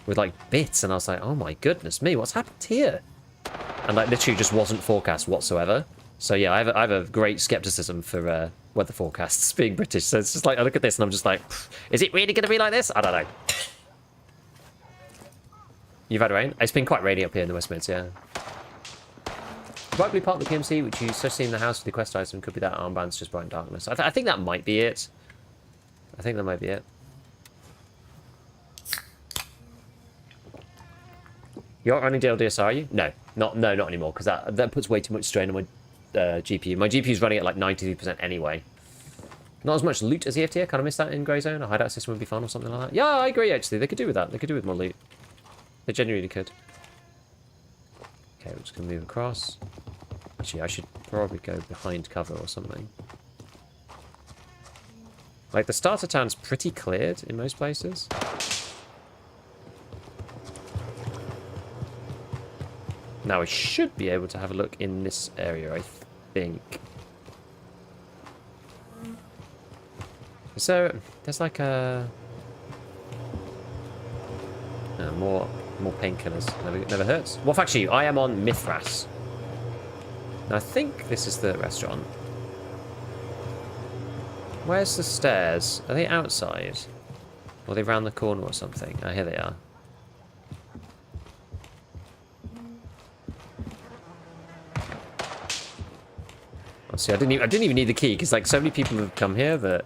like bits, and I was like, oh my goodness me, what's happened here? And like literally just wasn't forecast whatsoever. So yeah, I have a great skepticism for weather forecasts being British. So it's just like I look at this and I'm just like, is it really going to be like this? I don't know. You've had rain? It's been quite rainy up here in the West Mids, yeah. Probably part of the PMC, which you just see in the house for the quest item, could be that armband's just bright in darkness. I think that might be it. I think that might be it. You're running DLDS, are you? No, not anymore, because that puts way too much strain on my GPU. My GPU is running at like 92% anyway. Not as much loot as EFT. I kind of miss that in Grey Zone. A hideout system would be fun or something like that. Yeah, I agree, actually. They could do with that. They could do with more loot. They genuinely could. Okay, we're just going to move across. Actually, I should probably go behind cover or something. Like, the starter town's pretty cleared in most places. Now, I should be able to have a look in this area, I think. So, there's like a... more painkillers. Never hurts. Well, actually, I am on Mithras. Now, I think this is the restaurant. Where's the stairs? Are they outside? Or are they round the corner or something? Oh, here they are. Oh, see, I didn't even need the key, because like so many people have come here that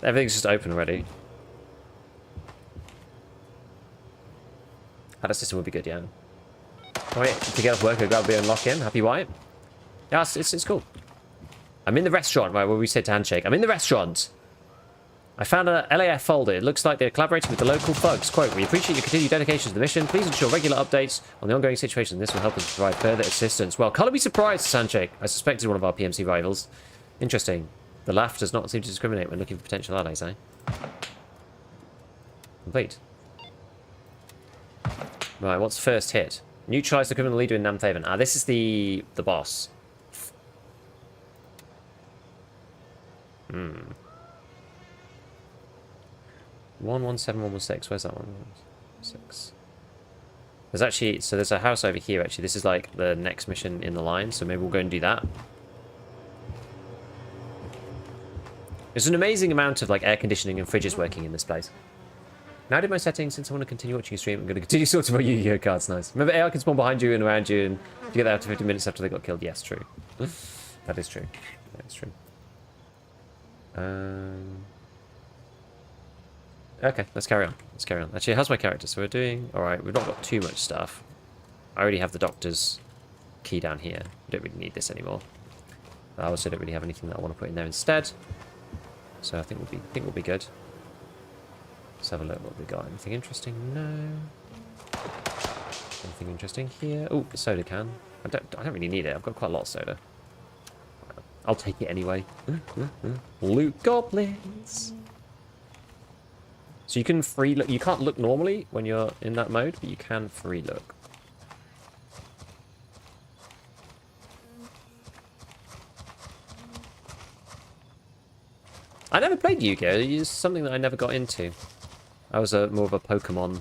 everything's just open already. That system would be good, yeah. Alright, to get off work, I'll grab a beer and lock in. Happy white? Yeah, it's cool. I'm in the restaurant, right, where we said to handshake. I'm in the restaurant. I found a LAF folder. It looks like they're collaborating with the local thugs. Quote, we appreciate your continued dedication to the mission. Please ensure regular updates on the ongoing situation. This will help us provide further assistance. Well, can't be surprised, handshake. I suspected one of our PMC rivals. Interesting. The laugh does not seem to discriminate when looking for potential allies, eh? Complete. Right, what's first hit? Neutralize the criminal leader in Namthaven. Ah, this is the boss. 117116. Where's that one? 6. There's actually, so there's a house over here actually. This is like the next mission in the line, so maybe we'll go and do that. There's an amazing amount of like air conditioning and fridges working in this place. Now I did my settings. Since I want to continue watching your stream, I'm going to continue sorting my Yu-Gi-Oh cards. Nice. Remember, AI can spawn behind you and around you, and you get that after 50 minutes after they got killed. Yes, true. That is true. That is true. Okay, let's carry on. Let's carry on. Actually, how's my character? So we're doing... Alright, we've not got too much stuff. I already have the doctor's key down here. We don't really need this anymore. I also don't really have anything that I want to put in there instead. So I think we'll be good. Let's have a look what we got. Anything interesting? No. Anything interesting here? Oh, a soda can. I don't really need it. I've got quite a lot of soda. I'll take it anyway. Loot goblins. So you can free look. You can't look normally when you're in that mode, but you can free look. I never played Yu-Gi-Oh! It's something that I never got into. I was more of a Pokemon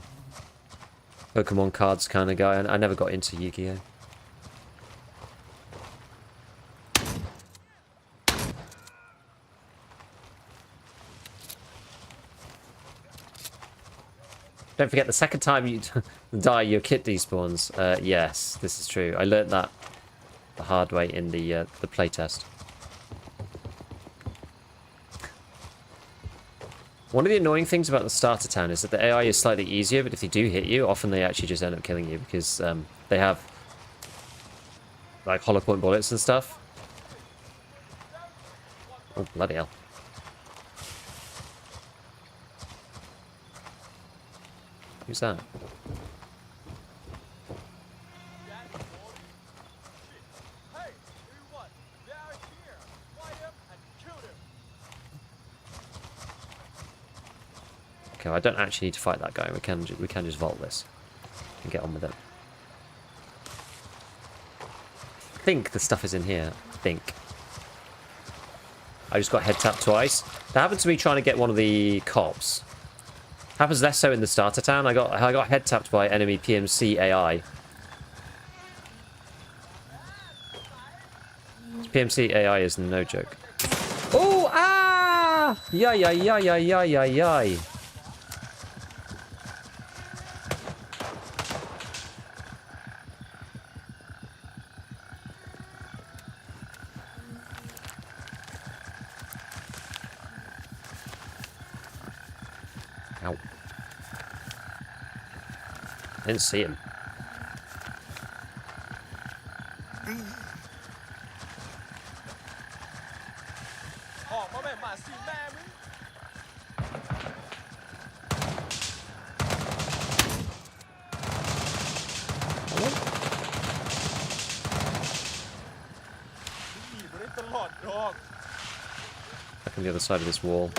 Pokemon cards kind of guy. And I never got into Yu-Gi-Oh. Don't forget, the second time you die, your kit despawns. Yes, this is true. I learnt that the hard way in the playtest. One of the annoying things about the starter town is that the AI is slightly easier, but if they do hit you, often they actually just end up killing you because they have like hollow point bullets and stuff. Oh, bloody hell. Who's that? Hey, everyone, they are here. Find them and kill them. Okay, I don't actually need to fight that guy. We can just vault this and get on with it. I think the stuff is in here. I think. I just got head tapped twice. That happened to me trying to get one of the cops. Happens less so in the starter town. I got head tapped by enemy PMC AI. PMC AI is no joke. Oh, ah! Yay, yay, yay, yay, yay, yay, yay. Ow. I didn't see him. Oh, my man, see, man. But it's a lot, dog. Back on the other side of this wall.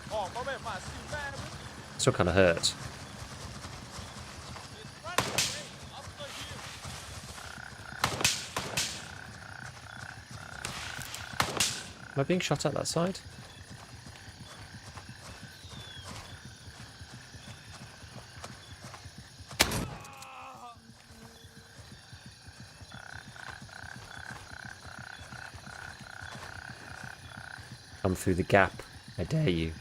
Oh, my man, see, man. Still kind of hurt. Am I being shot at that side? Come through the gap. I dare you.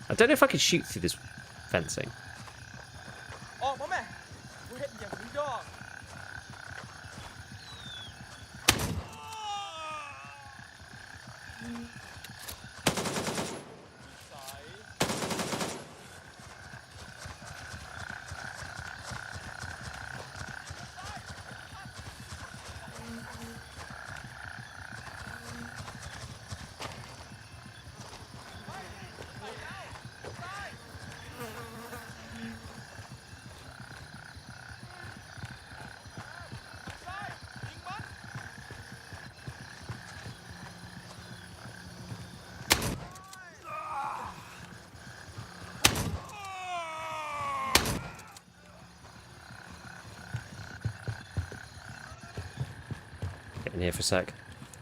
I don't know if I can shoot through this fencing. Oh, my man. We're hitting you, we dog. Get in here for a sec.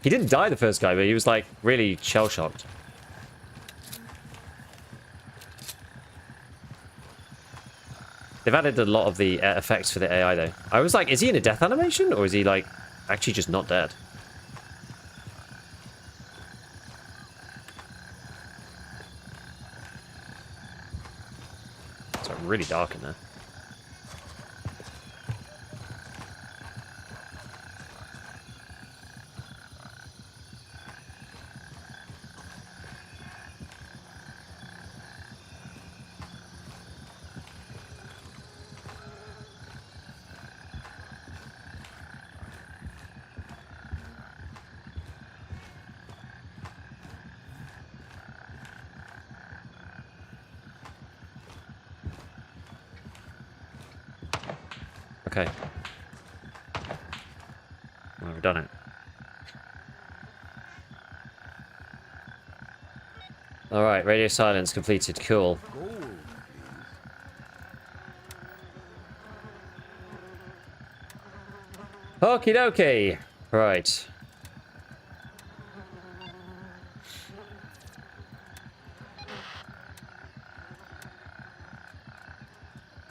He didn't die, the first guy, but he was like really shell-shocked. They've added a lot of the effects for the AI though. I was like, is he in a death animation or is he like actually just not dead? It's like really dark in there. Okay. Well, we've done it. Alright, radio silence completed. Cool. Okie dokie. Right.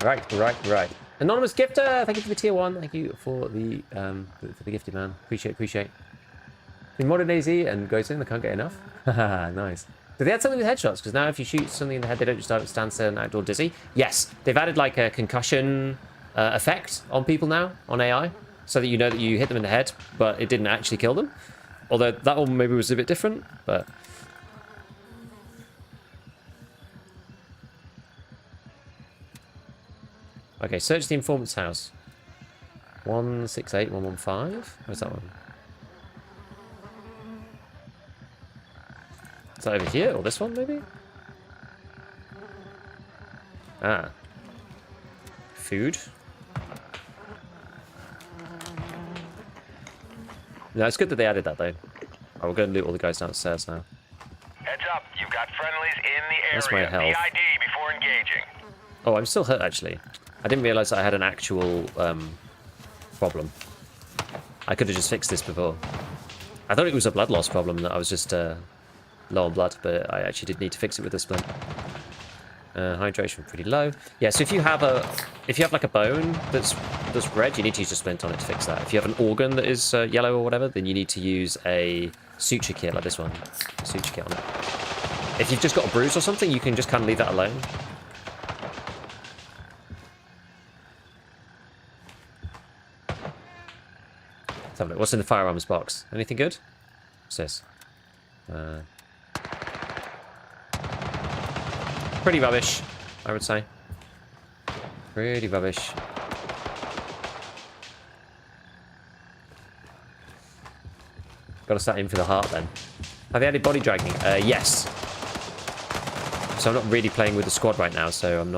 Right. Anonymous gifter, thank you for the tier 1. Thank you for the gifted, man. Appreciate. In modern AZ and goes in, they can't get enough. Haha, nice. Do they add something with headshots? Because now if you shoot something in the head, they don't just stand still and act all dizzy. Yes, they've added like a concussion effect on people now, on AI, so that you know that you hit them in the head, but it didn't actually kill them. Although that one maybe was a bit different, but... Okay, search the informant's house. 168115? Where's that one? Is that over here? Or this one, maybe? Ah. Food. No, it's good that they added that, though. Oh, we're going to loot all the guys downstairs now. Heads up, you've got friendlies in the area. That's my health. PID before engaging. Oh, I'm still hurt, actually. I didn't realise that I had an actual problem. I could have just fixed this before. I thought it was a blood loss problem, that I was just low on blood, but I actually did need to fix it with a splint. Hydration pretty low. Yeah, so if you have like a bone that's red, you need to use a splint on it to fix that. If you have an organ that is yellow or whatever, then you need to use a suture kit like this one. A suture kit on it. If you've just got a bruise or something, you can just kind of leave that alone. Let's have a look. What's in the firearms box? Anything good? What's this? Pretty rubbish, I would say. Pretty rubbish. Gotta start in for the heart then. Have they added body dragging? Yes. So I'm not really playing with the squad right now, so I'm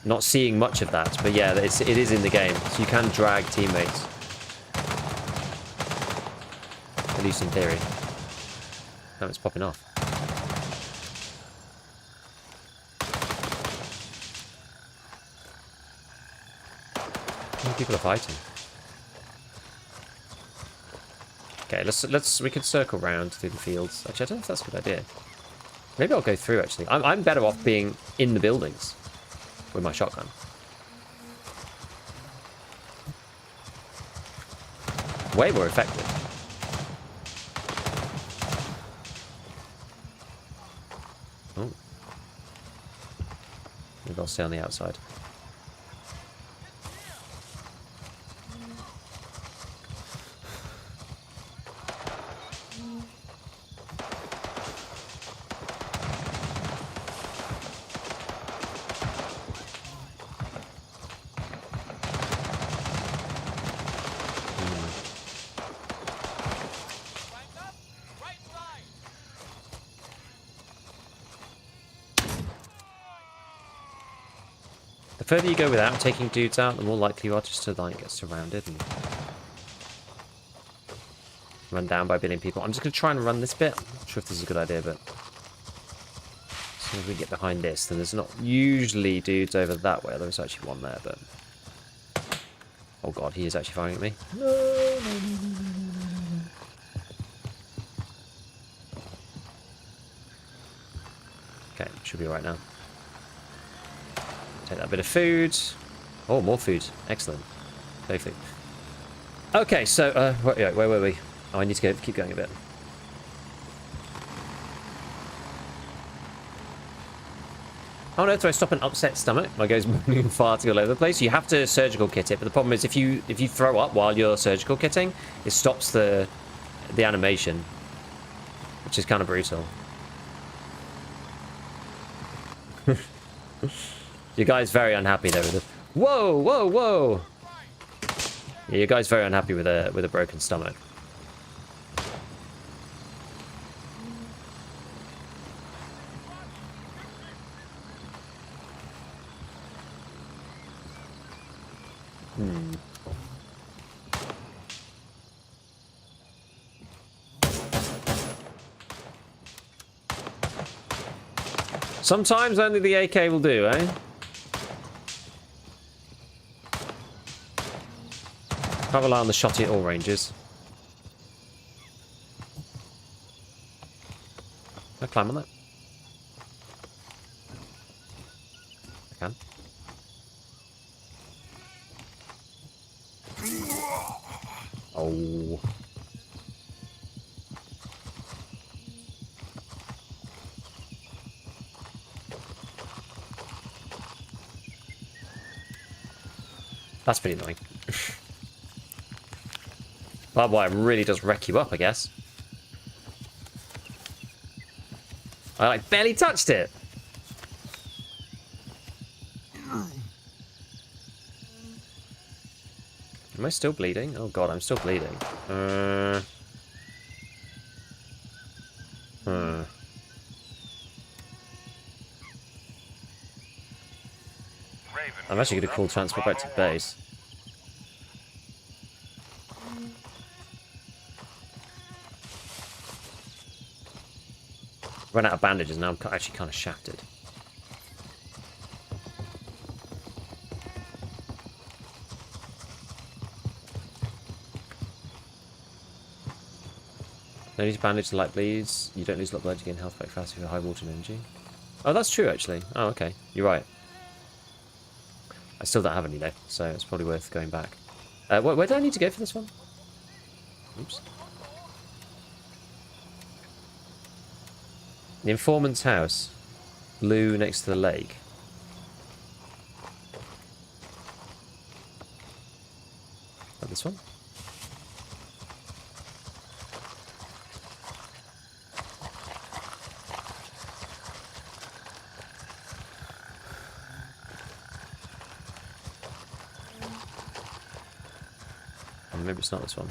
not seeing much of that. But yeah, it is in the game, so you can drag teammates. At least in theory. Now it's popping off. How many people are fighting? Okay, we can circle round through the fields. Actually, I don't know if that's a good idea. Maybe I'll go through, actually. I'm better off being in the buildings with my shotgun. Way more effective. Oh. Maybe I'll stay on the outside. The further you go without taking dudes out, the more likely you are just to like get surrounded and run down by a billion people. I'm just going to try and run this bit. I'm not sure if this is a good idea, but as soon as we get behind this, then there's not usually dudes over that way. There was actually one there, but... Oh god, he is actually firing at me. No. Okay, should be alright now. Take that bit of food. Oh, more food. Excellent. Safely. Okay, so, where were we? Oh, I need to keep going a bit. Oh no, do I stop an upset stomach? My guy's moving farting all over the place. You have to surgical kit it, but the problem is if you throw up while you're surgical kitting, it stops the animation, which is kind of brutal. Your guy's very unhappy there with it. Whoa! Yeah, your guy's very unhappy with a broken stomach. Sometimes only the AK will do, eh? Can't rely on the shotty at all ranges. Can I climb on that? I can. Oh. That's pretty annoying. Barbed wire really does wreck you up, I guess. I like barely touched it. Am I still bleeding? Oh god, I'm still bleeding. I'm actually going to call transport back to the base. Run out of bandages now. I'm actually kind of shafted. No need to bandage the light bleeds. You don't lose a lot of blood, you gain health back fast if you have high water and energy. Oh, that's true, actually. Oh, okay. You're right. I still don't have any, though, so it's probably worth going back. Where do I need to go for this one? Oops. The informant's house. Blue next to the lake. Is that this one? Maybe it's not this one.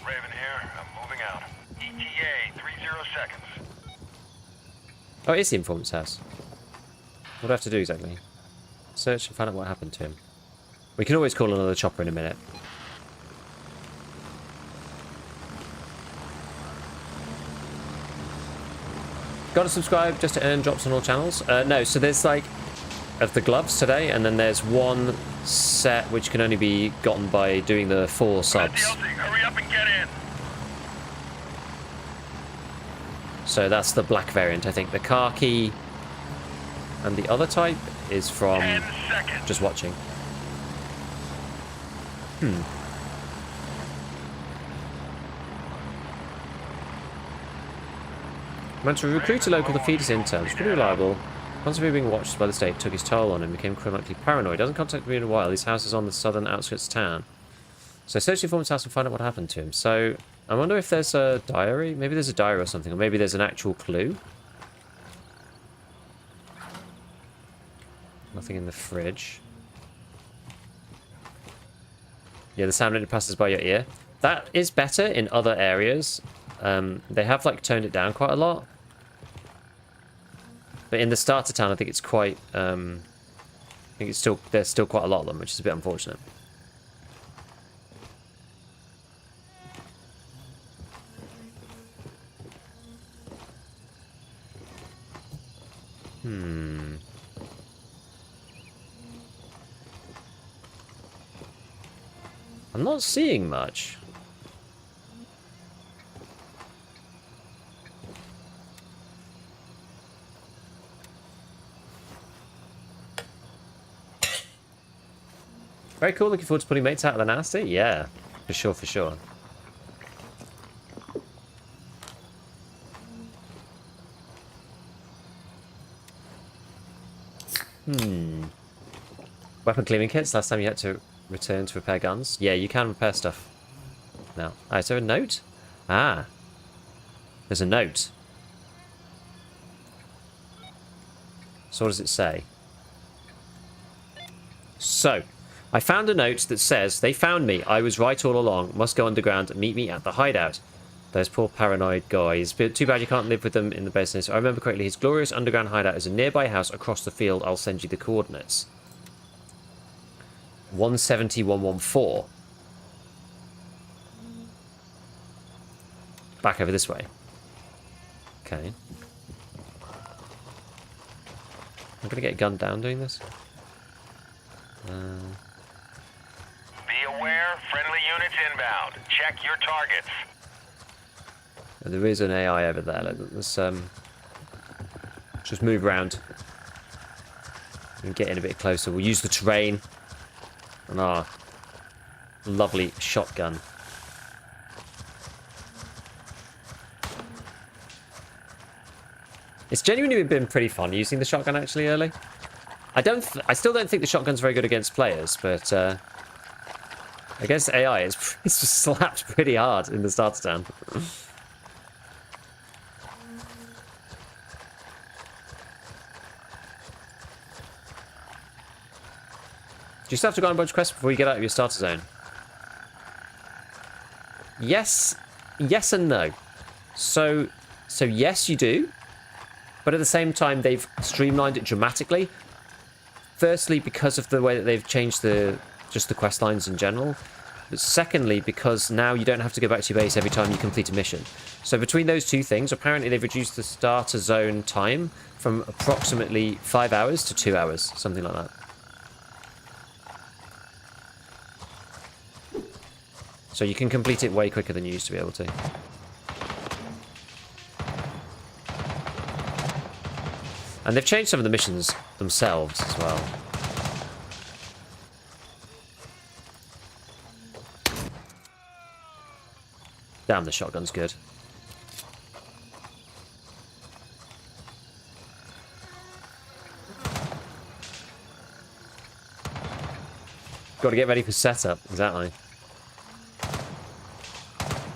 Raven here. I'm moving out. ETA 30 seconds. Oh, it is the informant's house. What do I have to do exactly? Search and find out what happened to him. We can always call another chopper in a minute. Got to subscribe just to earn drops on all channels? No, so there's like of the gloves today, and then there's one set which can only be gotten by doing the 4 subs. Hurry up and get in. So that's the black variant, I think. The khaki and the other type is from 10 seconds. just watching. Meant to recruit a local to feed his interns. Pretty reliable. Constantly being watched by the state took his toll on him, became chronically paranoid. Doesn't contact me in a while. His house is on the southern outskirts of town. So search the informant's house and find out what happened to him. So I wonder if there's a diary. Maybe there's a diary or something, or maybe there's an actual clue. Nothing in the fridge. Yeah, the sound when it passes by your ear. That is better in other areas. They have like toned it down quite a lot. But in the starter town, I think it's quite. I think it's still there's still quite a lot of them, which is a bit unfortunate. I'm not seeing much. Very cool. Looking forward to putting mates out of the nasty. Yeah, for sure, for sure. Weapon cleaning kits. Last time you had to return to repair guns. Yeah, you can repair stuff now. Ah, is there a note? Ah. There's a note. So what does it say? So, I found a note that says, they found me. I was right all along. Must go underground and meet me at the hideout. Those poor paranoid guys. But too bad you can't live with them in the business. I remember correctly, his glorious underground hideout is a nearby house across the field. I'll send you the coordinates. 170-114. Back over this way. Okay. I'm gonna get gunned down doing this. Be aware, friendly units inbound. Check your targets. There is an AI over there. Let's just move around and get in a bit closer. We'll use the terrain and our lovely shotgun. It's genuinely been pretty fun using the shotgun actually early. I still don't think the shotgun's very good against players, but against AI, it's just slapped pretty hard in the starter town. Do you still have to go on a bunch of quests before you get out of your starter zone? Yes and no. So yes, you do. But at the same time, they've streamlined it dramatically. Firstly, because of the way that they've changed just the quest lines in general. But secondly, because now you don't have to go back to your base every time you complete a mission. So between those two things, apparently they've reduced the starter zone time from approximately 5 hours to 2 hours, something like that. So you can complete it way quicker than you used to be able to. And they've changed some of the missions themselves as well. Damn, the shotgun's good. Got to get ready for setup, exactly.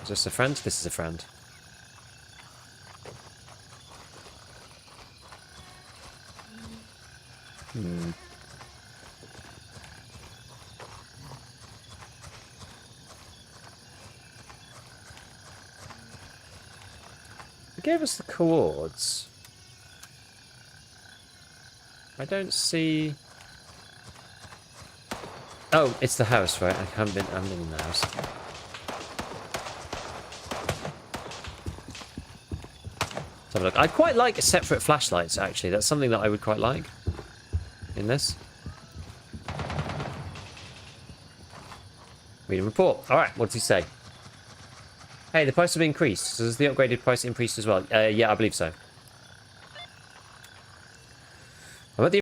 Is this a friend? This is a friend. It gave us the coords. I don't see... Oh, it's the house, right? I haven't been in the house. Let's have a look. I quite like separate flashlights, actually. That's something that I would quite like in this. Read and report. Alright, what does he say? Hey, the price has been increased. So has the upgraded price increased as well? Yeah, I believe so.